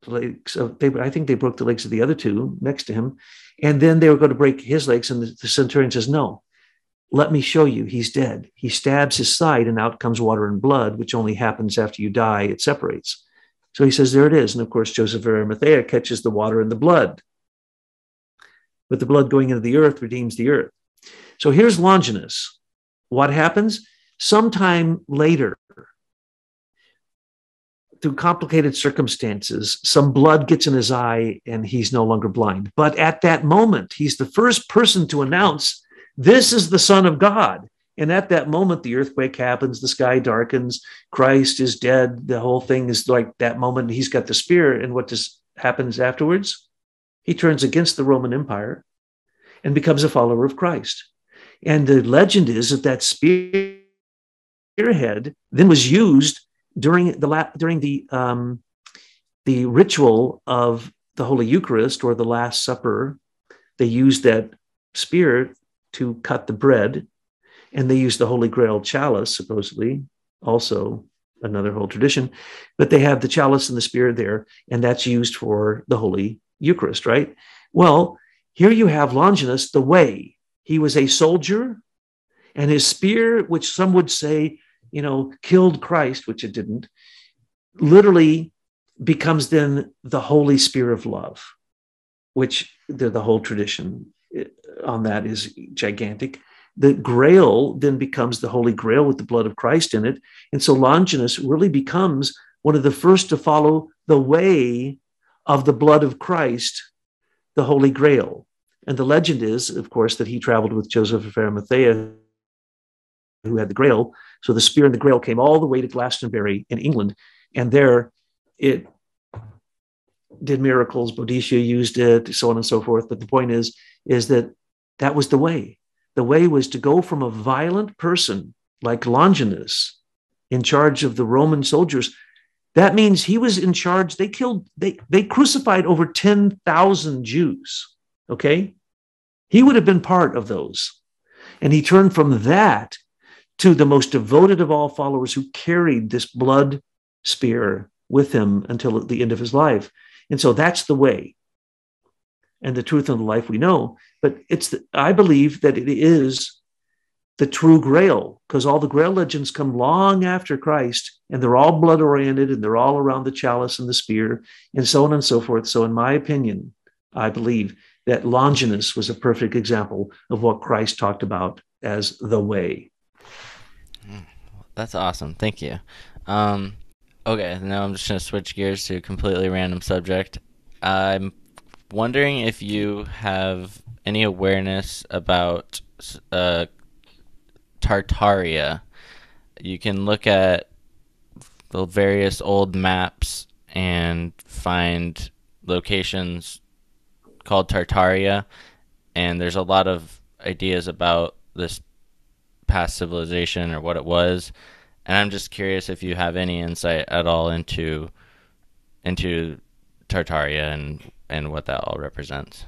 S2: the legs. I think they broke the legs of the other two next to him. And then they were going to break his legs, and the centurion says, no, let me show you, he's dead. He stabs his side, and out comes water and blood, which only happens after you die. It separates. So he says, there it is. And of course, Joseph of Arimathea catches the water and the blood. But the blood going into the earth redeems the earth. So here's Longinus. What happens? Sometime later, through complicated circumstances, some blood gets in his eye and he's no longer blind. But at that moment, he's the first person to announce, this is the Son of God. And at that moment, the earthquake happens, the sky darkens, Christ is dead. The whole thing is like that moment. He's got the spear. And what happens afterwards? He turns against the Roman Empire and becomes a follower of Christ. And the legend is that that spearhead then was used during the ritual of the Holy Eucharist or the Last Supper. They used that spear to cut the bread, and they used the Holy Grail chalice, supposedly, also another whole tradition. But they have the chalice and the spear there, and that's used for the Holy Eucharist, right? Well, here you have Longinus, the way. He was a soldier, and his spear, which some would say, killed Christ, which it didn't, literally becomes then the holy spear of love, which the whole tradition on that is gigantic. The Grail then becomes the Holy Grail with the blood of Christ in it. And so Longinus really becomes one of the first to follow the way of the blood of Christ, the Holy Grail. And the legend is, of course, that he traveled with Joseph of Arimathea, who had the Grail. So the spear and the Grail came all the way to Glastonbury in England. And there it did miracles. Boadicea used it, so on and so forth. But the point is that was the way. The way was to go from a violent person like Longinus in charge of the Roman soldiers. That means he was in charge. They crucified over 10,000 Jews. Okay. He would have been part of those. And he turned from that to the most devoted of all followers who carried this blood spear with him until the end of his life. And so that's the way. And the truth and the life we know. But I believe that it is the true Grail, because all the Grail legends come long after Christ, and they're all blood oriented, and they're all around the chalice and the spear, and so on and so forth. So in my opinion, I believe that Longinus was a perfect example of what Christ talked about as the way.
S1: That's awesome. Thank you. Okay, now I'm just going to switch gears to a completely random subject. I'm wondering if you have any awareness about Tartaria. You can look at the various old maps and find locations called Tartaria, and there's a lot of ideas about this past civilization or what it was, and I'm just curious if you have any insight at all into Tartaria and what that all represents.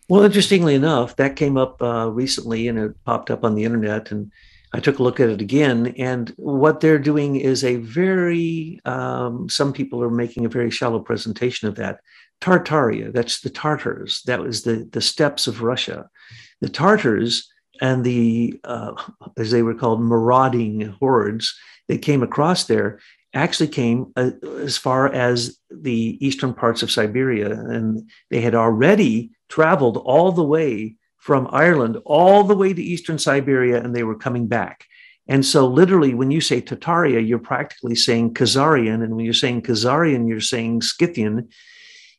S2: Well, interestingly enough, that came up recently, and it popped up on the internet, and I took a look at it again. And what they're doing is some people are making a very shallow presentation of that. Tartaria, that's the Tartars. That was the steppes of Russia. The Tartars and the, as they were called, marauding hordes that came across there actually came as far as the eastern parts of Siberia. And they had already traveled all the way from Ireland all the way to eastern Siberia, and they were coming back. And so literally, when you say Tartaria, you're practically saying Khazarian. And when you're saying Khazarian, you're saying Scythian.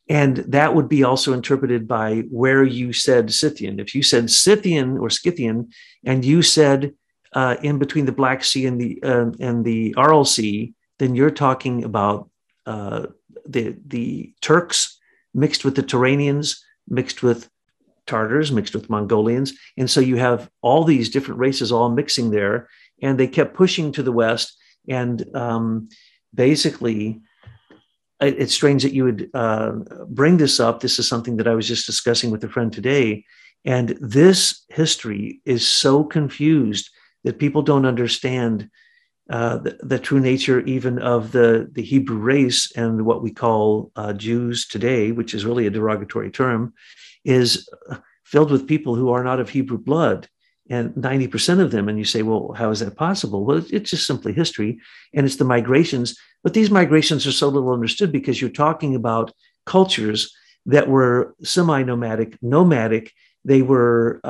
S2: And that would be also interpreted by where you said Scythian. If you said Scythian or Scythian, and you said in between the Black Sea and the Aral Sea, then you're talking about the Turks mixed with the Turanians, mixed with Tartars, mixed with Mongolians. And so you have all these different races all mixing there, and they kept pushing to the west. And basically, it's strange that you would bring this up. This is something that I was just discussing with a friend today. And this history is so confused that people don't understand the true nature even of the Hebrew race, and what we call Jews today, which is really a derogatory term, is filled with people who are not of Hebrew blood, and 90% of them. And you say, well, how is that possible? Well, it's just simply history, and it's the migrations. But these migrations are so little understood because you're talking about cultures that were semi-nomadic, nomadic. They were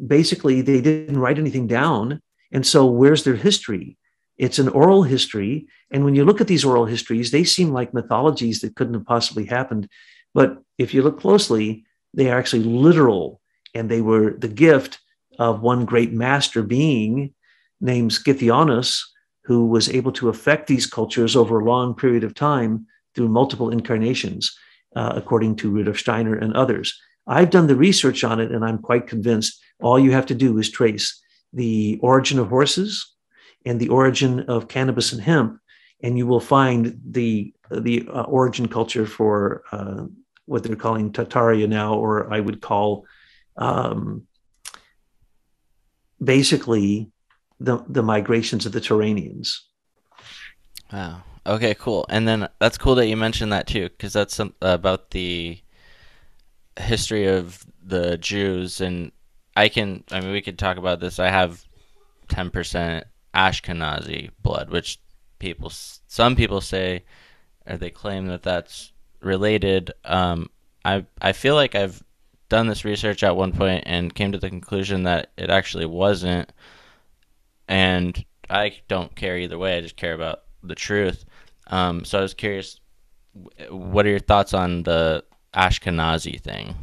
S2: basically they didn't write anything down. And so where's their history? It's an oral history. And when you look at these oral histories, they seem like mythologies that couldn't have possibly happened. But if you look closely, they are actually literal. And they were the gift of one great master being named Scythianus, who was able to affect these cultures over a long period of time through multiple incarnations, according to Rudolf Steiner and others. I've done the research on it, and I'm quite convinced all you have to do is trace the origin of horses and the origin of cannabis and hemp, and you will find the origin culture for what they're calling Tartaria now, or I would call basically the migrations of the Turanians.
S1: Wow. Okay, cool. And then that's cool that you mentioned that too, because that's about the history of the Jews. And I mean, we could talk about this. I have 10% Ashkenazi blood, which some people say, or they claim that that's related. I feel like I've done this research at one point and came to the conclusion that it actually wasn't. And I don't care either way. I just care about the truth. So I was curious, what are your thoughts on the Ashkenazi thing?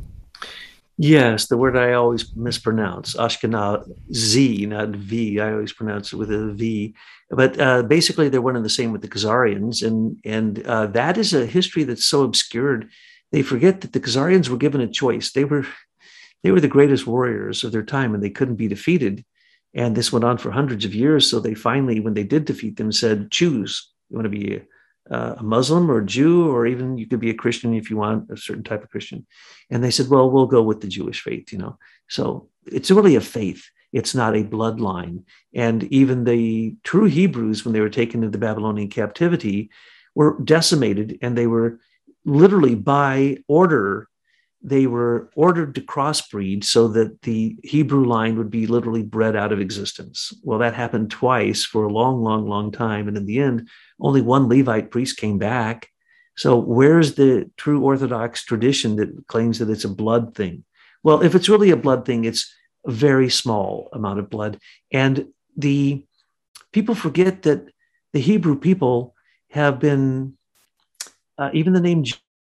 S2: Yes, the word I always mispronounce, Ashkenazi, not V. I always pronounce it with a V. But basically, they're one and the same with the Khazarians, and that is a history that's so obscured. They forget that the Khazarians were given a choice. They were the greatest warriors of their time, and they couldn't be defeated. And this went on for hundreds of years. So they finally, when they did defeat them, said, "Choose. You want to be a Muslim or a Jew, or even you could be a Christian if you want a certain type of Christian." And they said, "Well, we'll go with the Jewish faith, you know." So it's really a faith. It's not a bloodline. And even the true Hebrews, when they were taken into Babylonian captivity, were decimated, and they were literally by order. They were ordered to crossbreed so that the Hebrew line would be literally bred out of existence. Well, that happened twice for a long, long, long time. And in the end, only one Levite priest came back. So where's the true Orthodox tradition that claims that it's a blood thing? Well, if it's really a blood thing, it's a very small amount of blood. And the people forget that the Hebrew people have been, even the name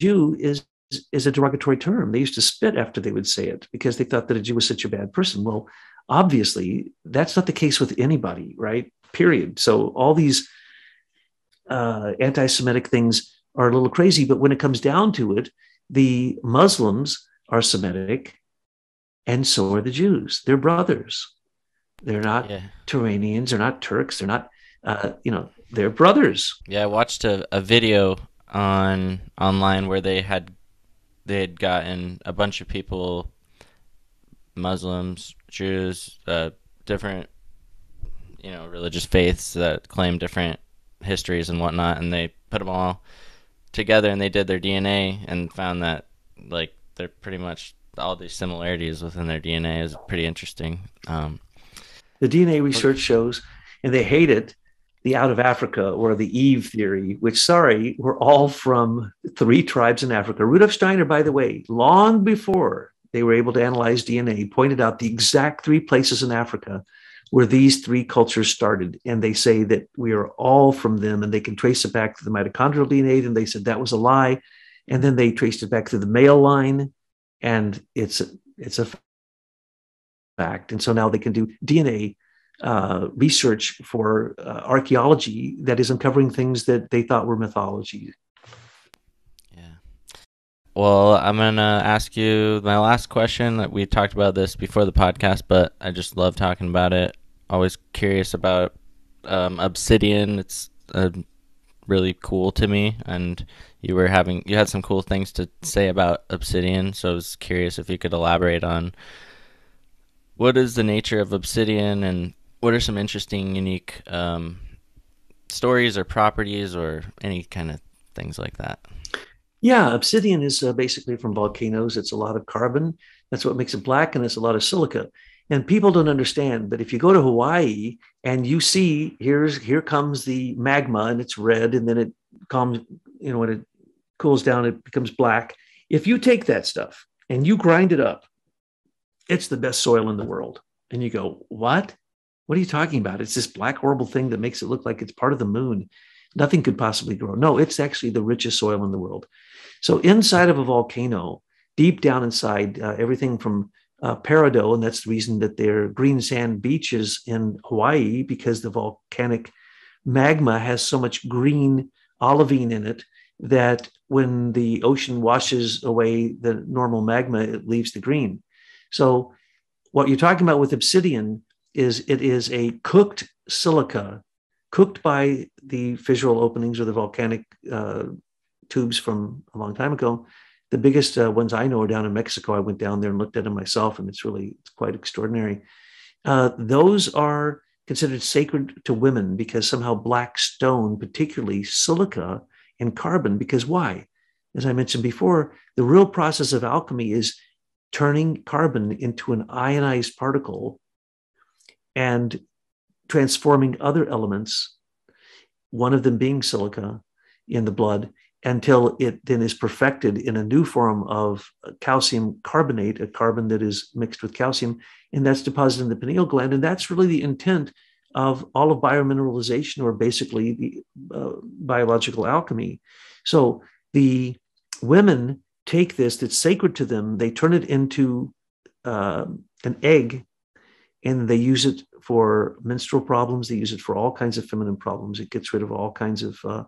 S2: Jew is a derogatory term. They used to spit after they would say it because they thought that a Jew was such a bad person. Well, obviously, that's not the case with anybody, right? Period. So all these anti-Semitic things are a little crazy, but when it comes down to it, the Muslims are Semitic, and so are the Jews. They're brothers. They're not
S1: Yeah.
S2: Turanians. They're not Turks. They're not, they're brothers.
S1: Yeah, I watched a video online where they had gotten a bunch of people, Muslims, Jews, different, religious faiths that claim different histories and whatnot, and they put them all together and they did their DNA and found that like they're pretty much all these similarities within their DNA is pretty interesting.
S2: The DNA research shows, and they hate it, the out of Africa or the Eve theory, which, sorry, we're all from 3 tribes in Africa. Rudolf Steiner, by the way, long before they were able to analyze DNA, pointed out the exact 3 places in Africa where these 3 cultures started. And they say that we are all from them, and they can trace it back to the mitochondrial DNA. And they said that was a lie. And then they traced it back to the male line, and it's a fact. And so now they can do DNA research for archaeology that is uncovering things that they thought were mythology.
S1: Yeah. Well, I'm gonna ask you my last question. We talked about this before the podcast, but I just love talking about it. Always curious about obsidian. It's really cool to me, and you had some cool things to say about obsidian. So I was curious if you could elaborate on what is the nature of obsidian and what are some interesting, unique stories or properties or any kind of things like that?
S2: Yeah, obsidian is basically from volcanoes. It's a lot of carbon. That's what makes it black, and it's a lot of silica. And people don't understand, but if you go to Hawaii and you see here comes the magma and it's red, and then it comes, when it cools down, it becomes black. If you take that stuff and you grind it up It's the best soil in the world. And you go, what? What are you talking about? It's this black, horrible thing that makes it look like it's part of the moon. Nothing could possibly grow. No, it's actually the richest soil in the world. So inside of a volcano, deep down inside, everything from peridot, and that's the reason that there are green sand beaches in Hawaii, because the volcanic magma has so much green olivine in it that when the ocean washes away the normal magma, it leaves the green. So what you're talking about with obsidian is it is a cooked silica, cooked by the fissure openings or the volcanic tubes from a long time ago. The biggest ones I know are down in Mexico. I went down there and looked at them myself, and it's quite extraordinary. Those are considered sacred to women because somehow black stone, particularly silica and carbon, because why? As I mentioned before, the real process of alchemy is turning carbon into an ionized particle and transforming other elements, one of them being silica, in the blood, until it then is perfected in a new form of calcium carbonate, a carbon that is mixed with calcium, and that's deposited in the pineal gland. And that's really the intent of all of biomineralization, or basically the biological alchemy. So the women take this that's sacred to them, they turn it into an egg, and they use it for menstrual problems. They use it for all kinds of feminine problems. It gets rid of all kinds of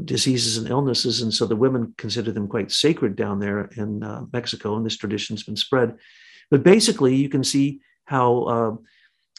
S2: diseases and illnesses. And so the women consider them quite sacred down there in Mexico, and this tradition's been spread. But basically, you can see how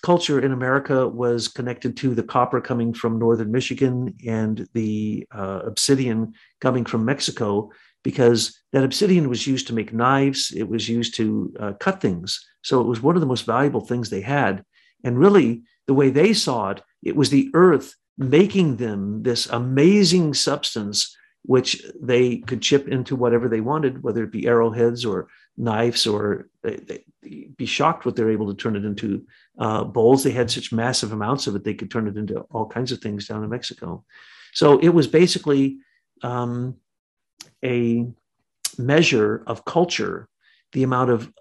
S2: culture in America was connected to the copper coming from northern Michigan and the obsidian coming from Mexico, because that obsidian was used to make knives. It was used to cut things. So it was one of the most valuable things they had. And really, the way they saw it, it was the earth making them this amazing substance, which they could chip into whatever they wanted, whether it be arrowheads or knives, or they'd be shocked what they're able to turn it into. Bowls, they had such massive amounts of it, they could turn it into all kinds of things down in Mexico. So it was basically a measure of culture, the amount of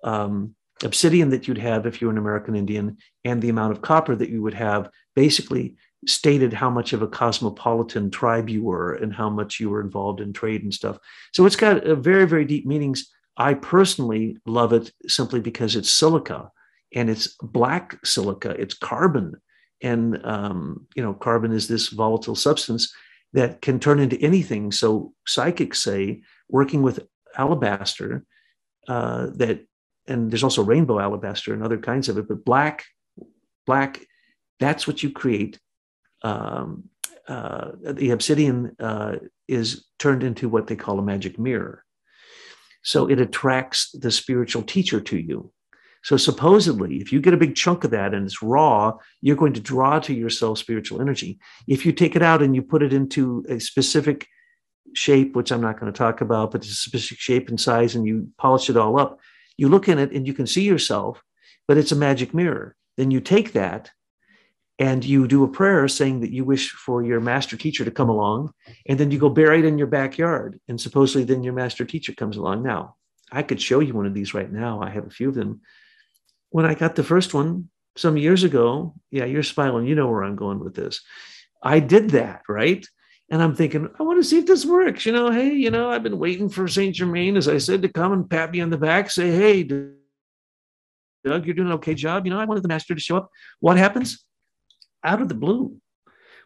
S2: obsidian that you'd have if you were an American Indian, and the amount of copper that you would have, basically stated how much of a cosmopolitan tribe you were and how much you were involved in trade and stuff. So it's got a very, very deep meanings. I personally love it simply because it's silica, and it's black silica, it's carbon. And, carbon is this volatile substance that can turn into anything. So psychics say, working with alabaster, and there's also rainbow alabaster and other kinds of it, but black, that's what you create. The obsidian is turned into what they call a magic mirror. So it attracts the spiritual teacher to you. So supposedly, if you get a big chunk of that and it's raw, you're going to draw to yourself spiritual energy. If you take it out and you put it into a specific shape, which I'm not going to talk about, but it's a specific shape and size, and you polish it all up, you look in it and you can see yourself, but it's a magic mirror. Then you take that and you do a prayer saying that you wish for your master teacher to come along, and then you go bury it in your backyard, and supposedly then your master teacher comes along. Now, I could show you one of these right now. I have a few of them. When I got the first one some years ago, yeah, you're smiling, you know where I'm going with this. I did that, right? And I'm thinking, I want to see if this works. Hey, I've been waiting for Saint Germain, as I said, to come and pat me on the back, say, hey, Doug, you're doing an okay job. I wanted the master to show up. What happens? Out of the blue,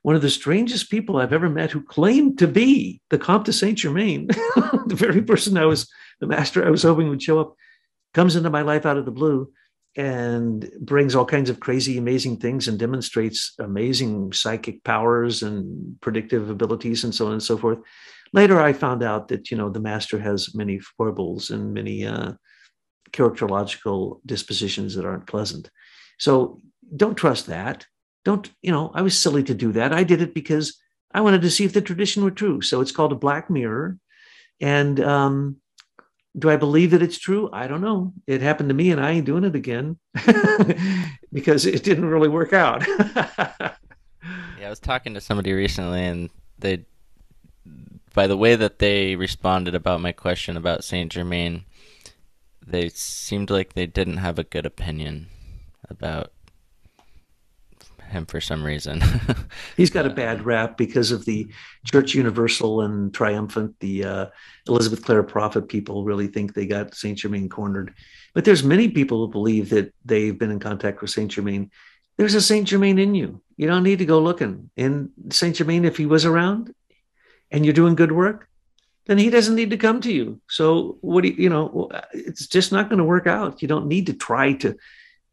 S2: one of the strangest people I've ever met, who claimed to be the Comte de Saint Germain, the very person the master I was hoping would show up, comes into my life out of the blue and brings all kinds of crazy, amazing things and demonstrates amazing psychic powers and predictive abilities and so on and so forth. Later, I found out that, the master has many foibles and many characterological dispositions that aren't pleasant. So don't trust that. I was silly to do that. I did it because I wanted to see if the tradition were true. So it's called a black mirror. And do I believe that it's true? I don't know. It happened to me, and I ain't doing it again because it didn't really work out.
S1: Yeah, I was talking to somebody recently, and by the way that they responded about my question about Saint Germain, they seemed like they didn't have a good opinion about him for some reason.
S2: He's got a bad rap because of the Church Universal and Triumphant. The Elizabeth Clare Prophet people really think they got Saint Germain cornered, but there's many people who believe that they've been in contact with Saint Germain. There's a Saint Germain in you. You don't need to go looking. And Saint Germain, if he was around and you're doing good work, then he doesn't need to come to you. So what do you, it's just not going to work out. You don't need to try to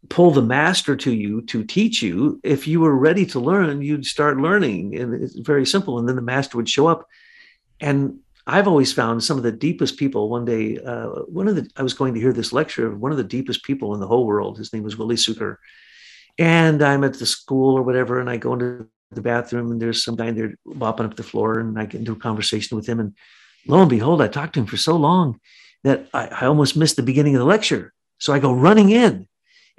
S2: pull the master to you to teach you. If you were ready to learn, you'd start learning, and it's very simple. And then the master would show up. And I've always found some of the deepest people. One day, I was going to hear this lecture of one of the deepest people in the whole world. His name was Willie Suker. And I'm at the school or whatever, and I go into the bathroom, and there's some guy there mopping up the floor, and I get into a conversation with him. And lo and behold, I talked to him for so long that I almost missed the beginning of the lecture. So I go running in,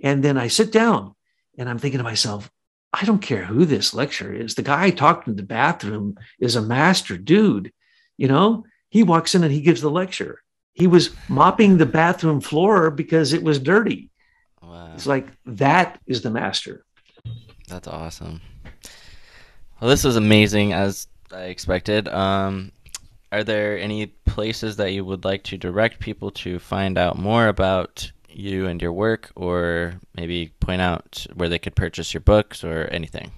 S2: and then I sit down, and I'm thinking to myself, I don't care who this lecturer is. The guy I talked in the bathroom is a master dude. He walks in and he gives the lecture. He was mopping the bathroom floor because it was dirty.
S1: Wow.
S2: It's like, that is the master.
S1: That's awesome. Well, this was amazing as I expected. Are there any places that you would like to direct people to find out more about you and your work, or maybe point out where they could purchase your books or anything?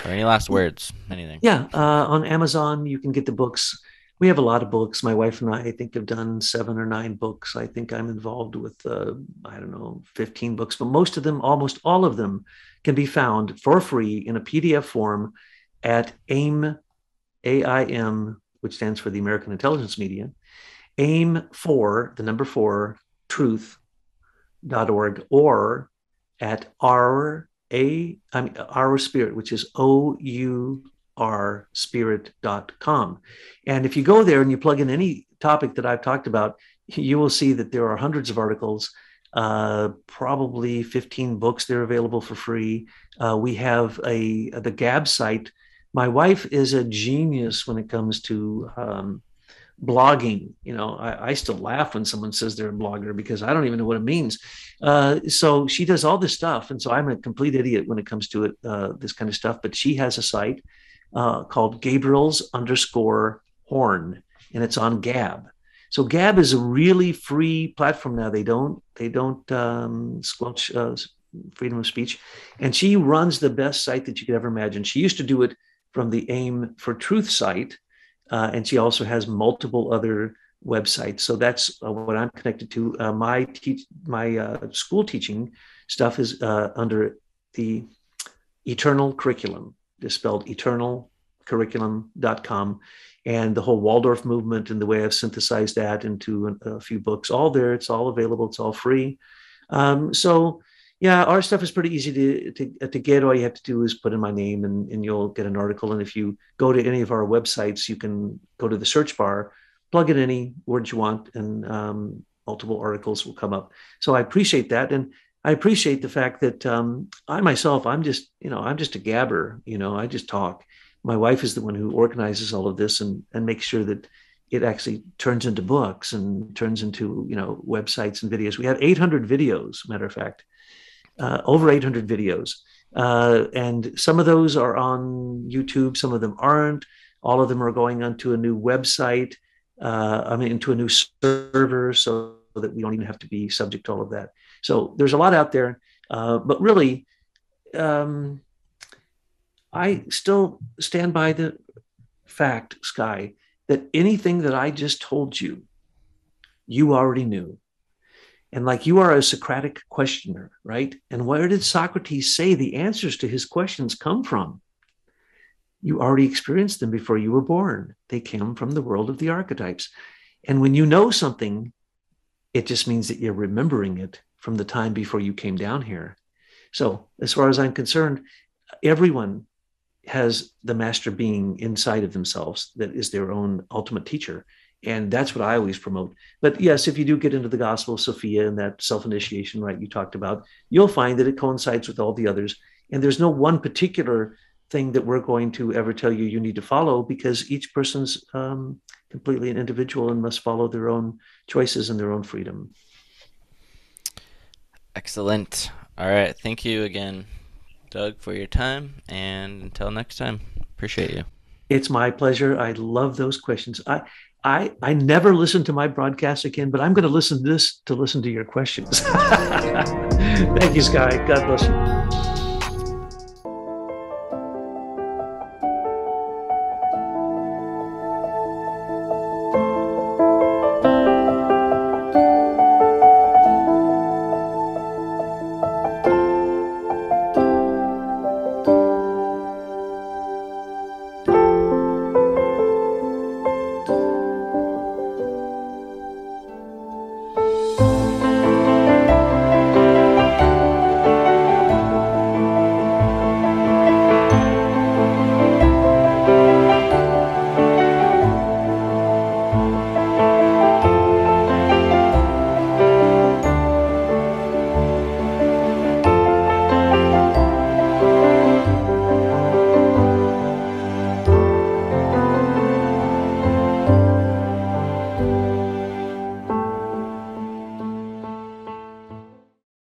S1: Or any last words? Anything?
S2: Yeah, on Amazon, you can get the books. We have a lot of books. My wife and I think have done 7 or 9 books. I think I'm involved with, 15 books, but most of them, almost all of them, can be found for free in a PDF form at AIM, AIM, which stands for the American Intelligence Media, AIM for, the number 4, truth.org, or at our Spirit, which is OUR spirit.com. And if you go there and you plug in any topic that I've talked about, you will see that there are hundreds of articles, probably 15 books. They're available for free. We have the Gab site. My wife is a genius when it comes to blogging. I still laugh when someone says they're a blogger because I don't even know what it means. So she does all this stuff. And so I'm a complete idiot when it comes to it, this kind of stuff. But she has a site called Gabriel's_horn, and it's on Gab. So Gab is a really free platform now. They don't squelch freedom of speech. And she runs the best site that you could ever imagine. She used to do it from the AIM for Truth site. And she also has multiple other websites. So that's what I'm connected to. My school teaching stuff is under the Eternal Curriculum, just spelled eternalcurriculum.com. And the whole Waldorf movement and the way I've synthesized that into a few books, all there. It's all available. It's all free. So yeah, our stuff is pretty easy to get. All you have to do is put in my name and you'll get an article. And if you go to any of our websites, you can go to the search bar, plug in any words you want, and multiple articles will come up. So I appreciate that. And I appreciate the fact that I myself, I'm just a gabber, I just talk. My wife is the one who organizes all of this and makes sure that it actually turns into books and turns into, websites and videos. We have 800 videos, matter of fact. Over 800 videos. And some of those are on YouTube. Some of them aren't. All of them are going onto a new website, into a new server, so that we don't even have to be subject to all of that. So there's a lot out there. But really, I still stand by the fact, Sky, that anything that I just told you, you already knew. And like you are a Socratic questioner, right? And where did Socrates say the answers to his questions come from? You already experienced them before you were born. They came from the world of the archetypes. And when you know something, it just means that you're remembering it from the time before you came down here. So as far as I'm concerned, everyone has the master being inside of themselves that is their own ultimate teacher. And that's what I always promote. But yes, if you do get into the Gospel of Sophia and that self-initiation, right, you talked about, you'll find that it coincides with all the others. And there's no one particular thing that we're going to ever tell you need to follow, because each person's completely an individual and must follow their own choices and their own freedom.
S1: Excellent. All right. Thank you again, Doug, for your time. And until next time, appreciate you.
S2: It's my pleasure. I love those questions. I never listen to my broadcast again, but I'm going to listen to this to listen to your questions. Thank you, Sky. God bless you.